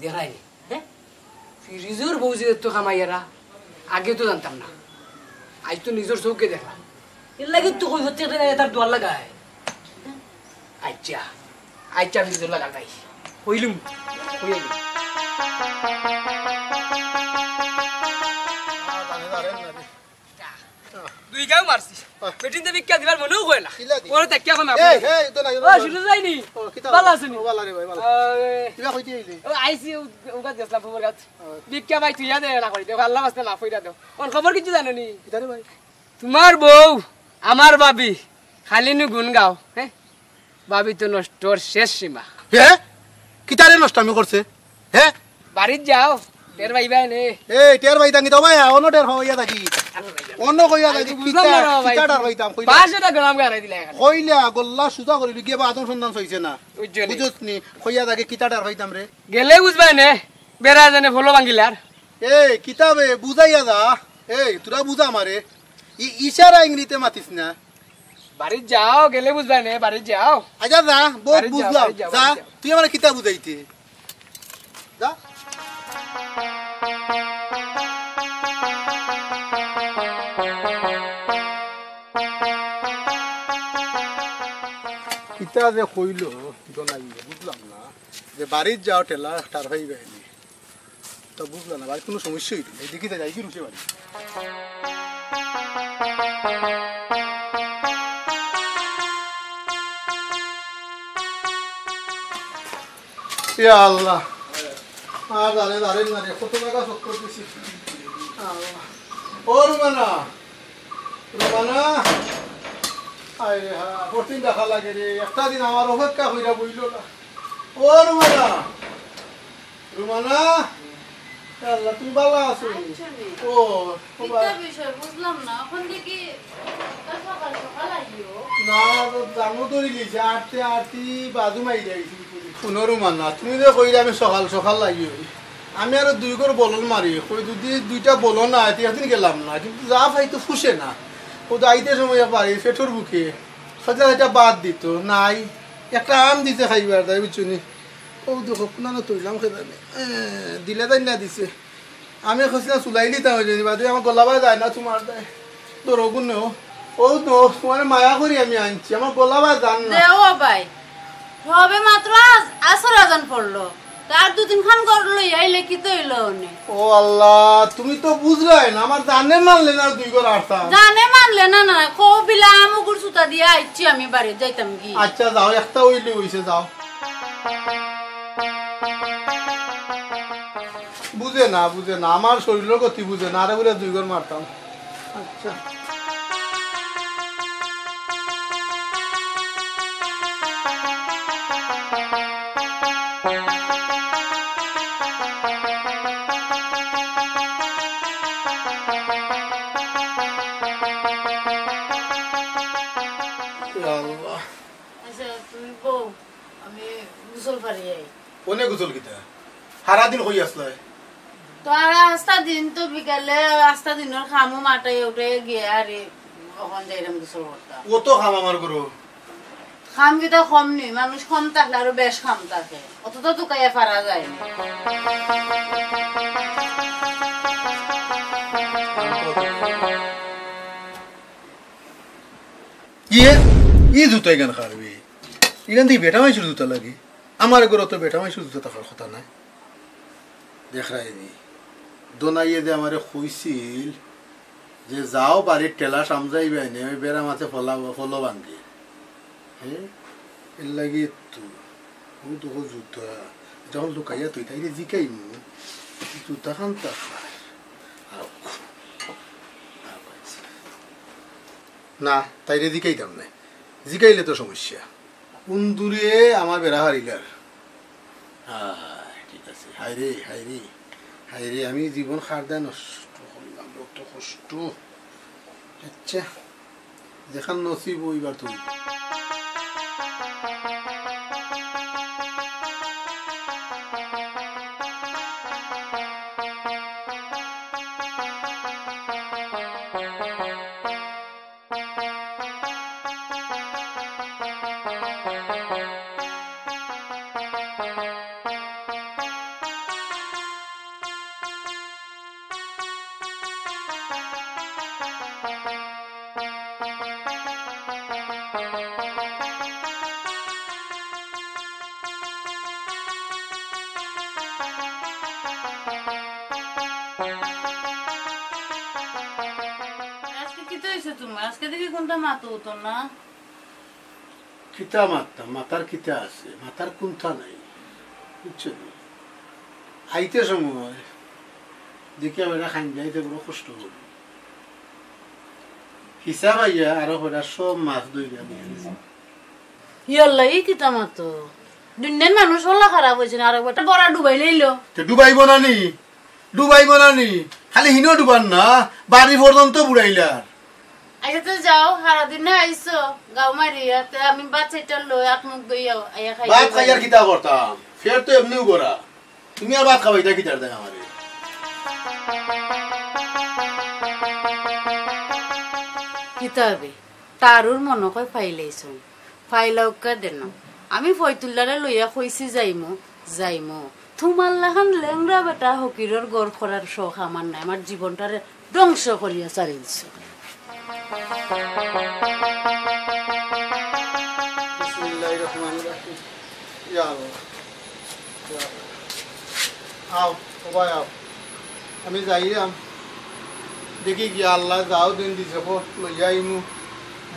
দেখায়নি হ্যাঁ ফিরিজের বউ যে তো খামাইয়ারা আগে তো জানতাম না আজ তো নিজের চৌকে দেখলাম এর লাগে তো কই হচ্ছে তার দোয়ার লাগায় আচ্ছা আচ্ছা ফিরিজের লাগা নাই হইলুম হইলি দুই গাও মারছিস বেটিন দেবি কে দিবার মনেও কই না ওরে তে কে খানা এই এই তো নাই ও শুরু যাইনি ভালো আছেনি ভালো রে ভাই ভালো কিবা কইতে আইলি ও আইসি ওগা দেসলা খবর গাছ বিক্কা ভাই তুই দে না করি দে আল্লাহ বাস্তে না কইরা দাও কোন খবর কিছু জানো নি কিদারে ভাই তোমার বউ আমার ভাবি খালি নি গুণ গাও হ্যাঁ ভাবি তো নষ্টর শেষ সীমা হ্যাঁ কিতারে নষ্ট আমি করছে হ্যাঁ বাড়িত যাও টের ভাই ভাই নে এই টের ভাই দাঙ্গি তো ভাই অন্য টের হইয়া থাকি অন্য কইয়া থাকি কিতাটার ভাইতাম কইলা 500 গ্রাম গারাই দিলা কইলা গল্লা সুদা করিবি কি বা আদম সন্ধান হইছে না বুঝছনি কইয়া থাকি কিতাটার ভাইতাম রে গেলে বুঝবাই নে বেড়া জানে ফলো ভাঙিলার এই কিতাবে বুঝাইয়া দা এই তোরা বুঝা আমারে ইশারা ইংলিতে মাতিস না বাড়িত যাও গেলে বুঝবাই নে বাড়িত যাও আচ্ছা যা বহুত বুঝলাম যা তুই আমার কিতাব বুঝাইতে যা কিতা যে কইল বুঝলাম না যে বাড়ির যাও টেলা টার ভাই বেহনি তো বুঝলাম না বাড়ির কোনো সমস্যাই নেই এই দেখিতে যাই কি রুষে বাড়ি আল্লাহ আর দাঁড়ে দাঁড়ে না রে কত টাকা শোধ করতেছি ও রুমানা রুমানা আরে হ্যাঁ প্রতিদিন দেখা লাগে রে একটা দিন আমার অপেক্ষা হইরা বইল না ও রুমানা রুমানা আল্লাহ তুমি ভালো আছো ও বুঝলাম না এখন দেখি না জানো তো লিখেছে আটতে আটটি বাজু মাই যাইছি পুনরু মানা তুমি যে কইলে আমি সকাল সকাল লাগি আমি আর দুই করে বলন মারি কই যদি দুইটা বলন না এতদিন গেলাম না কিন্তু যা ভাই তো ফুসে না ও তো আইতে সময় পারি পেটর বুকে সজা এটা বাদ দিত নাই একটা আম দিতে খাইবার তাই বুঝছনি ও দেখো না তৈলাম খেদানি দিলে তাই না দিছে আমি খুঁজছিলাম চুলাইলি তা হয়ে যাই বাদে আমার গলাবা যায় না তোমার দেয় তোর ওগুন ও তো তোমার মায়া করি আমি আনছি আমার গলাবা যান না দেও ভাই হবে মাত্র আসর আজান পড়লো তার দুদিন খান করলো আইলে কি তো এলো নে ও আল্লাহ তুমি তো বুঝলাই না আমার জানে মানলে না দুই করে আসতাম জানে মানলে না না কো বিলা আমগুর সুতা দিয়া আইছি আমি বাড়ি যাইতাম কি আচ্ছা যাও একটা হইলে হইছে যাও বুঝে না আমার শরীরের গতি বুঝে না আরে বলে দুই করে মারতাম আচ্ছা কোনে গোসল কিতা সারা দিন হই আসলে তো আর আস্তা দিন তো বিকালে আস্তা দিনের খামু মাটাই উঠে গিয়ে আরে ওখান যাইলাম গোসল করতাম ও তো খাম আমার করো খাম কিটা কম নি মানুষ কম থাকলে আরো বেশ খাম থাকে অত তো দুকাইয়া পারা যায় না ই জুতো এখান খাবি এখান থেকে বেটা মাইশুর জুতা লাগে আমার ঘরে তো বেটা মাইশুর জুতা থাকার কথা নাই দেখ রাই দোনাইয়ে যে আমারে কইছিল যে যাও বাড়ির টেলা সামজাইবে নে ওই বেড়া মাছে ফলো বান্ধি হ্যাঁ এর লাগে তো যুদ্ধ যখন লুকাইয়া তুই তাই জিকাই জুতা খান না তাইরে জিকাইতাম না জিকাইলে তো সমস্যা কোন দূরে আমার বেড়া হারিলার ঠিক আছে হাইরে হাইরে হাইরে আমি জীবন খার দেয় নষ্ট করলাম কত কষ্ট আচ্ছা যেখান নসিব ওইবার তুমি আজকে দেখি কোনটা মাতো হতো না কিতা মারতাম মাথার কিতা আছে মাথার কোনটা নাই বুঝছো আইতে সময় দেখি আমরা খান যাইতে বড় কষ্ট করি হিসাব আইয়া আরো হরা সব মাছ দইরা দিয়ে দিছে ইয়াল্লা এই কিতা মাতো দুনিয়ার মানুষ হলা খারাপ হয়েছে না আর একটা বড় ডুবাই লইলো ডুবাইব না নি খালি হিনো ডুবান না বাড়ি পর্যন্ত বুড়াইলার আচ্ছা তো যাও সারাদিন না আইসো গাও মারিয়া আমি বাচ্চাটা লই আট মুখ দইয়া আইয়া খাই ভাত খাইয়ার কিতা করতাম ফের তো এমনিও করা তুমি আর ভাত খাবাইতা কিতার দেয় আমারে কিতাবে তারুর মনে কয় ফাইলাইছো ফাইলাউকা দেন আমি ফয়তুল্লারে লইয়া কইছি যাইমো তোমার লাখান লেংরা বেটা হকিরর গড় করার শখ আমার নাই আমার জীবনটারে ধ্বংস করিয়া চালিয়েছো আমি যাইলাম দেখি গিয়া আল্লাহ যাও দিন দিছে লইয়া আইমু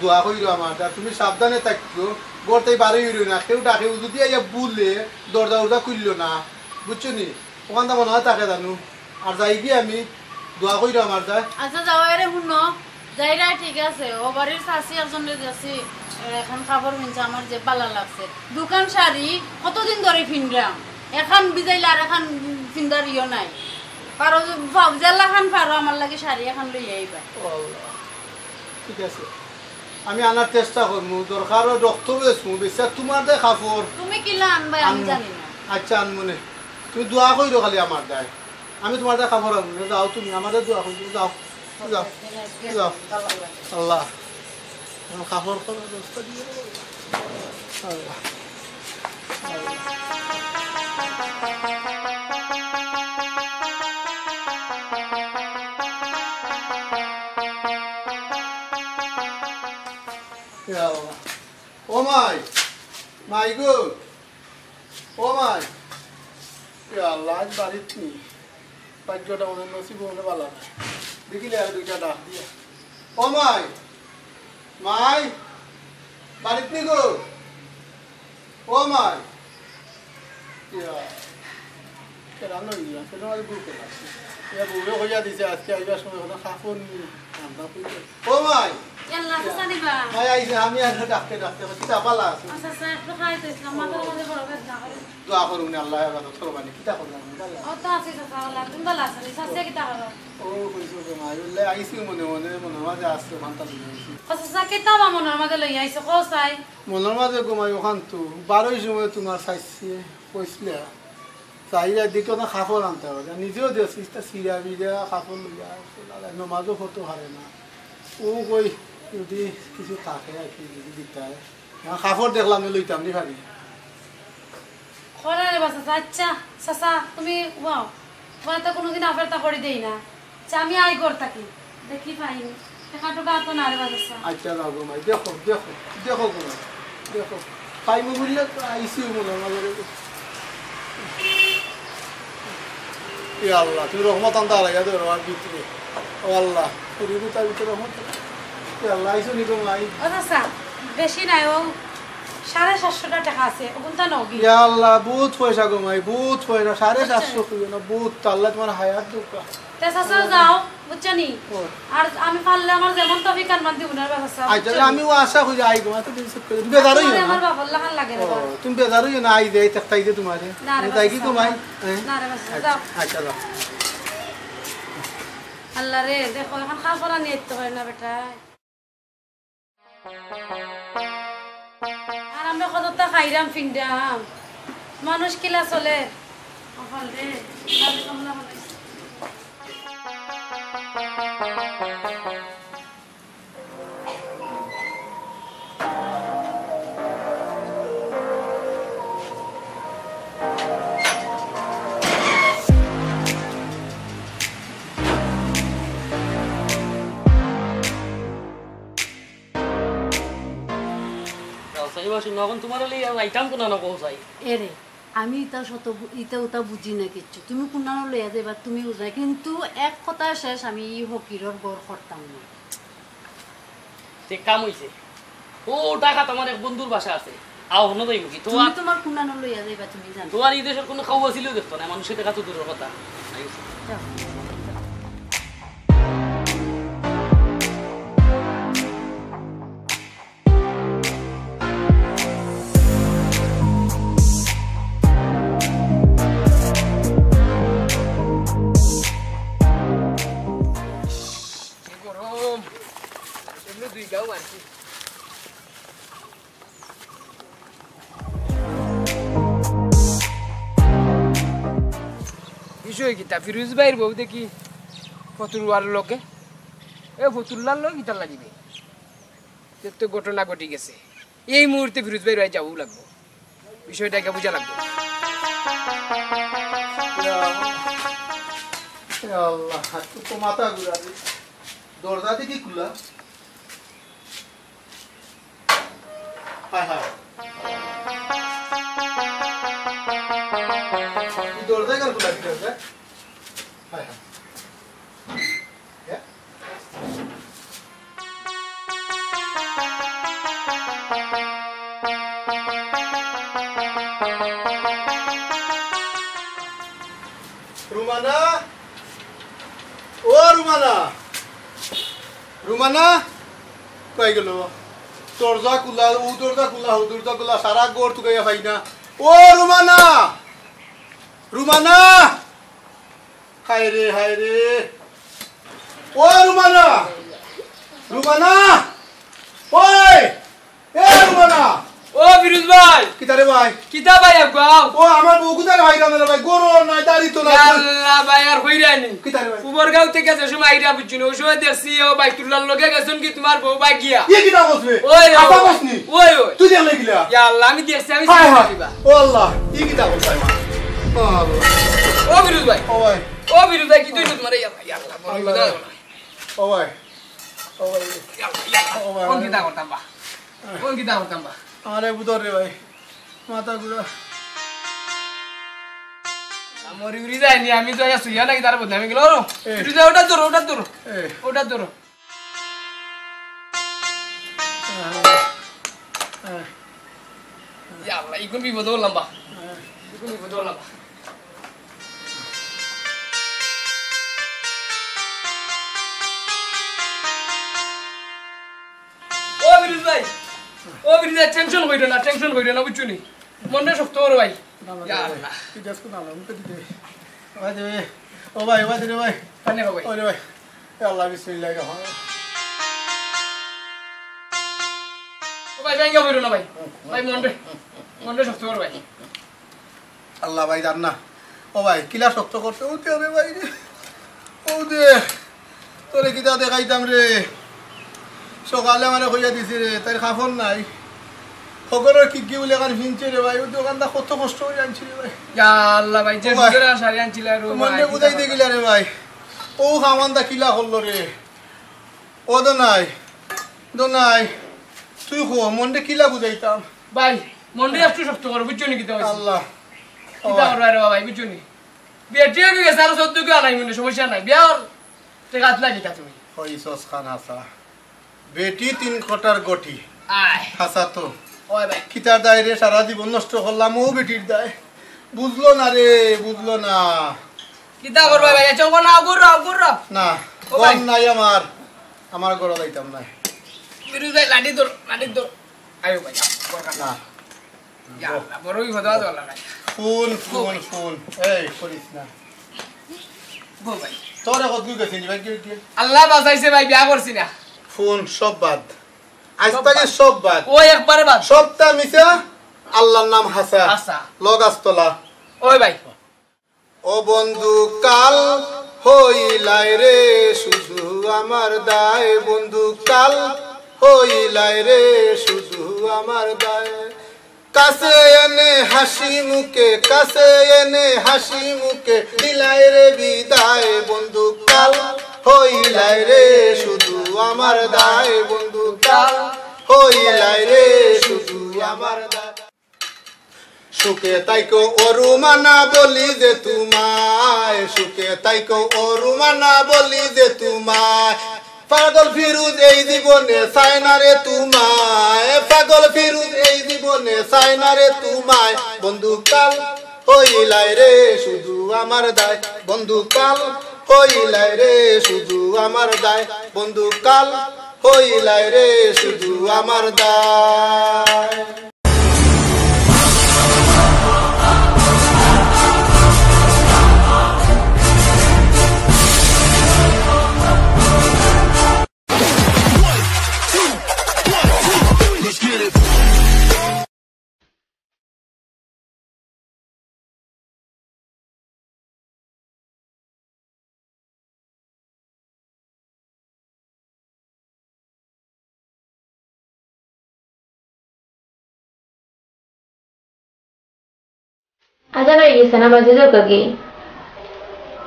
দোয়া কইল আমার তুমি সাবধানে থাকতো গড়তে বাড়ি হইল না কেউ ডাকে যদি আইয়া বুঝলে দরজা উরজা খুললো না বুঝছো নি ওখানটা মনে হয় তাকে জানু আর যাই গিয়ে আমি দোয়া কইল আমার যা আচ্ছা যাও রে শুনো যাইরা ঠিক আছে ও বাড়ির শাশি একজনে যাচ্ছি এখন খাবার মিনছে আমার যে পালা লাগছে দোকান শাড়ি কতদিন ধরে ফিনরাম এখন বিজাইলে আর এখন ফিন্দার ইয়ে নাই পারো জেলা খান পারো আমার লাগে শাড়ি এখন লই আইবা ঠিক আছে আমি আনার চেষ্টা করবো দরকার রক্ত বেসবো বেশি তোমার দে খাফর তুমি কিলা আনবা আমি জানি না আচ্ছা আনমনে তুমি দোয়া কইরো খালি আমার দায় আমি তোমার দে খাফর আনবো যাও তুমি আমাদের দোয়া কইরো যাও যাও যাও আল্লাহ খাফর করো দোস্ত দিয়ে আল্লাহ ও মাই গো ও মাই আল্লাহ আজ বাড়িতে নি ভাগ্যটা অনেক নসিব হলে ভালো না দেখিলে আর দুইটা ডাক দিয়া ও মাই বাড়িতে নি গো ও মাই রান্না হইয়া সেটা আমাদের গ্রুপে লাগছে বুড়ো হইয়া দিছে আজকে আইবার সময় হলো খাফন রান্না করতে ও মাই ইয়াল্লা হাসা দিবা মাই আইছে আমি আর ডাকতে কিতা পালা আছে আচ্ছা স্যার একটু খাইতে ইসলাম মাথার মধ্যে বড় বেদনা করে দোয়া করুন আল্লাহ আবাদত করবানি কিতা করলাম ও তো আছে সালা তুমি ভালো আছো সাসে কিতা করো ও কইছো যে মাই বললে আইছি মনে মাঝে আসছে মানতা দিয়েছি আচ্ছা স্যার কিতা মনের মাঝে লই আইছো কোসাই মনের মাঝে ঘুমাই ওখান তো 12 সময় তোমার চাইছি কইছিলে চাইরা দিকে না খাফর আনতে হবে নিজেও দিয়েছি সিরা বিরা খাফর লইয়া নমাজও হতো হারে না ও কই যদি কিছু থাকে আর কি যদি দিতে হয় খাফর দেখলাম লইতাম নি ভাবি খরা রে বাসা আচ্ছা সাসা তুমি ওয়াও মানে তো কোনোদিন আফেরটা করে দেই না আচ্ছা আমি আই কর থাকি দেখি পাইনি টাকাটো তো না রে বাসা আচ্ছা যাও গো মাই দেখো গো দেখো পাইমু বললে আইসি মনে আমাদের এ আল্লাহ তুমি রহমত আনতে আলাইয়া দেবো আমার ভিতরে ও আল্লাহ শরীরে তার ভিতরে রহমত এ আল্লাহ আইসো নি গো মাই আচ্ছা বেশি নাই ও 750 টাকা আছে ওগুনটা নগি ইয়া আল্লাহ বহুত পয়সা গো মাই বহুত পয়সা 750 কইও না বহুত আল্লাহ তোমার হায়াত দুকা তেসাসা যাও বুঝছনি আর আমি পারলে আমার যেমন তফিক আর মান দিব না ব্যবস্থা আচ্ছা আমিও আশা করি আই গো তো দিন সব বেজার হইও না আমার বাবা লাগান লাগে রে তুমি বেজার হইও না আই দেই তাই দে তোমারে তাই কি তোমাই না রে বাস যাও আচ্ছা যাও আল্লাহ রে দেখো এখন খাওয়া পড়া নিয়ে তো হয় না বেটা আর আমরা কতটা খাইরাম ফিংডাম মানুষ কিলা চলে এখন রে আমি কমলা বানাইছি এরে আমি ইটা শত ইটা ওটা বুঝি না কিচ্ছু তুমি কোনানো লইয়া যাইবা তুমি বুঝাই কিন্তু এক কথা শেষ আমি ই ফকিরর গড় করতাম না কাম হইছে ও টাকা তোমার এক বন্ধুর বাসা আছে আও হনো যাইব কি তুমি তোমার কোনানো লইয়া যাইবা তুমি জানো তোমার এই দেশের কোনো খাওয়া ছিল দেখতো না মানুষের টাকা তো দূরের কথা বিষয় কিতা ফিরোজ ভাইয়ের বউ দেখি ফতুরওয়ার লোকে এ ফতুল্লার লোক গীতার লাগিবে তো ঘটনা ঘটি গেছে এই মুহূর্তে ফিরোজ ভাইয়ের ভাই যাবো লাগবো বিষয়টাকে বোঝা লাগবে আল্লাহ তো মাথা ঘুরা দরজা দেখি খুলা হায় হায় দরজা কেন খোলা দিতে হায় হায় রুমানা ও রুমানা রুমানা কই গেল দরজা খোলা ও দরজা খোলা সারা গোর তুকাইয়া ভাই না ও রুমানা রুমানা হায় রে ও রুমানা রুমানা ওই এ রুমানা ও ফিরোজ ভাই কিতা রে ভাই কিতা ভাই আগাও ও আমার বউ কোথায় ভাই না ভাই গরো নাই দাড়ি তো না আল্লাহ ভাই আর কইরানি কিতা রে ভাই উপর গাঁও থেকে যে সময় আইরা বুঝছিনি ওই সময় দেখছি ও বাইতুল্লাহর লগে গেছেন কি তোমার বউ ভাই গিয়া এ কিতা বসবে ওই আপা বসনি ওই তুই দেখলে গিলা ইয়া আল্লাহ আমি দেখছি আমি দিবা ও আল্লাহ ই কিতা বসবে ও আল্লাহ ও ফিরোজ ভাই ও ভাই ও ফিরোজ ভাই কি তুই তোমার ইয়া আল্লাহ ও ভাই কোন কিতা করতাম বা আরে বুদর রে ভাই মাথা ঘুরা আমার উড়ি যায়নি আমি তো আয়া সুইয়া নাকি তার বদনামি গেল উড়ি যা ওটা ধরো ইয়া আল্লাহ ইকুন বিপদ হলাম বা ও ফিরোজ ভাই টেনশন কইরো না বুঝছনি মনটা শক্ত করো ভাই ইয়া আল্লাহ তুই দেখো না আমাকে দিতে ভাই দে ও ভাই দে ভাই পানি খাও ভাই ওরে ভাই আল্লাহ বিসমিল্লাহ রহমান ও ভাই ব্যাঙ্গা কইরো না ভাই মনটা শক্ত করো ভাই আল্লাহ ভাই জান না ও ভাই কিলা শক্ত করতে ও তে ভাই ও দে তোরে কিতা দেখাইতাম রে সকালে মানে হইয়া দিছি রে তাই খাফন নাই খবরের কি বলে কান ফিনছে রে ভাই ও দোকানটা কত কষ্ট করে আনছি রে ভাই ইয়া আল্লাহ ভাই যে সুন্দর শাড়ি আনছিল রে মনে বুঝাইতে গিলা রে ভাই ও খামানটা কিলা করলো রে ও তো নাই তুই খো মনটা কিলা বুঝাইতাম ভাই মনটা একটু শক্ত করো বুঝছনি কিতা হইছে আল্লাহ কিতা করো রে ভাই বুঝছনি বেটি হয়ে গেছে আর 14 কে আনাই মনে সমস্যা নাই বিয়ার টাকা আতলা লিখা তুমি হইছস খান হাসা বেটি 3 কোটার গটি আয় হাসা তো ওই ভাই কিতার দায়রে সারা জীবন নষ্ট করলাম ও বেটির দায় বুঝলো না রে বুঝলো না কিতা করবা ভাই চঙ্গ না গুররা না কোন নাই আমার গড় যাইতাম না বিরু ভাই লাডি দর আয়ো ভাই না ইয়া বড়ই হদা দলা নাই ফোন এই করিস না গো ভাই তোরে কত গেছিস ভাই কি আল্লাহ বাঁচাইছে ভাই বিয়া করছি না ফোন সব বাদ আজ থেকে সব বাদ ওই একবারে বাদ সবটা মিছা আল্লাহর নাম হাসা লগাস্তলা ওই ভাই ও বন্ধু কাল হইলাই রে শুধু আমার দায় বন্ধু কাল হইলাই রে শুধু আমার দায় কাছে এনে হাসি মুখে দিলাই রে বিদায় বন্ধু কাল হইলাই রে শুধু আমার দায় বন্ধু কাল হইলাই রে শুধু আমার দায় সুখে তাইকো অরুমানা বলি যে তোমায় সুখে তাইকো অরুমানা বলি যে তোমায় পাগল ফিরুজ এই জীবনে চায় না রে তোমায় পাগল ফিরুজ এই জীবনে চায় না রে তোমায় বন্ধু কাল হইলাই রে শুধু আমার দায় বন্ধু কাল হইলাই রে শুধু আমার দায় বন্ধু কাল হইলাই রে শুধু আমার দায় আজান হয়ে গেছে না বাজে যাও কাকি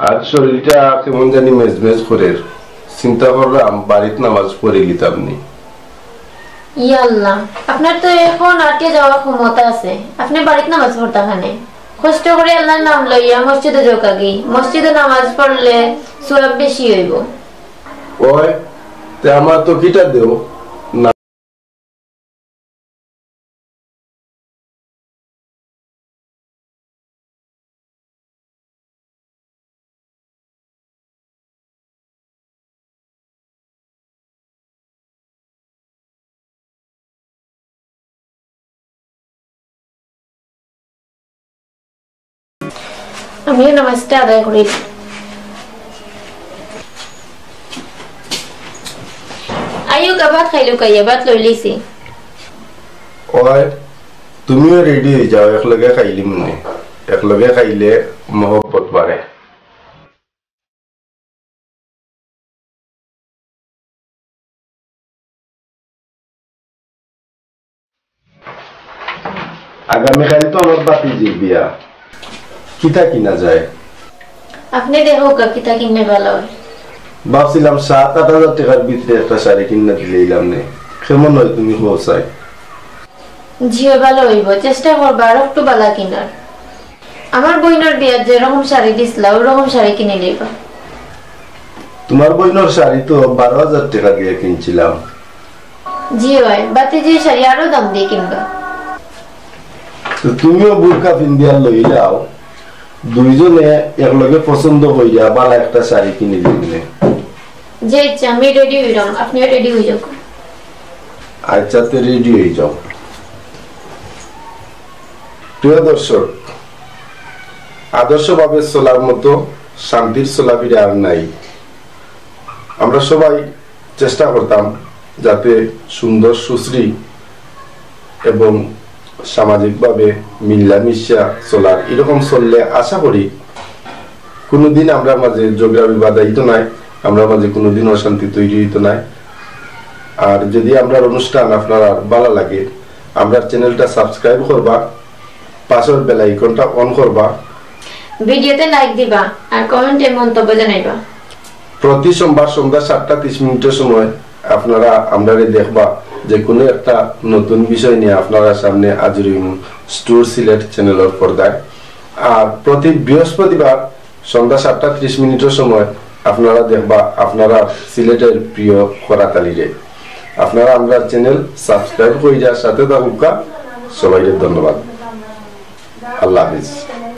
আজ শরীরটা কেমন জানি মেজমেজ করে চিন্তা করলাম বাড়িতে নামাজ পড়ে গিতাম নি ইয়া আল্লাহ আপনার তো এখন আটকে যাওয়ার ক্ষমতা আছে আপনি বাড়িতে নামাজ পড়তা খানে কষ্ট করে আল্লাহর নাম লইয়া মসজিদে যাও কাকি মসজিদে নামাজ পড়লে সওয়াব বেশি হইব ওই তে আমার তো কিটা দেও না আমিও নামাজটা আদায় করি আইও ভাত খাইলো কাইয়া ভাত লই লিছি ওই তুমিও রেডি হয়ে যাও একলগে খাইলি মনে একলগে খাইলে মহব্বত বাড়ে আগামীকাল তো আমার বাতিজির বিয়া কিতা কিনা যায় আপনি দেখো কিতা কিনে ভালো ভাবছিলাম 7-8 টাকার ভিতরে একটা শাড়ি কিনে দিলাম নে কেমন হয় তুমি পৌঁছাই জিও ভালো হইব চেষ্টা করবা আর একটু বালা কিনার আমার বইনের বিয়ার যেরকম শাড়ি দিছিলা ওরকম শাড়ি কিনে লইবা তোমার বইনের শাড়ি তো 12,000 টাকা দিয়ে কিনছিলাম জি ভাই বাতিজি শাড়ি আরো দাম দিয়ে কিনবা তো তুমিও বুরকা পিন্দিয়া লইলাও দুইজনে একলগে পছন্দ হইয়া বালা একটা শাড়ি কিনে দিলে যে ইচ্ছা আমি রেডি হইলাম আপনিও রেডি হয়ে যাও আচ্ছা তো রেডি হয়ে যাও প্রিয় দর্শক আদর্শভাবে চলার মতো শান্তির চলাফেরা আর নাই আমরা সবাই চেষ্টা করতাম যাতে সুন্দর সুশ্রী এবং সামাজিকভাবে মিল্লামিশা চলার এরকম চললে আশা করি কোনোদিন আমরা মাঝে ঝগড়া বিবাদ হইতো নাই আমরা মাঝে কোনোদিন অশান্তি তৈরি হইতো নাই আর যদি আমরা অনুষ্ঠান আপনার ভালো লাগে আমরা চ্যানেলটা সাবস্ক্রাইব করবা পাশের বেল আইকনটা অন করবা ভিডিওতে লাইক দিবা আর কমেন্টে মন্তব্য জানাইবা প্রতি সোমবার সন্ধ্যা 7:30 সময় আপনারা আমরারে দেখবা যে কোনো একটা নতুন বিষয় নিয়ে আপনারা সামনে হাজির হইমু স্টুর সিলেট চ্যানেলের পর্দায় আর প্রতি বৃহস্পতিবার সন্ধ্যা 7:30 সময় আপনারা দেখবা আপনারা সিলেটের প্রিয় করাতালিরে। আপনারা আমরা চ্যানেল সাবস্ক্রাইব করে যার সাথে থাকুকা। সবাইকে ধন্যবাদ। আল্লাহ হাফিজ।